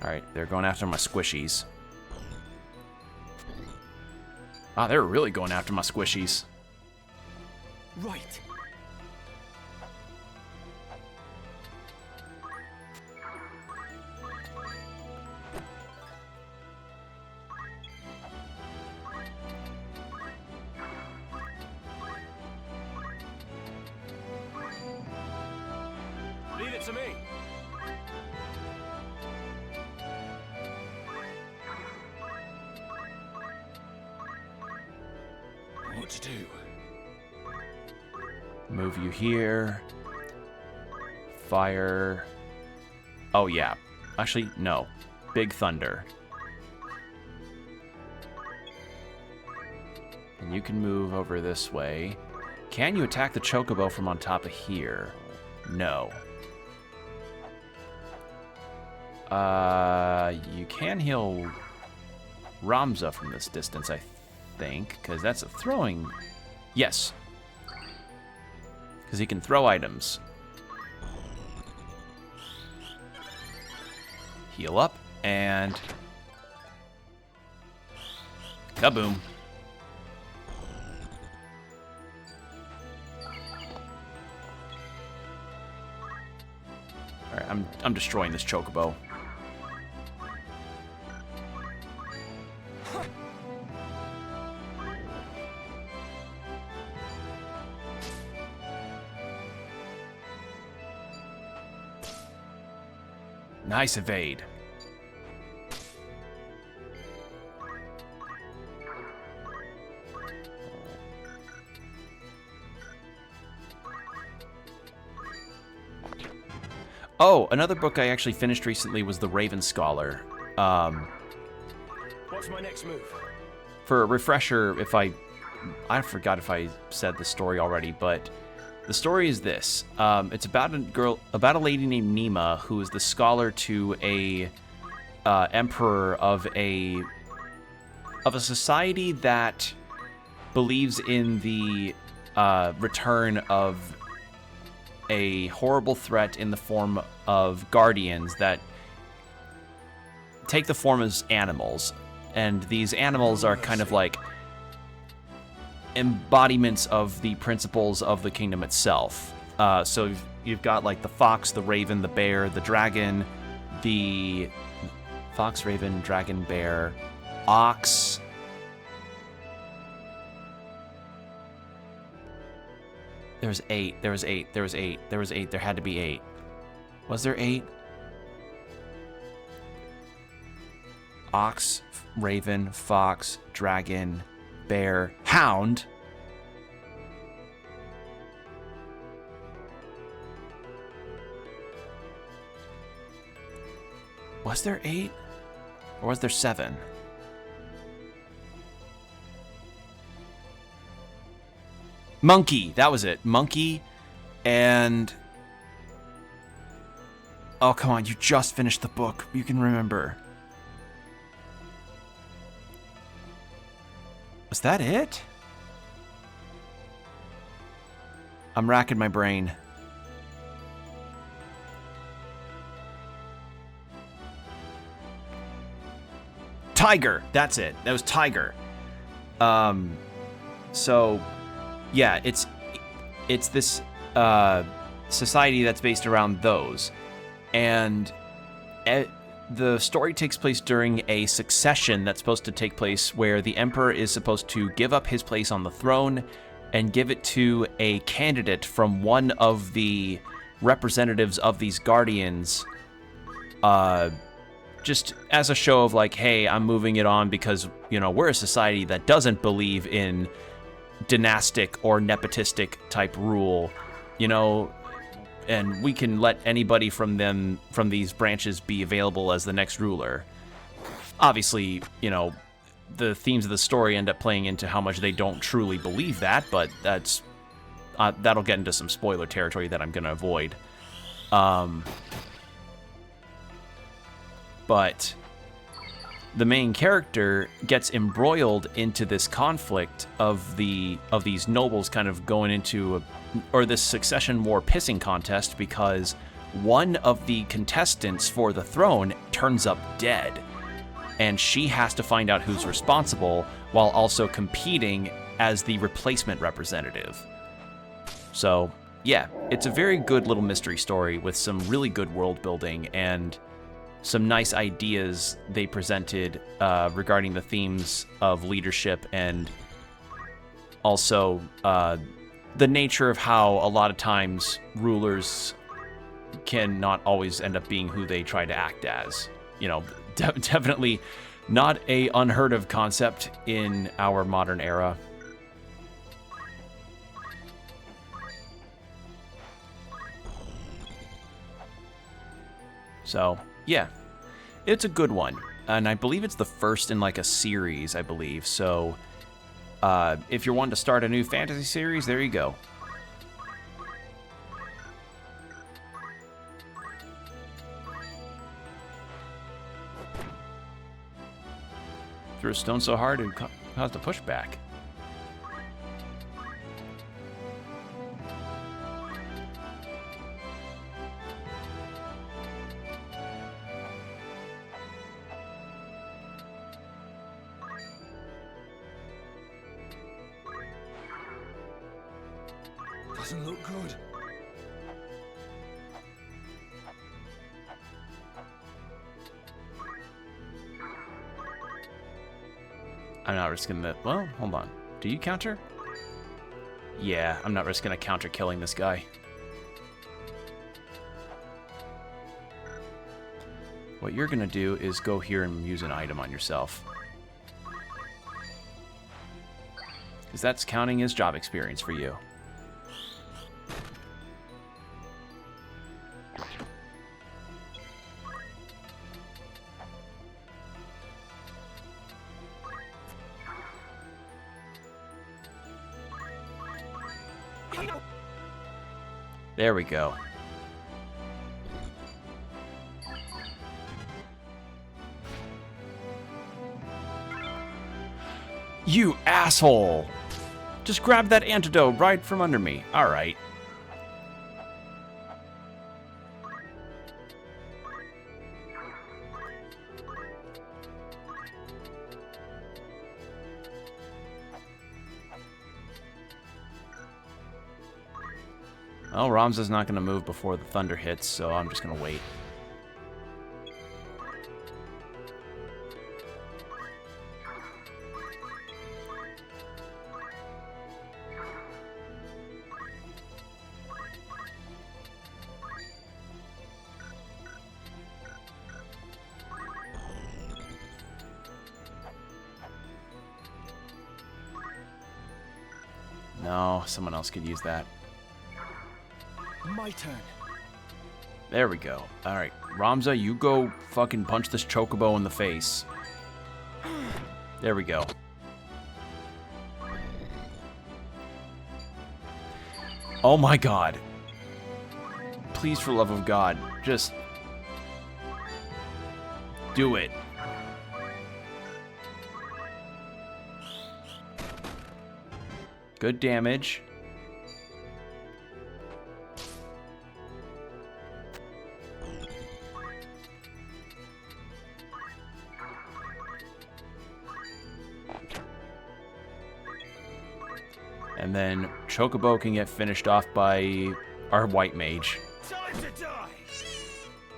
Alright, they're going after my squishies. Ah, they're really going after my squishies. Right. Leave it to me. What to do? Move you here. Fire. Oh, yeah. Actually, no. Big Thunder. And you can move over this way. Can you attack the Chocobo from on top of here? No. You can heal Ramza from this distance, I think, because that's a throwing... Yes. Because he can throw items. Heal up, and... Kaboom. Alright, I'm destroying this Chocobo. Nice evade. Oh, another book I actually finished recently was The Raven Scholar. What's my next move? For a refresher, if I forgot if I said the story already, but the story is this. It's about a lady named Nima, who is the scholar to a emperor of a society that believes in the return of a horrible threat in the form of guardians that take the form as animals. And these animals are kind of like embodiments of the principles of the kingdom itself. So you've got like the fox, the raven, the bear, the dragon, the fox, raven, dragon, bear, ox. There was 8. There was 8. There was 8. There was 8. There had to be 8. Was there 8? Ox, raven, fox, dragon, bear, hound. Was there 8? Or was there 7? Monkey, that was it. Monkey and... Oh, come on, you just finished the book. You can remember. Was that it? I'm racking my brain. Tiger, that's it. That was Tiger. So... yeah, it's this society that's based around those, and the story takes place during a succession that's supposed to take place where the emperor is supposed to give up his place on the throne and give it to a candidate from one of the representatives of these guardians, just as a show of like, hey, I'm moving it on because, you know, we're a society that doesn't believe in dynastic or nepotistic type rule, you know, and we can let anybody from these branches be available as the next ruler. Obviously, you know, the themes of the story end up playing into how much they don't truly believe that, but that's that'll get into some spoiler territory that I'm going to avoid. But the main character gets embroiled into this conflict of these nobles kind of going into this succession war pissing contest because one of the contestants for the throne turns up dead, and she has to find out who's responsible while also competing as the replacement representative. So yeah, it's a very good little mystery story with some really good world building and some nice ideas they presented regarding the themes of leadership and also the nature of how a lot of times rulers can not always end up being who they try to act as. You know, definitely not a unheard of concept in our modern era. So, yeah, it's a good one. And I believe it's the first in like a series, I believe. So, if you're wanting to start a new fantasy series, there you go. Threw a stone so hard it caused a pushback. Doesn't look good. I'm not risking that. Well, hold on. Do you counter? Yeah, I'm not risking a counter killing this guy. What you're going to do is go here and use an item on yourself. Because that's counting as job experience for you. There we go. You asshole! Just grab that antidote right from under me. Alright. Well, Ramza's not going to move before the thunder hits, so I'm just going to wait. No, someone else could use that. My turn. There we go. Alright, Ramza, you go fucking punch this chocobo in the face. There we go. Oh my god. Please, for love of God, just do it. Good damage. And then Chocobo can get finished off by our white mage. Time to die.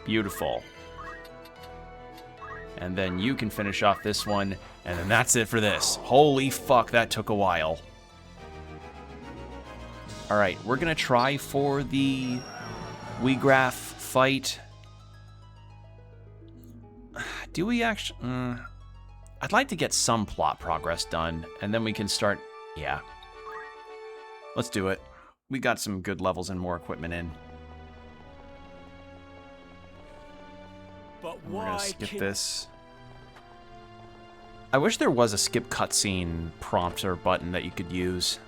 Beautiful. And then you can finish off this one, and then that's it for this. Holy fuck, that took a while. Alright, we're gonna try for the Weegraph fight. Do we actually... I'd like to get some plot progress done, and then we can start... Yeah. Let's do it. We got some good levels and more equipment in. But we're gonna skip this. I wish there was a skip cutscene prompt or button that you could use.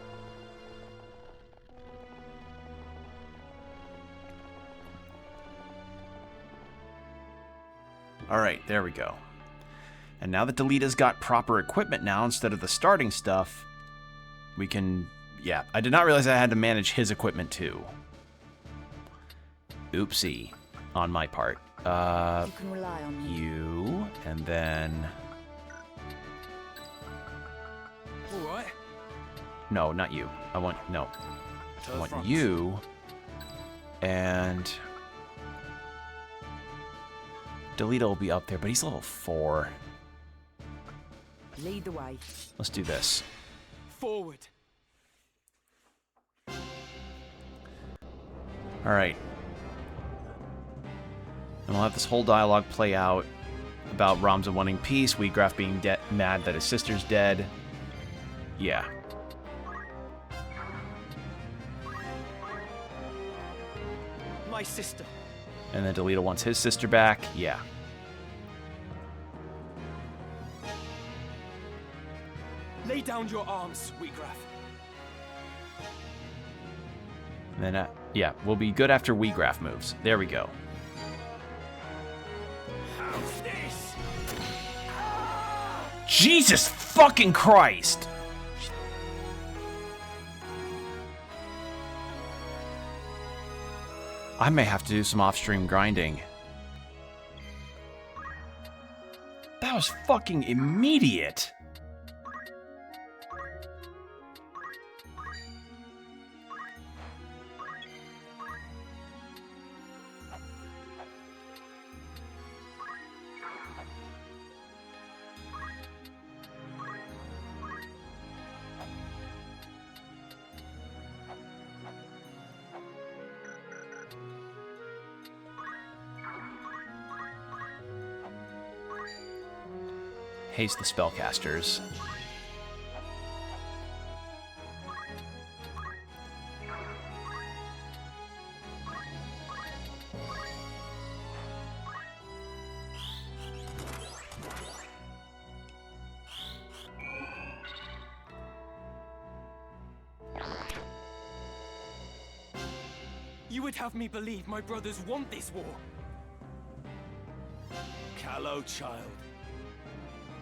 Alright, there we go. And now that Delita's got proper equipment now instead of the starting stuff, we can... Yeah, I did not realize I had to manage his equipment too. Oopsie. On my part. You can rely on me. You, and then... Alright. No, not you. I want... No. I want you, and... Delita will be up there, but he's level 4. Lead the way. Let's do this. Forward. Alright. And we'll have this whole dialogue play out about Ramza wanting peace, Weegraph being mad that his sister's dead. Yeah. My sister. And then Delita wants his sister back. Yeah. Lay down your arms, Weegraph. And then, yeah, we'll be good after Weegraph moves. There we go. How's this? Jesus fucking Christ! I may have to do some off-stream grinding. That was fucking immediate. haste the spellcasters. You would have me believe my brothers want this war. Callow child.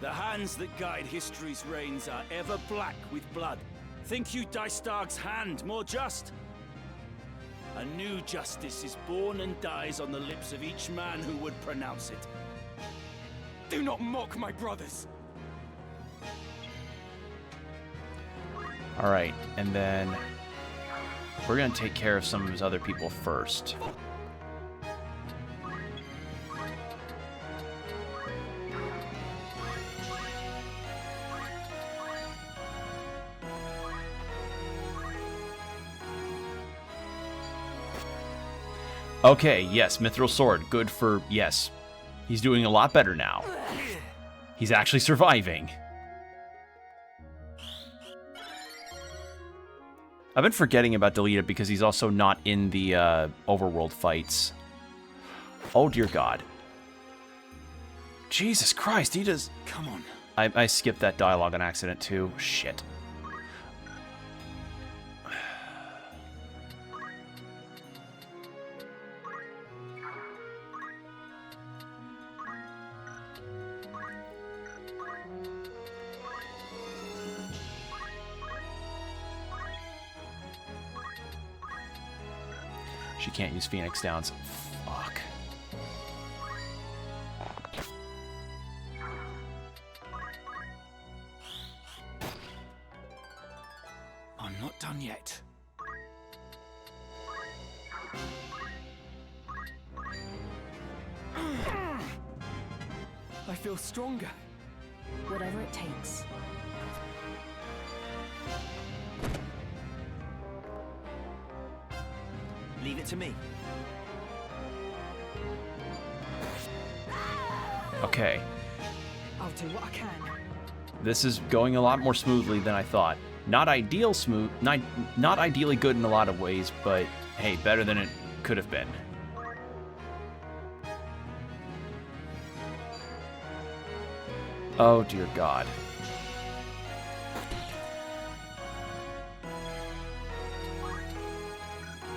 The hands that guide history's reins are ever black with blood. Think you Dystarg's hand more just? A new justice is born and dies on the lips of each man who would pronounce it. Do not mock my brothers. Alright, and then we're gonna take care of some of his other people first. Okay, yes, Mithril Sword. Good for... yes. He's doing a lot better now. He's actually surviving. I've been forgetting about Delita because he's also not in the overworld fights. Oh, dear God. Jesus Christ, he does... Come on. I skipped that dialogue on accident, too. Shit. She can't use Phoenix Downs. Fuck. I'm not done yet. I feel stronger. Whatever it takes. Leave it to me. Okay. I'll do what I can. This is going a lot more smoothly than I thought. Not ideal smooth, not ideally good in a lot of ways, but hey, better than it could have been. Oh dear God.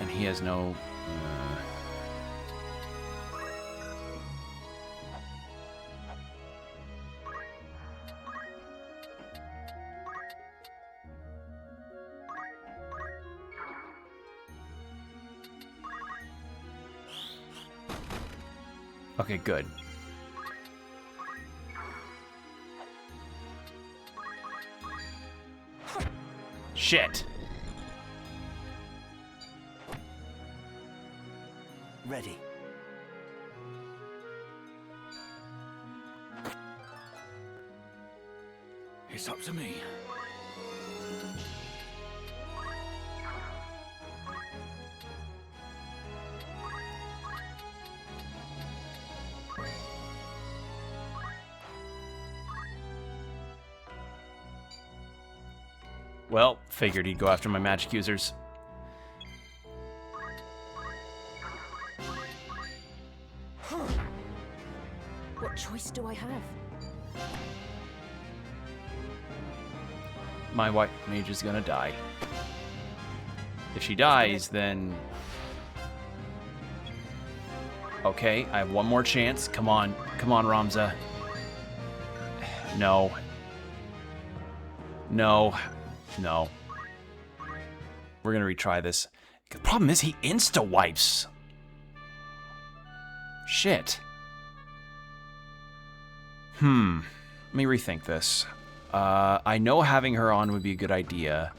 And he has no... Okay, good. Shit. Ready. It's up to me. Well, figured he'd go after my magic users. What choice do I have? My white mage is gonna die. If she dies, then... Okay, I have one more chance. Come on. Come on, Ramza. No. No. No. We're gonna retry this. The problem is he insta-wipes. Shit. Let me rethink this. I know having her on would be a good idea.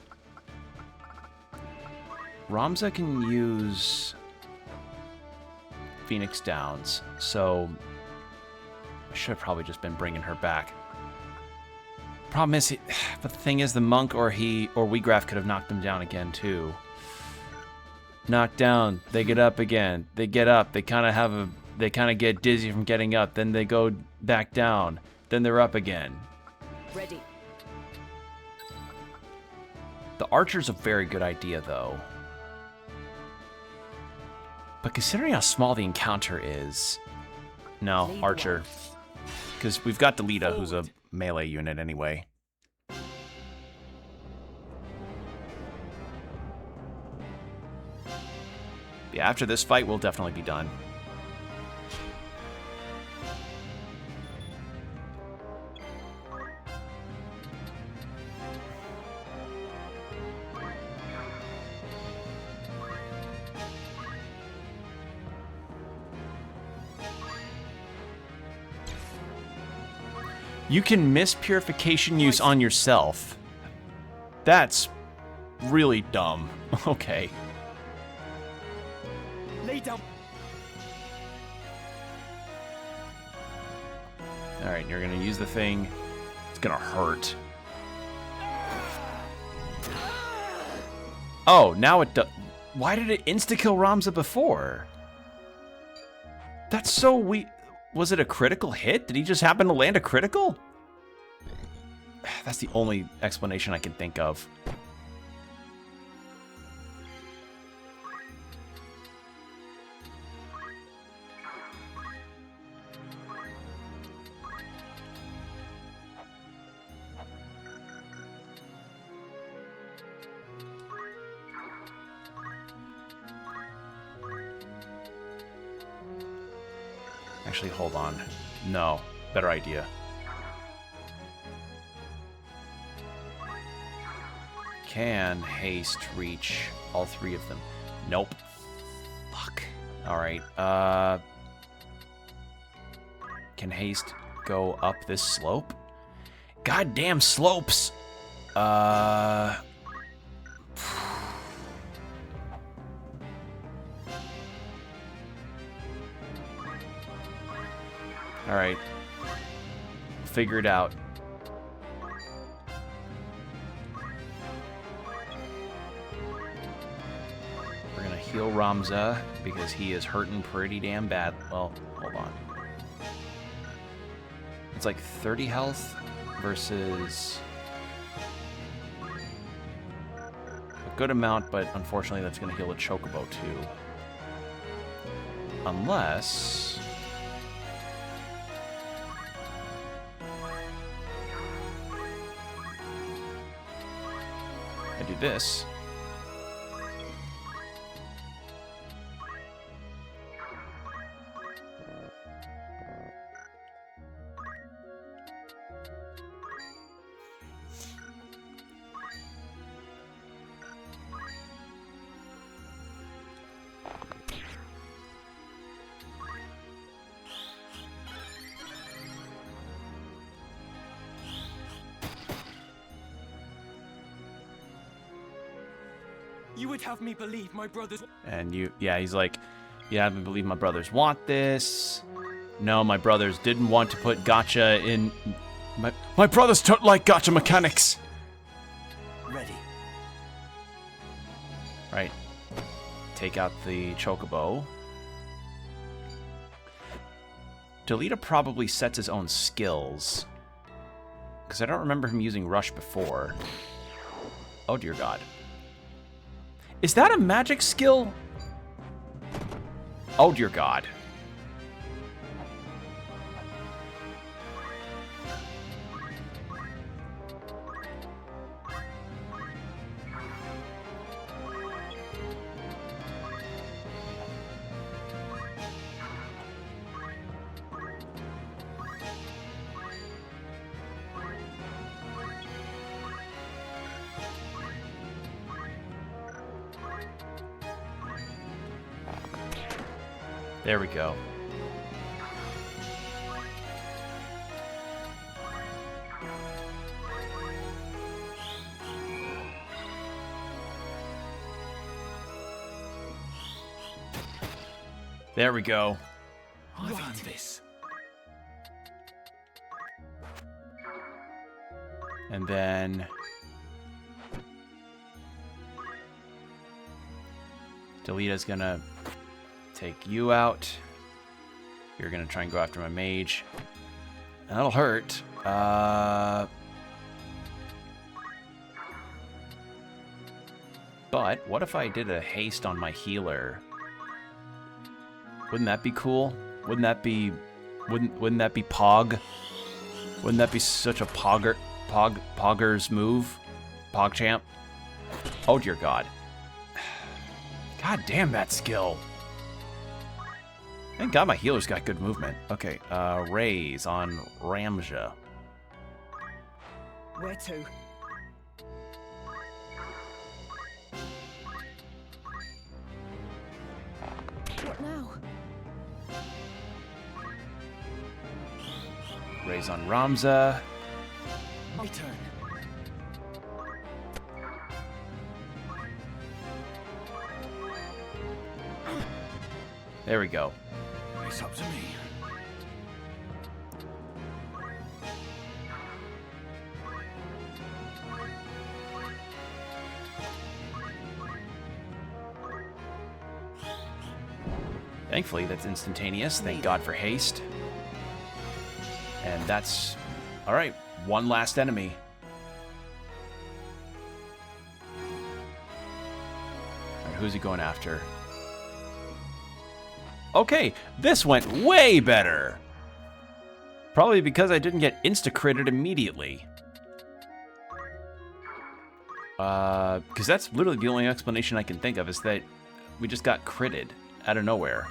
Ramza can use Phoenix Downs, so I should have probably just been bringing her back. Problem is, but the thing is, the monk or Weegraf could have knocked them down again too. Knocked down, they get up again. They get up. They kind of get dizzy from getting up. Then they go back down. then they're up again. Ready. The archer's a very good idea, though. But considering how small the encounter is... No, archer. Because we've got Delita, who's a melee unit anyway. Yeah, after this fight, we'll definitely be done. You can miss purification use on yourself. That's really dumb. Okay. Lay down. Alright, you're gonna use the thing. It's gonna hurt. Oh, now it does. Why did it insta-kill Ramza before? That's so weak. Was it a critical hit? Did he just happen to land a critical? That's the only explanation I can think of. Actually, hold on. No, better idea. Can haste reach all three of them? Nope. Fuck. Alright, can haste go up this slope? Goddamn slopes! Alright. Figure it out. We're gonna heal Ramza because he is hurting pretty damn bad. Well, hold on. It's like 30 health versus a good amount, but unfortunately that's gonna heal a Chocobo too. Unless... I do this. You would have me believe my brothers... And yeah, he's like, yeah, I believe my brothers want this. No, my brothers didn't want to put gacha in... My brothers don't like gacha mechanics! Ready. Right. Take out the Chocobo. Delita probably sets his own skills. Because I don't remember him using Rush before. Oh, dear God. Is that a magic skill? Oh, dear God. There we go. There we go. I've earned this. And then... Delita's gonna take you out. You're gonna try and go after my mage. That'll hurt. But what if I did a haste on my healer? Wouldn't that be cool? Wouldn't that be Pog? Wouldn't that be such a Pogger's move? PogChamp? Oh dear God. God damn that skill. Thank God my healer's got good movement. Okay, raise on Ramja. Where to? What now? Raise on Ramza. My turn. There we go. It's up to me. Thankfully, that's instantaneous. Thank God for haste. And that's... Alright, one last enemy. Alright, who's he going after? Okay, this went way better! Probably because I didn't get insta-critted immediately. Because that's literally the only explanation I can think of, is that we just got critted out of nowhere.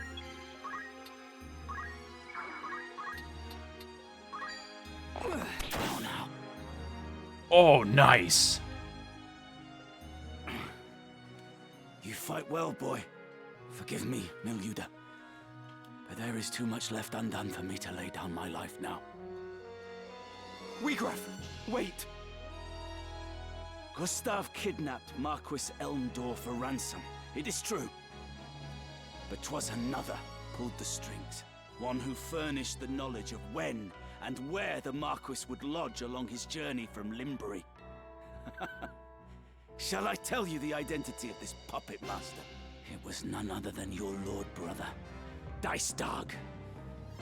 Oh, nice! You fight well, boy. Forgive me, Miluda. But there is too much left undone for me to lay down my life now. Weegraf, wait! Gustav kidnapped Marquis Elmdor for ransom. It is true. But 'twas another pulled the strings. One who furnished the knowledge of when and where the Marquis would lodge along his journey from Limbury. Shall I tell you the identity of this puppet master? It was none other than your lord brother, Dicedog.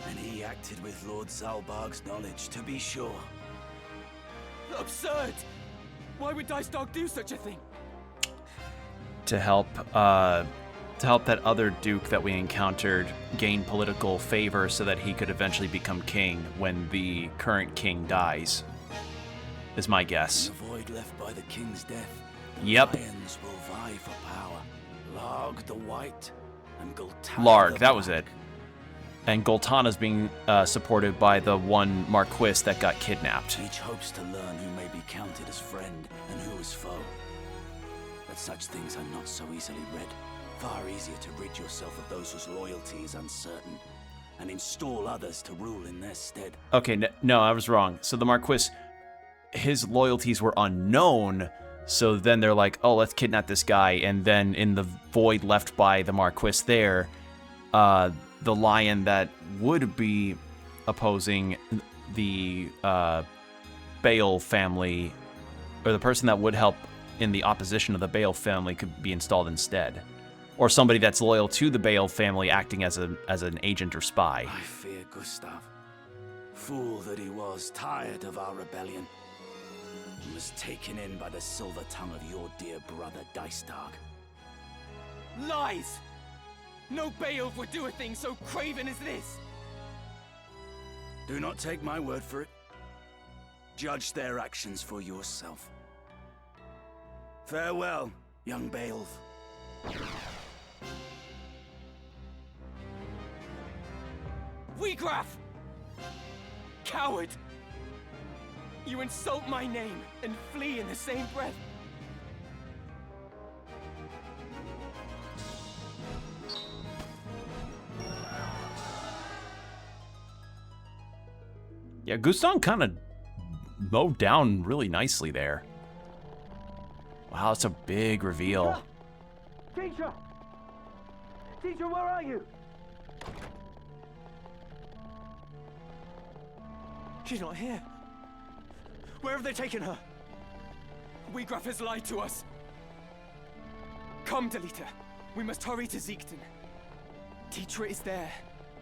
And he acted with Lord Zalbarg's knowledge, to be sure. Absurd! Why would Dicedog do such a thing? To help that other duke that we encountered gain political favor so that he could eventually become king when the current king dies, is my guess. In the void left by the king's death, the Yep. lions will vie for power. Larg the White and Gultana Larg, the that was Black. it. And Gultana's being supported by the one Marquis that got kidnapped. Each hopes to learn who may be counted as friend and who is foe. But such things are not so easily read. Far easier to rid yourself of those whose loyalty is uncertain, and install others to rule in their stead. Okay, no, I was wrong. So the Marquis, his loyalties were unknown, so then they're like, oh, let's kidnap this guy, and then in the void left by the Marquis there, the lion that would be opposing the Bale family, or the person that would help in the opposition of the Bale family, could be installed instead. Or somebody that's loyal to the Bale family acting as an agent or spy. I fear Gustav. Fool that he was, tired of our rebellion. And was taken in by the silver tongue of your dear brother Dicedog. Lies! No Beowulf would do a thing so craven as this! Do not take my word for it. Judge their actions for yourself. Farewell, young Beowulf. Weegraf! Coward! You insult my name and flee in the same breath. Yeah, Guston kind of mowed down really nicely there. Wow, that's a big reveal. Teacher! Teacher, where are you? She's not here. Where have they taken her? Weegraf has lied to us. Come, Delita. We must hurry to Ziekten. Teacher is there.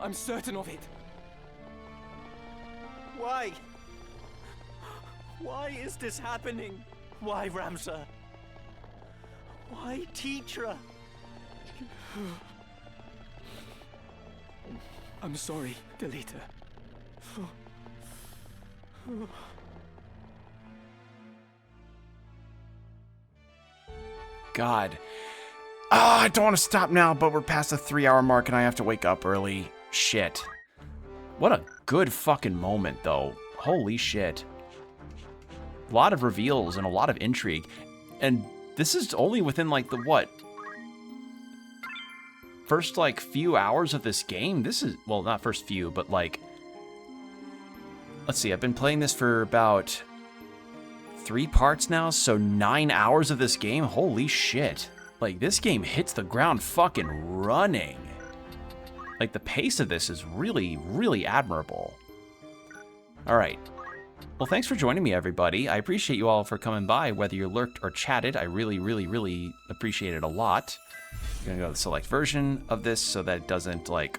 I'm certain of it. Why? Why is this happening? Why, Ramza? Why, Tetra? I'm sorry, Delita. God. I don't want to stop now, but we're past the 3-hour mark and I have to wake up early. Shit. What a good fucking moment, though. Holy shit. A lot of reveals and a lot of intrigue. And this is only within, like, the, what? First, like, few hours of this game? This is, well, not first few, but, like... Let's see, I've been playing this for about 3 parts now, so 9 hours of this game? Holy shit. Like, this game hits the ground fucking running. Like, the pace of this is really, really admirable. Alright. Well, thanks for joining me, everybody. I appreciate you all for coming by, whether you lurked or chatted. I really, really, really appreciate it a lot. I'm gonna go to the select version of this so that it doesn't, like,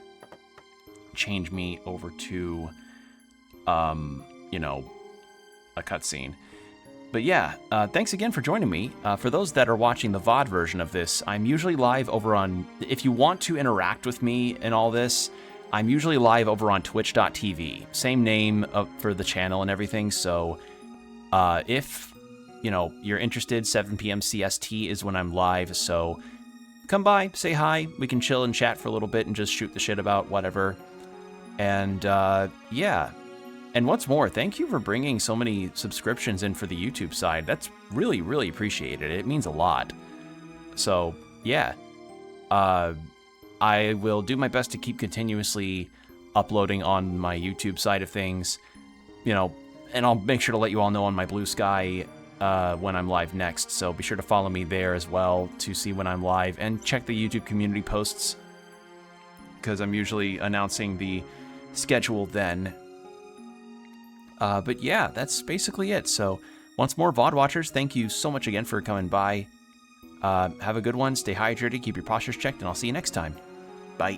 change me over to, you know, a cutscene. But yeah, thanks again for joining me. For those that are watching the VOD version of this, I'm usually live over on... If you want to interact with me and all this, I'm usually live over on twitch.tv. Same name for the channel and everything, so if, you know, you're interested, 7 p.m. CST is when I'm live, so come by, say hi, we can chill and chat for a little bit and just shoot the shit about whatever. And yeah. And what's more, thank you for bringing so many subscriptions in for the YouTube side. That's really, really appreciated. It means a lot. So, yeah. I will do my best to keep continuously uploading on my YouTube side of things. You know, and I'll make sure to let you all know on my Blue Sky when I'm live next. So be sure to follow me there as well to see when I'm live. And check the YouTube community posts, because I'm usually announcing the schedule then. But yeah, that's basically it. So once more, VOD watchers, thank you so much again for coming by. Have a good one, stay hydrated, keep your postures checked, and I'll see you next time. Bye.